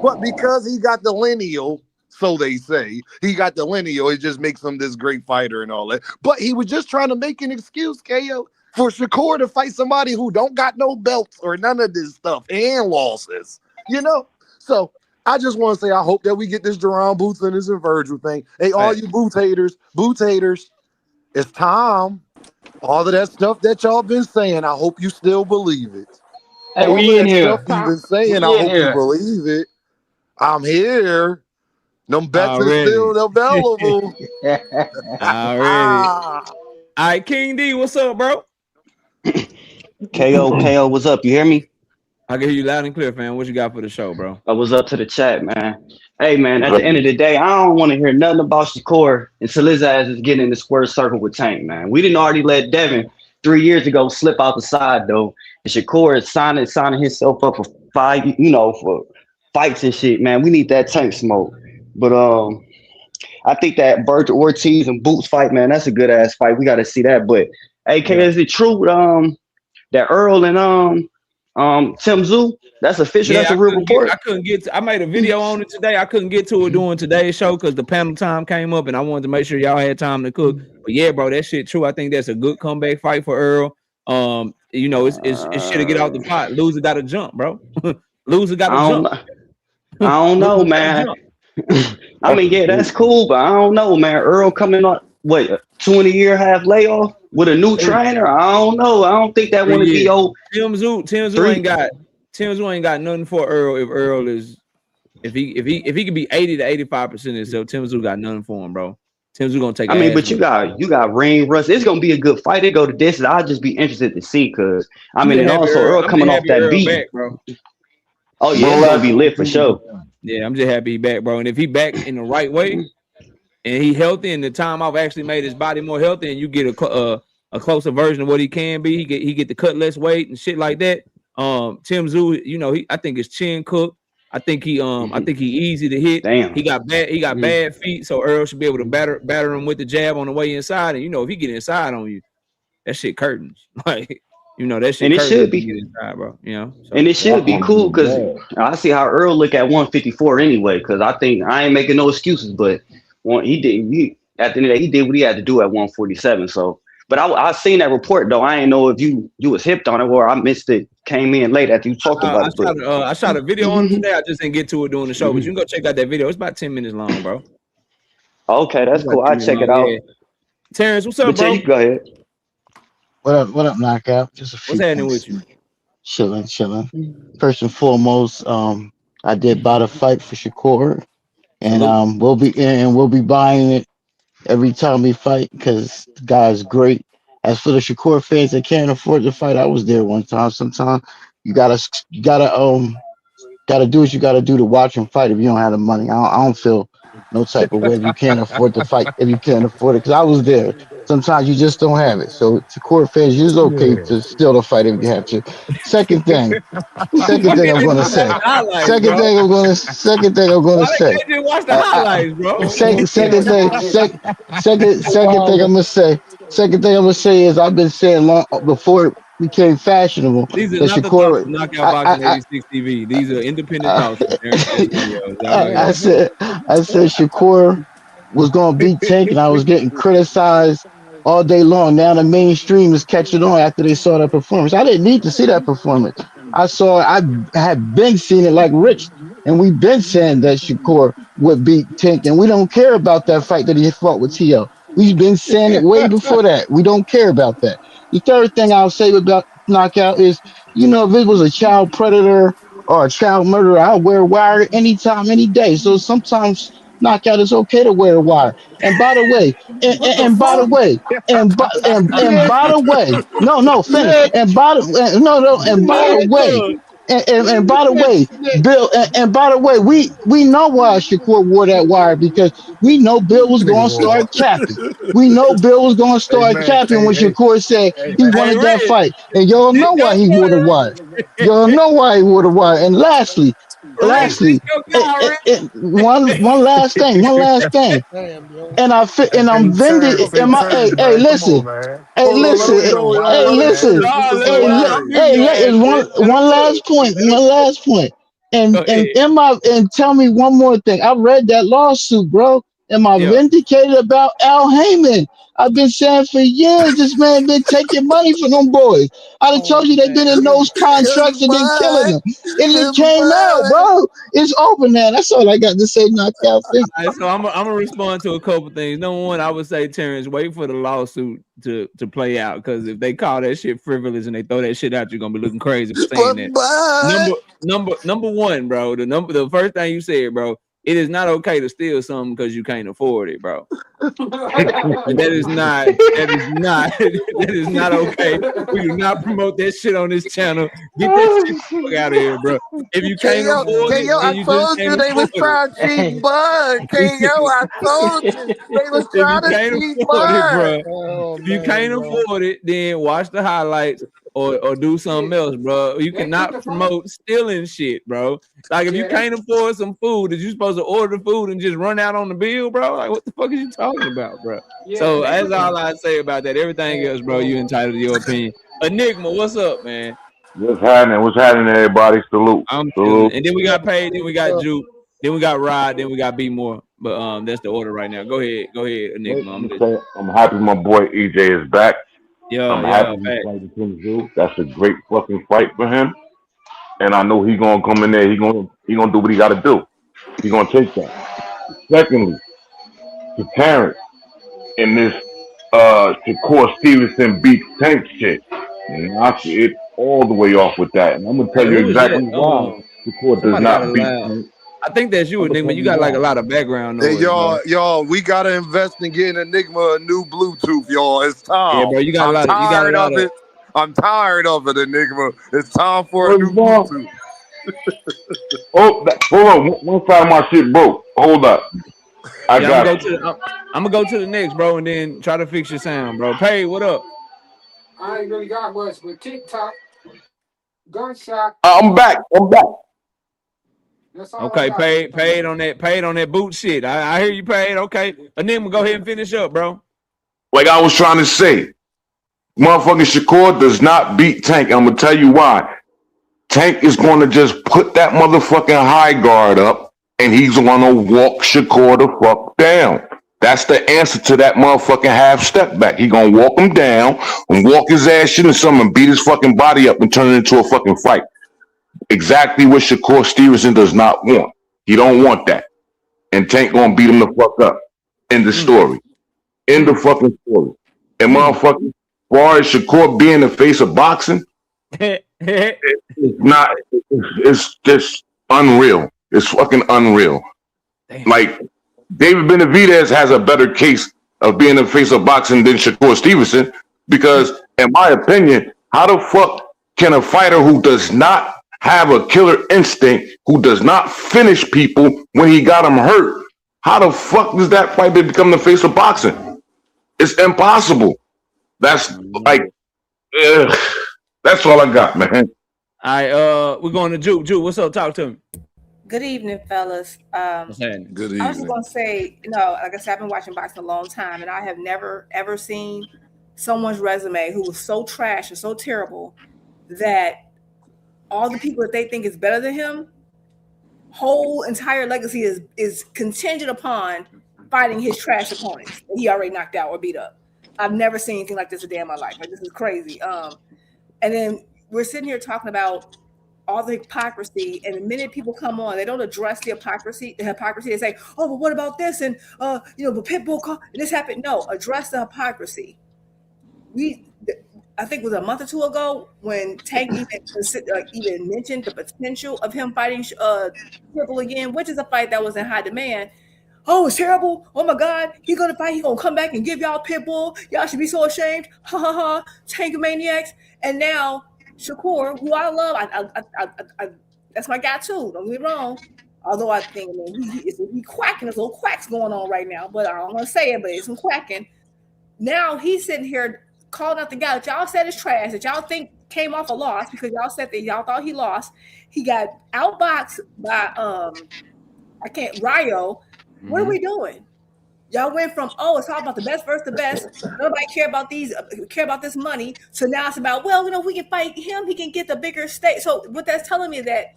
But because he got the lineal, so they say, he got the lineal, it just makes him this great fighter and all that. But he was just trying to make an excuse, KO, for Shakur to fight somebody who don't got no belts or none of this stuff and losses, you know? So I just want to say I hope that we get this Jaron Boots and this Virgil thing. Hey, all you boot haters, it's time. All of that stuff that y'all been saying, I hope you still believe it. Hey, we in here. Stuff you've been saying, I hope you believe it. I'm here. Them bets are still available. All right, King D, what's up, bro? KO, what's up? You hear me? I can hear you loud and clear, fam. What you got for the show, bro? I was up to the chat, man. Hey, man, at the end of the day, I don't want to hear nothing about Shakur until his ass is getting in the square circle with Tank, man. We didn't already let Devin 3 years ago slip out the side though. And Shakur is signing himself up for fight, for fights and shit, man. We need that tank smoke. But I think that Virgil Ortiz and Boots fight, man, that's a good ass fight. We got to see that. But AK, is it true that Earl and Tim Zoo? That's official. Yeah, that's a real report. I made a video on it today. I couldn't get to it during today's show because the panel time came up, and I wanted to make sure y'all had time to cook. But yeah, bro, that shit true. I think that's a good comeback fight for Earl. It's shit to get out the pot. Loser got to jump, bro. Loser got to jump. I don't know, man. I mean, yeah, that's cool, but I don't know, man. Earl coming on what, a 20-year half layoff with a new trainer? I don't know. I don't think that want to be old. Tim Zoo ain't got nothing for Earl. If Earl is, if he could be 80 to 85% so Tim Zoo got nothing for him, bro. Tim Zoo gonna take. I mean, but you got ring rust. It's gonna be a good fight. They go to distance. I'll just be interested to see because I mean, and also Earl coming off that beat, back, bro. Oh yeah, it's gonna be lit for sure. Yeah, I'm just happy he back, bro. And if he back in the right way and he healthy and the time off actually made his body more healthy and you get a closer version of what he can be, he get to cut less weight and shit like that. Tim Zoo, I think his chin cooked. I think he easy to hit. Damn. He got bad feet, so Earl should be able to batter him with the jab on the way inside. And if he get inside on you, that shit curtains. Like that shit. And it should be inside, bro. So. And it should be cool because I see how Earl look at 154 anyway. Because I think I ain't making no excuses, but at the end of the day, he did what he had to do at 147. So, but I seen that report though. I ain't know if you was hipped on it or I missed it. Came in late after you talked about it. I shot a video on it today. I just didn't get to it during the show, but you can go check out that video. It's about 10 minutes long, bro. Okay, that's cool. I'll check it out. Yeah. Terrence, what's up, bro? Go ahead. What up, Knockout? Just a few What's happening things. with Chilling. you? First and foremost, I did buy the fight for Shakur, and we'll be buying it every time we fight because the guy's great. As for the Shakur fans that can't afford the fight, I was there one time. Sometimes you gotta do what you gotta do to watch him fight. If you don't have the money, I don't feel no type of way if you can't afford to fight. If you can't afford it, because I was there. Sometimes you just don't have it. So Shakur fans, it's okay to steal the fight if you have to. Second thing I'm gonna say. Second thing I'm gonna say. Watch the highlights, bro. Second thing I'm gonna say is I've been saying long before it became fashionable. These are not the thoughts of Knockout Boxing 86 TV. These are independent thoughts. I said Shakur was gonna beat Tank, and I was getting criticized all day long. Now the mainstream is catching on after they saw that performance. I didn't need to see that performance. I had been seeing it like Rich, and we've been saying that Shakur would beat Tank, and we don't care about that fight that he fought with T.O. We've been saying it way before that. We don't care about that. The third thing I'll say about Knockout is, if it was a child predator or a child murderer, I'll wear a wire anytime, any day. So sometimes Knockout is okay to wear a wire. And by the way, we know why Shakur wore that wire, because we know Bill was going to start capping. We know Bill was going to start capping when Shakur said he wanted that fight. And y'all know why he wore the wire. And lastly, one last thing. And I'm vindicated. One last point. And tell me one more thing. I read that lawsuit, bro. Am I vindicated about Al Heyman? I've been saying for years this man been taking money from them boys. I done told you they've been in those contracts and been killing them. And it came out, bro. It's open now. That's all I got to say, Knockout. Right, so I'm gonna respond to a couple things. Number one, I would say, Terrence, wait for the lawsuit to play out, because if they call that shit frivolous and they throw that shit out, you're gonna be looking crazy for saying that. Number one, bro. The first thing you said, bro. it is not okay to steal something because you can't afford it, bro. that is not okay. We do not promote that shit on this channel. Get that shit out of here, bro. If you can't afford it, I told you they was trying to cheat Bud. I told you they was trying to cheat Bud. If you can't afford it, then watch the highlights or do something else, bro. You cannot promote stealing shit, bro. Like if you can't afford some food, is you supposed to order the food and just run out on the bill, bro? Like what the fuck are you talking about, bro? So that's all I say about that. Everything else, bro, you entitled to your opinion. Enigma, what's up, man? What's happening? What's happening, everybody? Salute. Salute. And then we got Paid, then we got Juke, then we got Rod, then we got B More. But that's the order right now. Go ahead, Enigma. I'm happy my boy EJ is back. I'm happy he's fighting Kim Zoo. That's a great fucking fight for him. And I know he's gonna come in there. He gonna do what he gotta do. He's gonna take that. Secondly, to Terrence in this Shakur Stevenson beat Tank shit. And I see it all the way off with that. And I'm gonna tell you exactly why Shakur does not beat Tank. I think that's you, Enigma. You got like a lot of background noise. Hey, y'all, we gotta invest in getting Enigma a new Bluetooth, y'all. It's time. Yeah, bro, you got a lot of it. I'm tired of it, Enigma. It's time for a new Bluetooth. Hold on. One side of my shit broke. Hold up. I'm gonna go to the next, bro, and then try to fix your sound, bro. Paid, what up? I ain't really got much, but TikTok, gunshot. I'm back. Okay, paid on that boot shit. I hear you, Paid. Okay, Enigma, go ahead and finish up, bro. Like I was trying to say, motherfucking Shakur does not beat Tank. I'm gonna tell you why. Tank is going to just put that motherfucking high guard up, and he's gonna walk Shakur the fuck down. That's the answer to that motherfucking half step back. He gonna walk him down and walk his ass shit and something and beat his fucking body up and turn it into a fucking fight. Exactly what Shakur Stevenson does not want. He don't want that. And Tank gonna beat him the fuck up. In the story. In the fucking story. And motherfucking, as far as Shakur being the face of boxing, it's just unreal. It's fucking unreal. Damn. Like, David Benavidez has a better case of being the face of boxing than Shakur Stevenson because, in my opinion, how the fuck can a fighter who does not have a killer instinct, who does not finish people when he got them hurt, how the fuck does that fighter become the face of boxing? It's impossible. That's like, that's all I got, man. All right, we're going to Juke. Juke, what's up? Talk to me. Good evening, fellas. Good evening. I was just gonna say, like I said, I've been watching boxing a long time, and I have never ever seen someone's resume who was so trash and so terrible that all the people that they think is better than him, whole entire legacy is contingent upon fighting his trash opponents that he already knocked out or beat up. I've never seen anything like this a day in my life. Like, this is crazy. And then we're sitting here talking about all the hypocrisy, and the minute people come on, they don't address the hypocrisy. They say, "Oh, but what about this?" And but Pitbull call this happened. No, address the hypocrisy. I think it was a month or two ago when Tank even mentioned the potential of him fighting Pitbull again, which is a fight that was in high demand. Oh, it's terrible. Oh my God, he's gonna fight. He's gonna come back and give y'all Pitbull. Y'all should be so ashamed. Ha ha ha. Tank maniacs. And now Shakur, who I love, I that's my guy too. Don't get me wrong. Although I think he quacking. There's little quacks going on right now, but I don't want to say it. But it's some quacking. Now he's sitting here calling out the guy that y'all said is trash, that y'all think came off a loss because y'all said that y'all thought he lost. He got outboxed by Rio. What are we doing? Y'all went from, it's all about the best versus the best. Nobody care about this money. So now it's about, if we can fight him, he can get the bigger stake. So what that's telling me is that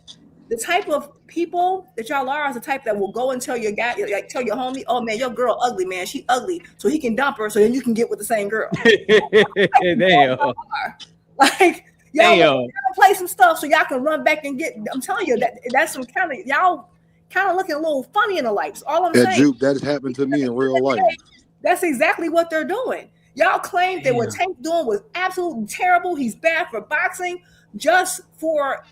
the type of people that y'all are is the type that will go and tell your guy, like tell your homie, oh man, your girl ugly, man. She ugly. So he can dump her so then you can get with the same girl. Damn. Like, y'all play some stuff so y'all can run back and get, I'm telling you, that's some kind of, y'all kind of looking a little funny in the lights. All I'm saying. Juke, that has happened to me in real life. That's exactly what they're doing. Y'all claimed that what Tank doing was absolutely terrible. He's bad for boxing, just for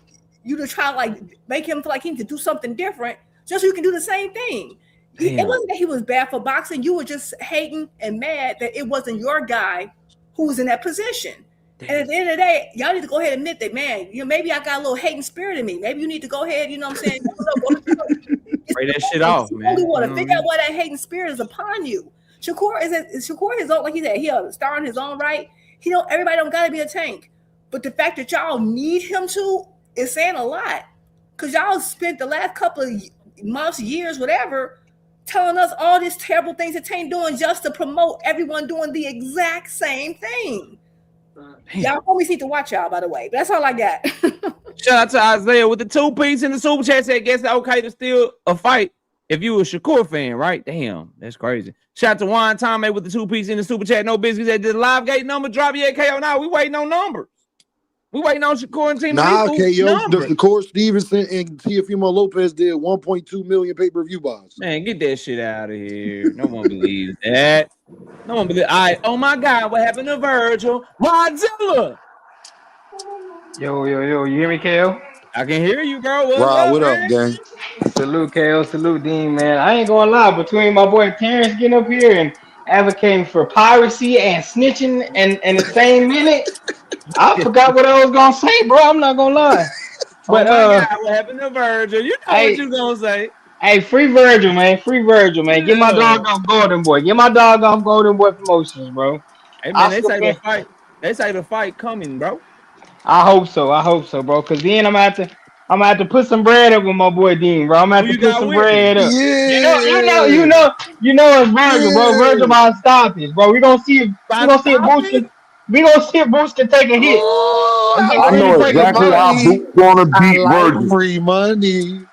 you to try to make him feel like he needs to do something different just so you can do the same thing. It wasn't that he was bad for boxing. You were just hating and mad that it wasn't your guy who was in that position. Damn. And at the end of the day, y'all need to go ahead and admit that, man, maybe I got a little hating spirit in me. Maybe you need to go ahead, you know what I'm saying? Write that shit off, man. We want to figure out why that hating spirit is upon you. Shakur is his own, like he said, he a star in his own right. Everybody don't gotta be a Tank. But the fact that y'all need him to is saying a lot. Because y'all spent the last couple of months, years, whatever, telling us all these terrible things that Tank doing just to promote everyone doing the exact same thing. Y'all always need to watch y'all, by the way. That's all I got. Shout out to Isaiah with the 2-piece in the super chat. Said, guess it's okay to steal a fight if you a Shakur fan, right? Damn, that's crazy. Shout out to Juan Tomei with the 2-piece in the super chat. No business. Said, did the live gate number drop yet, KO? Now we waiting on numbers. We waiting on Shakur and Team. Nah, KO. The Shakur Stevenson and Teofimo Lopez did 1.2 million pay-per-view buys. Man, get that shit out of here. No one believes that. No one believes. All right. Oh my God, what happened to Virgil? Godzilla. Yo. You hear me, KO? I can hear you, bro. What up, gang? Salute, KO. Salute, Dean, man. I ain't gonna lie. Between my boy Terrence getting up here and advocating for piracy and snitching in the same minute, I forgot what I was gonna say, bro. I'm not gonna lie. But God, what happened to Virgil? You know what you gonna say. Hey, free Virgil, man. Free Virgil, man. Get my dog on Golden Boy. Get my dog on Golden Boy Promotions, bro. Hey, man, they say the fight coming, bro. I hope so, bro. Cause then I'm gonna have to put some bread up with my boy Dean, bro. I'm gonna have to put some bread up. Yeah. You know it's Virgil, bro. Virgil about to stop this, bro. We gonna see if Boots can take a hit. I know exactly how Boots gonna beat Virgil. Free money.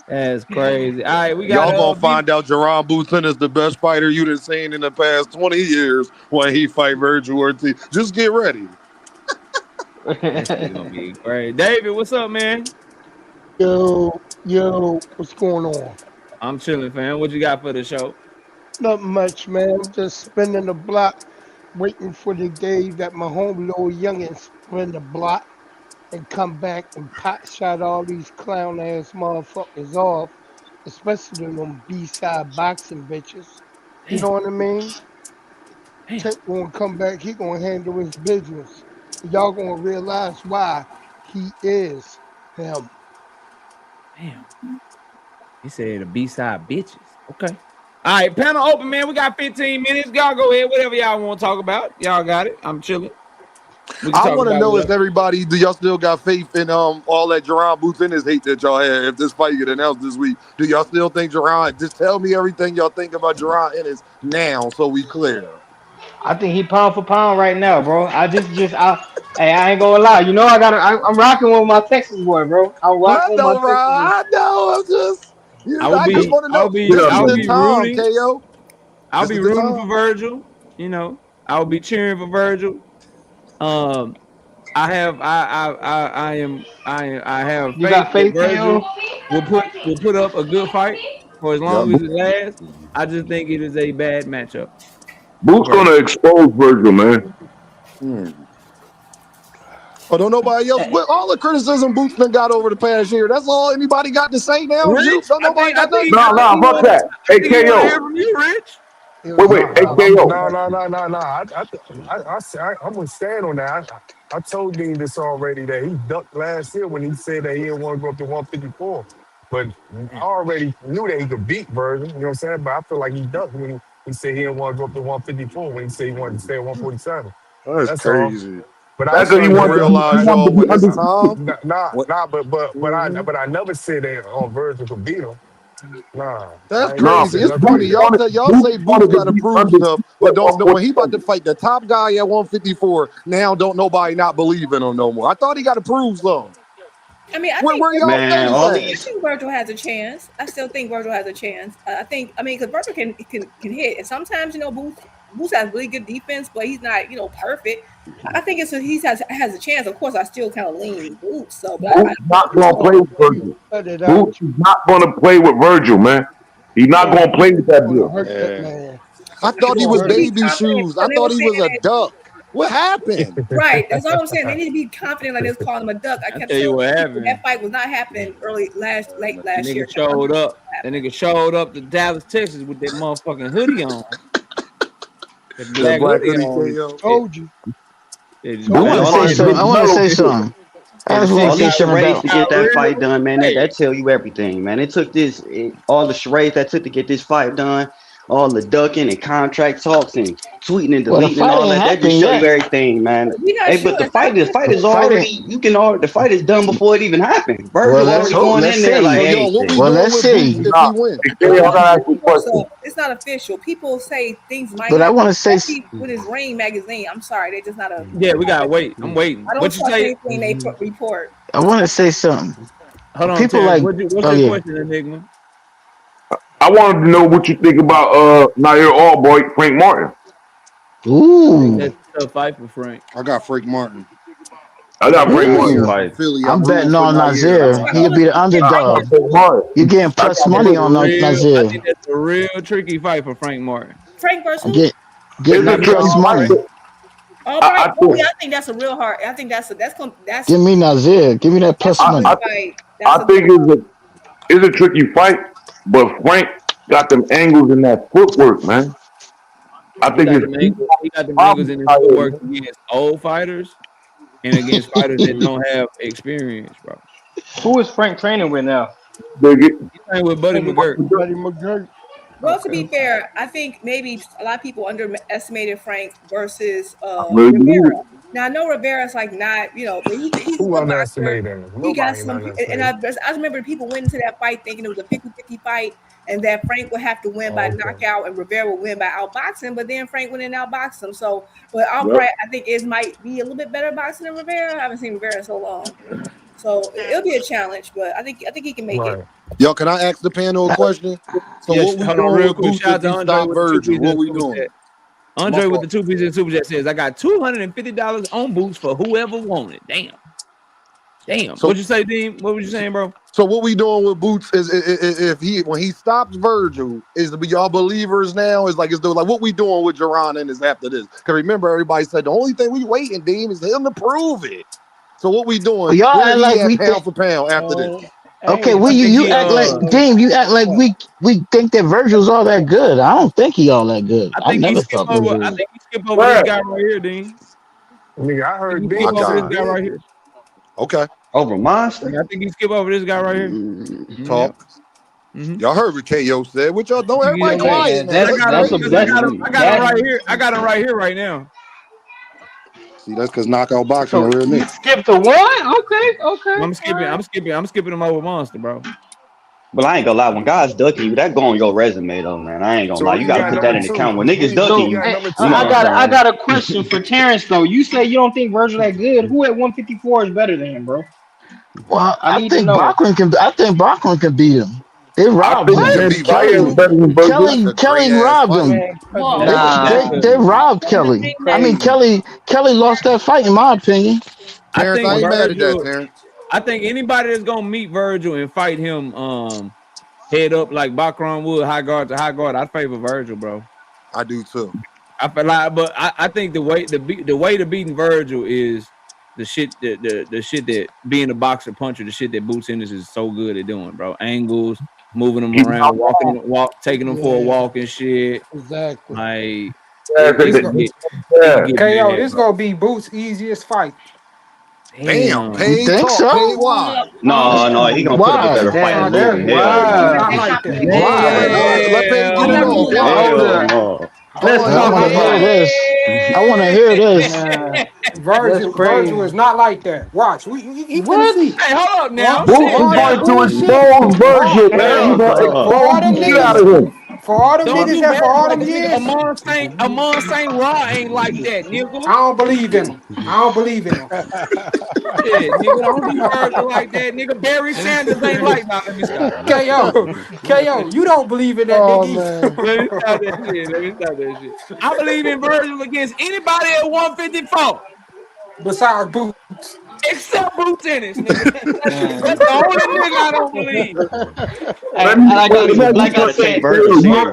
That's crazy. All right, y'all gonna find out Jaron Booton is the best fighter you done seen in the past 20 years when he fight Virgil Ortiz. Just get ready. That's gonna be great. David, what's up, man? Yo, what's going on? I'm chilling, fam. What you got for the show? Not much, man. I'm just spinning the block, waiting for the day that my home little youngin spin the block and come back and pot shot all these clown ass motherfuckers off, especially them B-side boxing bitches. You know what I mean? Tank gonna come back, he gonna handle his business. Y'all gonna realize why he is him. Damn. He said the B-side bitches. Okay. All right, panel open, man. We got 15 minutes. Y'all go ahead. Whatever y'all want to talk about. Y'all got it. I'm chilling. I want to know if everybody, do y'all still got faith in all that Jaron Boots in his hate that y'all had? If this fight get announced this week, do y'all still think Jaron? Just tell me everything y'all think about Jaron Ennis now, so we clear. I think he pound for pound right now, bro. I ain't gonna lie. You know, I'm rocking with my Texas boy, bro. I'm rocking with my Texas boy. I know. I just want to know. I'll be rooting. KO. I'll be rooting for Virgil. You know, I'll be cheering for Virgil. I have you got faith Virgil will put up a good fight for as long as it lasts. I just think it is a bad matchup. Boots gonna expose Virgil, man. Oh, don't nobody else. With all the criticism Boots done got over the past year, that's all anybody got to say now. Rich, don't nobody got nothing. No, fuck that. Hey, KO. From you, Rich. Wait. Hey, KO. No. I'm gonna stand on that. I told Dean this already that he ducked last year when he said that he didn't want to go up to 154. But I already knew that he could beat Virgil. You know what I'm saying? But I feel like he ducked when he said he didn't want to go up to 154 when he said he wanted to stay at 147. That's crazy. All. But that's what you want to realize, y'all. But I never said that Virgil could beat him. Nah, that's crazy. It's funny. Y'all say Boots got to prove stuff, but don't know when he about to fight the top guy at 154. Now don't nobody not believe in him no more. I thought he got to prove something. I mean, I think Virgil has a chance. I still think Virgil has a chance. Because Virgil can hit, and sometimes Boots has really good defense, but he's not perfect. I think he has a chance. Of course, I still kind of lean Boots. So Boots not gonna play with Virgil. Boots is not gonna play with Virgil, man. He's not gonna play with that dude. I thought he was baby shoes. I thought he was a duck. What happened? Right. That's all I'm saying. They need to be confident like this, calling him a duck. I kept tell you telling what people happened. that fight was not happening late last Nigga year. showed up. That nigga showed up to Dallas, Texas with that motherfucking hoodie on. That black hoodie on. KO. Told you. I want to say something. I want to say something. I just want All to say these something charades about. to get that fight done, man. That tell you everything, man. It took all the charades that took to get this fight done, all the ducking and contract talks and tweeting and Well, the deleting and fight all ain't that. That just happened show you yet. everything, man. We not Hey, sure. but the fight is The already. The fight is done before it even happened. Well, Virgil let's already hope. going Let's in there see. like, So, hey, yo, what we Well, doing let's with see. Boots if he wins? So it's not official. People say things might But I happen. want to say. Especially with his Rain magazine. I'm sorry, they're just not a. Yeah, we gotta wait. I'm waiting. I don't What you trust say? anything they report. I want to say something. Hold on, People Terrence. like. What's Oh your yeah. question, Enigma? I wanted to know what you think about Nair Allboy, Frank Martin. I think Ooh. that's a tough fight for Frank. I got Frank Martin. I got Frank Nair Martin. from Philly. I'm I'm rooting betting for on Nair. Nazir. He'll be the I underdog. got Frank Martin. You're getting plus money on I Nazir. think that's a real tricky fight for Frank Martin. Frank versus I'm who? getting that Nazir plus Albright. money. Albright. Yeah, I think that's a real hard. I think that's Give me Nazir. Give me that plus that's a money. good fight. I That's a think good it's a tricky fight, but Frank got them angles in that footwork, man. I think He got them angles in his footwork against old fighters and against fighters that don't have experience, bro. Who is Frank training with now? He's training with Buddy McGirt. Buddy McGirt. Well, to be fair, I think maybe a lot of people underestimated Frank versus really Rivera. Now I know Rivera's like not, but he's a Who good boxer. underestimated him? He got Nobody some, and underestimated. I remember people went into that fight thinking it was a 50-50 fight, and that Frank would have to win by knockout and Rivera would win by outboxing. But then Frank went and outboxed him. So, but Albright, I think might be a little bit better boxing than Rivera. I haven't seen Rivera in so long, so it'll be a challenge. But I think he can make it. Yo, can I ask the panel a question? So Yes, what we hold on doing real with quick. Boots Shout if out he to Andre stop with the Virgil? 2 What we super doing? chat. Andre with the 2 pieces in super chat says, "I got $250 on Boots for whoever wanted." Damn. So, what'd you say, Dean? What was you saying, bro? So what we doing with Boots is if when he stops Virgil, is y'all believers now? Is like what we doing with Jaron Ennis after this? Because remember, everybody said the only thing we waiting, Dean, is him to prove it. So what we doing? Well, y'all Where act he like at we pound for pound after this? Okay, you act like Dame. You act like we think that Virgil's all that good. I don't think he all that good. I think he never skip thought over. Virgil I was. think he skip over this guy right here, Dean. Nigga, I heard He Dean skip over God. this guy right here. Okay. Over Monster? I think he skip over this guy right here. Talk. Mhm. Y'all heard what KO said. What y'all don't everybody Yeah, quiet now. that's- That's that's a- crazy. I got him right here. I got him right here right now. See, that's because knockout boxing So a real you nigga. skipped to one? Okay. I'm skipping him over Monster, bro. But I ain't gonna lie, when guys ducking you, that go on your resume though, man. I ain't gonna So lie. who You you gotta got put that number in the two? count. When niggas Who ducking you you, got Hey, number two? you know I what I'm got saying? a question for Terrence though. You say you don't think Virgil that good. Who at 154 is better than him, bro? Well, I I need to think know. Bachman can. I think Bachman can beat him. They I robbed think He can him. beat Zaire is Virgil. better than Virgil. That's a Kelly great ass robbed fight. him. Man, They robbed Kelly. I mean, Kelly lost that fight in my opinion. I Terrence, think I ain't mad at that, Virgil. Terrence. I think anybody that's gonna meet Virgil and fight him, head up like Bacron would, high guard to high guard, I'd favor Virgil, bro. I do too. I feel like, but I think the way to beating Virgil is the shit that being a boxer puncher, the shit that Boots Ennis is so good at doing, bro. Angles, moving them around, taking them for a walk and shit. Exactly. Like This it go, can get KO, bad, this bro. gonna be Boots' easiest fight. Damn, Damn. You paid think talk, so? paid wide. No, he gonna put up a Why? better fight Damn, than Logan. that's Hell It's no. wild. not like that. Why? Let Paige get it off. Damn. Hold Hell up. no. Let's I talk want to hear about it. this. I want to hear this. Nah, that's Virgil is crazy. not like that. Watch, he finna What? see. Hey, hold up now. For Boots is all that going to bullshit, expose Virgil, hey, man. He's Hell going to no. for expose all them the shit out niggas, of him. Don't do that for Virgil all like them a nigga. years, Amon Saint Raw ain't like that, nigga. I don't believe in him. I don't believe in him. Yeah, nigga, don't do Virgil like that, nigga. Barry Sanders ain't like. Nah, let me stop. KO, you don't believe in that Oh nigga man. Let me stop that shit. I believe in Virgil against anybody at 154. besides Boots. Except Boots Ennis, nigga. Man. That's the only nigga I don't believe. Hey, Let me like I you said, don't Virgil think serious, man.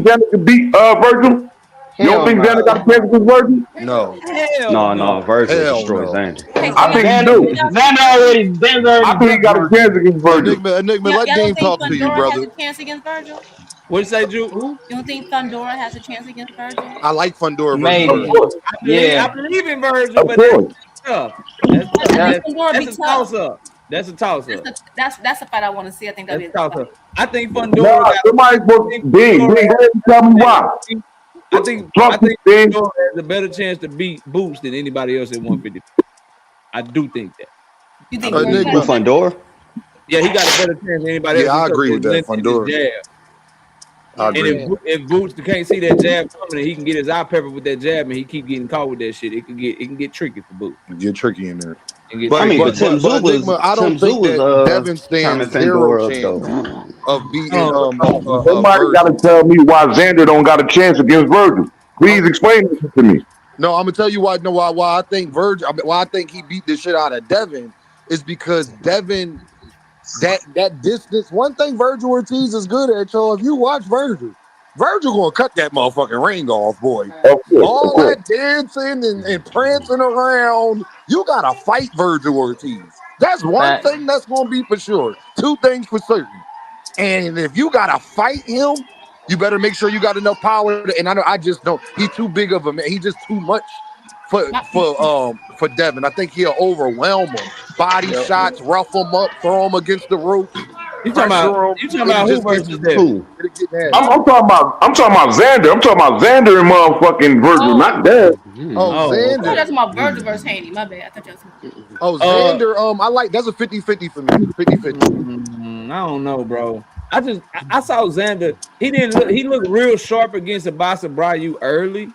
Xander could beat Virgil? You don't Hell think Xander got a no. chance against Virgil? No. Hell No, no. Virgil will Hell destroy no. Xander. Okay, so I think he do. Xander I already think he beat got a Virgil. chance against Virgil. Enigma, Y'all let don't Dame think talk to you, Fundora has brother. a chance against Virgil? What'd you say, Ju? Who? You don't think Fundora has a chance against Virgil? I like Fundora versus Of Maybe. Virgil. course. Yeah. I believe in Virgil, Of but that's course. tough. That's I tough. Yeah. think Fundora That's be a tough. toss up. That's a toss up. That's the fight I want to see. I think that'd That's be a a good toss up. fight. I think Nah, Fundora got. somebody I put think Dean. Fundora Dean, go has ahead and tell me a why. chance. I think Talk to Dean. Fundora has a better chance to beat Boots than anybody else at 150. I do think that. You I think Virgil believe got Who, a Enigma. that. chance? Fundora? Yeah, he got a better chance than anybody else Yeah, I because agree of with the that. length in his Fundora. jab. I Yeah. And agree. if Boots can't see that jab coming and he can get his eye pepper with that jab and he keep getting caught with that shit, it can get tricky for Boots. Get tricky in there. And get I But tricky. mean, but but but Enigma, I don't Tim Zoo think was that Devin turning stands zero Pandora up chance though. of beating Oh, Somebody got to Virgil. tell me why Xander don't got a chance against Virgil. Um, Please explain this to me. no, I'm gonna tell you why. No, why I think Virgil. Why I think he beat the shit out of Devin is because Devin that distance. One thing Virgil Ortiz is good at, y'all. If you watch Virgil gonna cut that motherfucking ring off, boy. Of course, of All course. that dancing and prancing around, you gotta fight Virgil Ortiz. That's one Fact. thing that's gonna be for sure. Two things for certain. And if you gotta fight him, you better make sure you got enough power. And I just don't. He's too big of a man. He's just too much My, for Devin. I think he'll overwhelm him. Body Yep. shots, rough him up, throw him against the ropes, you pressure him. talking It'll about who just get versus Devin? Who? it'll get nasty. I'm talking about Xander. I'm talking about Xander and motherfucking Virgil, oh, not Dev. Oh, Oh, I thought okay. Xander. that's my Virgil versus Haney. My bad. I thought that was. Oh, Uh, Xander. I like that's a 50-50 for me. 50-50. I don't know, bro. I saw Xander. He looked real sharp against Abasa Bryu early,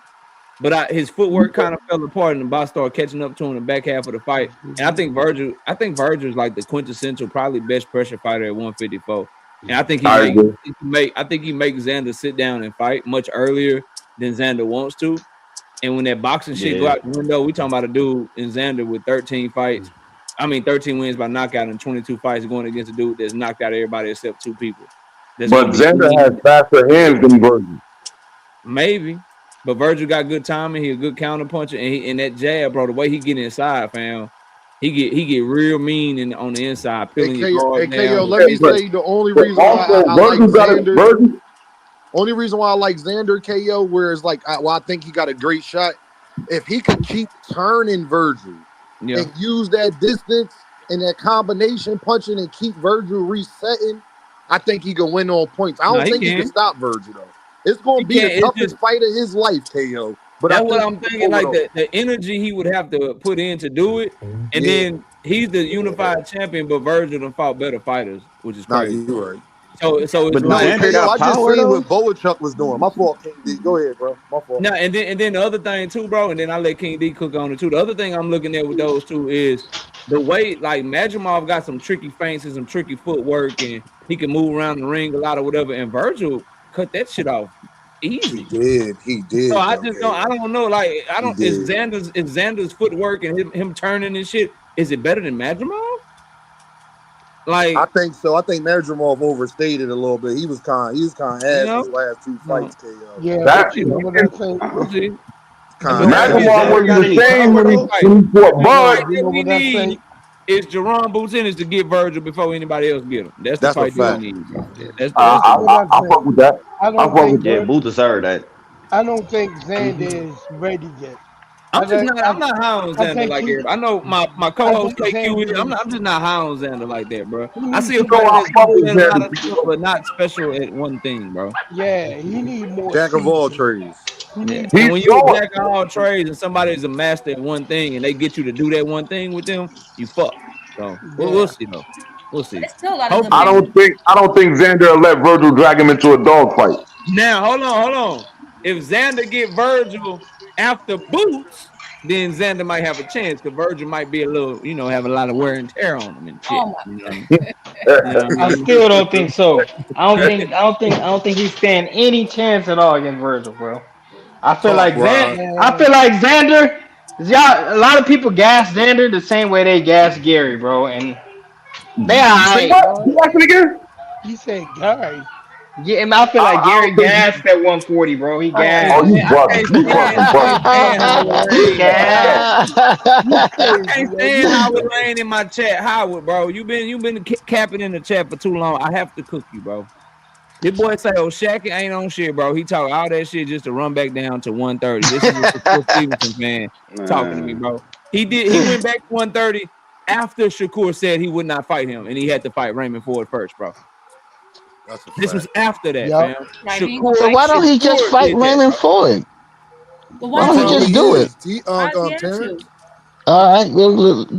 but his footwork kind of fell apart and the boss started catching up to him in the back half of the fight. And I think Virgil's like the quintessential, probably best pressure fighter at 154. And I think I agree. he makes Xander sit down and fight much earlier than Xander wants to. And when that boxing shit go Yeah. out the window, we talking about a dude in Xander with 13 fights. 13 wins by knockout and 22 fights going against a dude that's knocked out everybody except two people. That's But gonna be Xander has faster hands than Virgil. maybe. But Virgil got good timing. He a good counter puncher, and that jab, bro. The way he get inside, fam, he get real mean on the inside, peeling your guard KO, down. let me say the only But reason why also, I like Virgil got it. Xander. Virgil, Only reason why I like Xander KO, whereas I think he got a great shot. If he could keep turning Virgil Yeah, and use that distance and that combination punching and keep Virgil resetting, I think he can win on points. I no, don't he think he can. can stop Virgil though. It's going He to be the can't. It's toughest just fight of his life, KO. But I that's what think I'm he can thinking. pull it Like off. the energy he would have to put in to do it, and Yeah, then he's the unified champion, but Virgil done fought better fighters, which is nah, crazy. you're right. So it's But do like. No, Xander KO, got I just power seen though? what Boachuk was doing. My fault, King D. Go ahead, bro. My fault. No, and then the other thing too, bro, and then I let King D cook on it too. The other thing I'm looking at with those two is the way like Majimov got some tricky feints and some tricky footwork, and he can move around the ring a lot or whatever. And Virgil cut that shit off He easy. did. He So did, I though, just don't. I KO. don't know. Like I He don't. did. Is Xander's footwork and him turning and shit? Is it better than Majimov? I Like think so. I think Madrimov overstated a little bit. He was kind of you ass know, his last two no, fights, KO. Yeah, we'll that but see you know though. what I think? We'll see. Kind But of right ass. here, McElroy Xander wasn't got the any same power when though? he fought KO, Bud. Right you there, know we what I need think? is Jaron Boots Ennis to get Virgil before anybody else get him. That's the That's a fight that we fact. need, bro. That's I, that's This the is I, one. what I, I I fuck think. with that. I I don't fuck with think that. Yeah, Boo deserved that. I don't think Xander is ready yet. I I'm just think not. I'm not high on I Xander think like he everybody. I know my I co-host think KQ is. Xander I'm just not high on Xander like that, bro. he I needs see a to You know fighter I that's more. fuck good with at a lot Xander. of stuff, but not special at one thing, bro. Yeah, he need more Jack of all seasoning. trades. He Yeah. needs And He's when you a short. jack of all trades and somebody is a master at one thing and they get you to do that one thing with them, you fuck. So we'll yeah. see though. We'll But see. there's still a lot of good Hopefully. fighters. I don't think Xander will let Virgil drag him into a dog fight. Now hold on. If Xander get Virgil after Boots, then Xander might have a chance because Virgil might be a little, have a lot of wear and tear on him and shit. Oh my. You know what I mean? You know what I I mean? still don't think so. I don't think he's stand any chance at all against Virgil, bro. Talk, Rod. I feel like Xander. Y'all, a lot of people gas Xander the same way they gas Gary, bro, and they Say alright. what? What? You like it again? He said Gary. Yeah, I feel like Gary gassed at 140, bro. He gassed. Oh, you I bugging. can't You stand Howard He Lane. gassed. You I crazy, can't yo. stand You Howard Lane in my chat. Howard, bro, you've been capping in the chat for too long. I have to cook you, bro. This boy say, "Oh, Shaq ain't on shit, bro." He talk all that shit just to run back down to 130. This is a Shakur Stevenson fan talking to me, bro. He went back to 130 after Shakur said he would not fight him, and he had to fight Raymond Ford first, bro. That's a This was fact. after that, Yup. fam. Right. So why don't he just Shakur fight did that, Raymond bro. Ford? But Why why don't does he he just have do to? it? Why does he have Terrence? to? All right. Well, look,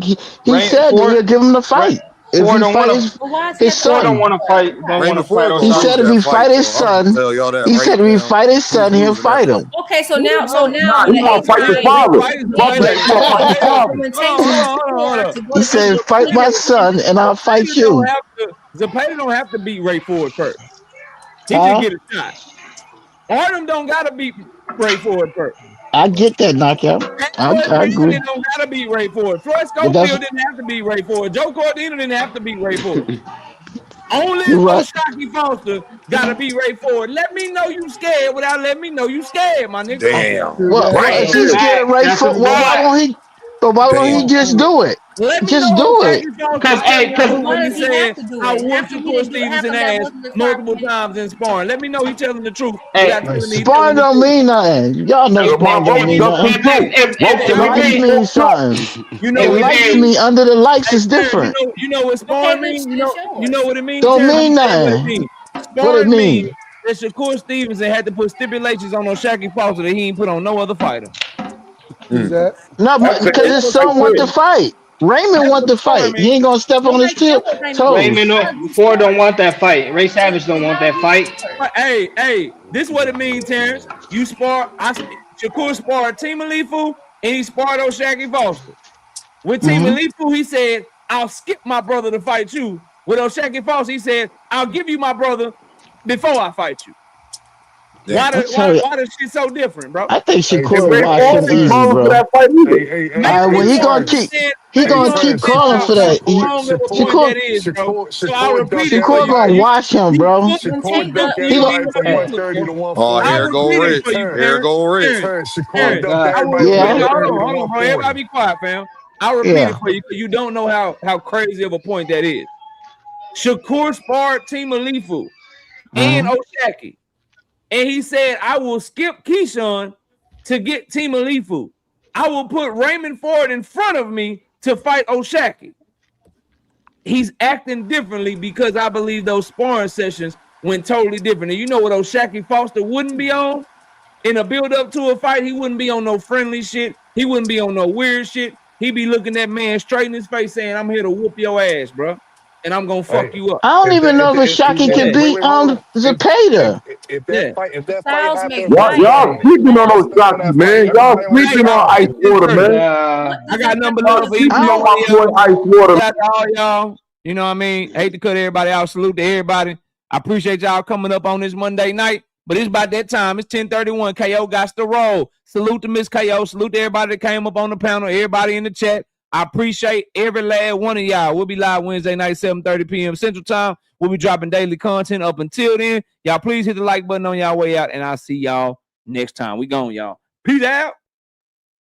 he said that he'll give him the fight if Ford he don't fight want to. But why does he his have to Ford fight don't son. want to fight. Don't want to Raymond fight Ford gonna He Osaka. said lose if that he fight, fight his though. I'm gonna son, tell y'all that he right said if he now. fight his He's son, he'll losing that fight him. fight. Okay, so Who the now, fuck? He when want to fight his H9 father. Fight his Fuck son. that. He want to fight his father. when Hold Tank on, hold told on, hold on, hold Shakur on. to go He to said, Brazil, fight my son and I'll fight you. Zapata don't have to beat Ray Ford first. He just Huh? get a shot. Artem don't gotta beat Ray Ford first. I get that knockout. I Floyd agree. Mayweather don't gotta beat Ray Ford. Floyd But that's Schofield didn't have to beat Ray Ford. Joe Cordino didn't have to beat Ray Ford. Only you're right. O'Shaquie Foster gotta beat Ray Ford. Let me know you scared without letting me know you scared, my nigga. Damn. do Well, that. Right if That's a he's here. scared of fact. Ray That's a Ford, well, why fact. won't he? But why won't he Damn. just do it? Let me Just know do it. O'Shaquie Foster Cause, scared hey, of cause, you Why when he does he have said to do I it? whooped After he Shakur didn't do it, how Stevenson come that ass wasn't the start multiple point? times in sparring. Let me know he telling the truth hey, without telling me he telling Sparring the don't truth. mean nothing. Y'all know if, sparring if, don't Motherfucker mean ducked nothing. him too. if, Roped if him we out. Likes He being, means fucked up. something. You know if what we it Likes being, means? me under the likes Hey, is Terrence, different. you know what Okay, sparring means? then it's You know yours. what it means, Don't Terrence? I'm mean gonna tell you what it nothing. means. What it Sparring means mean? that Shakur Stevenson had to put stipulations on O'Shaquie Foster that he ain't put on no other fighter. Who's Mm. that? No, That's it. because That's his what son want to sparring. fight. Raymond That's want what to sparring fight. He means. ain't gonna step on his Okay, get with Raymond Ford. toes. Raymond, How does he Ford spar? don't want that fight. Ray Savage don't want How that does he fight. spar? Hey, this what it means, Terrence. You spar. Shakur sparred Team Alifu and he sparred O'Shaquie Foster. With Team Mm-hmm. Alifu, he said, "I'll skip my brother to fight you." With O'Shaquie Foster, he said, "I'll give you my brother before I fight you." Why Damn. I the tell you, why the shit so different, bro? I think Hey, And Shakur Ray hey, wash hey, Ford him ain't Terrence. easy, calling for bro. that fight either. Maybe Well, we Hey, he don't gonna Terrence. keep understand. he Maybe we Hey, gonna don't keep Terrence. understand calling how, for how that. strong of a point Shakur, that is, bro. So I'll Shakur repeat ducked it for Shakur you. everybody. gonna wash him, bro. When Shakur Tank the ducked You He don't gonna everybody even from know the 130 to Oh, 140. I'll here go repeat it Rich. for you, Terrence, Here Terrence. go Rich. Terrence, Terrence, Oh Shakur Terrence. ducked God. I'll everybody repeat from yeah, it. 130 to Hold on, bro. 140. Everybody be quiet, fam. I'll repeat it yeah. for you because you don't know how crazy of a point that is. Shakur sparred Team Alifu and Mm-hmm. O'Shaquie. And he said, I will skip Keyshawn to get Team Alifu. I will put Raymond Ford in front of me to fight O'Shaquie. He's acting differently because I believe those sparring sessions went totally different. And you know what O'Shaquie Foster wouldn't be on? In a build-up to a fight, he wouldn't be on no friendly shit. He wouldn't be on no weird shit. He'd be looking that man straight in his face saying, I'm here to whoop your ass, bro. And I'm going to fuck Hey, you up. I don't if even that, know if Shockey if, could Yeah, wait, beat wait, hold on. Zapata. If yeah. that fight styles make happened, Y'all fighters. hey, sleeping on y'all those stay on shots, that fight. man. Y'all Everybody on that Hey, sleeping fight. on y'all, Ice it's Water, 10:30. man. Yeah. What I does got that nothing have but to do love with for each I and Sleeping every on don't. one my of boy y'all. Ice Water. Shout out to all y'all. You know what I mean? Hate to cut everybody out. Salute to everybody. I appreciate y'all coming up on this Monday night. But it's about that time. It's 10:31. KO got to roll. Salute to Miss KO. Salute to everybody that came up on the panel. Everybody in the chat. I appreciate every last one of y'all. We'll be live Wednesday night, 7:30 p.m. Central Time. We'll be dropping daily content up until then. Y'all please hit the like button on y'all way out, and I'll see y'all next time. We gone, y'all. Peace out.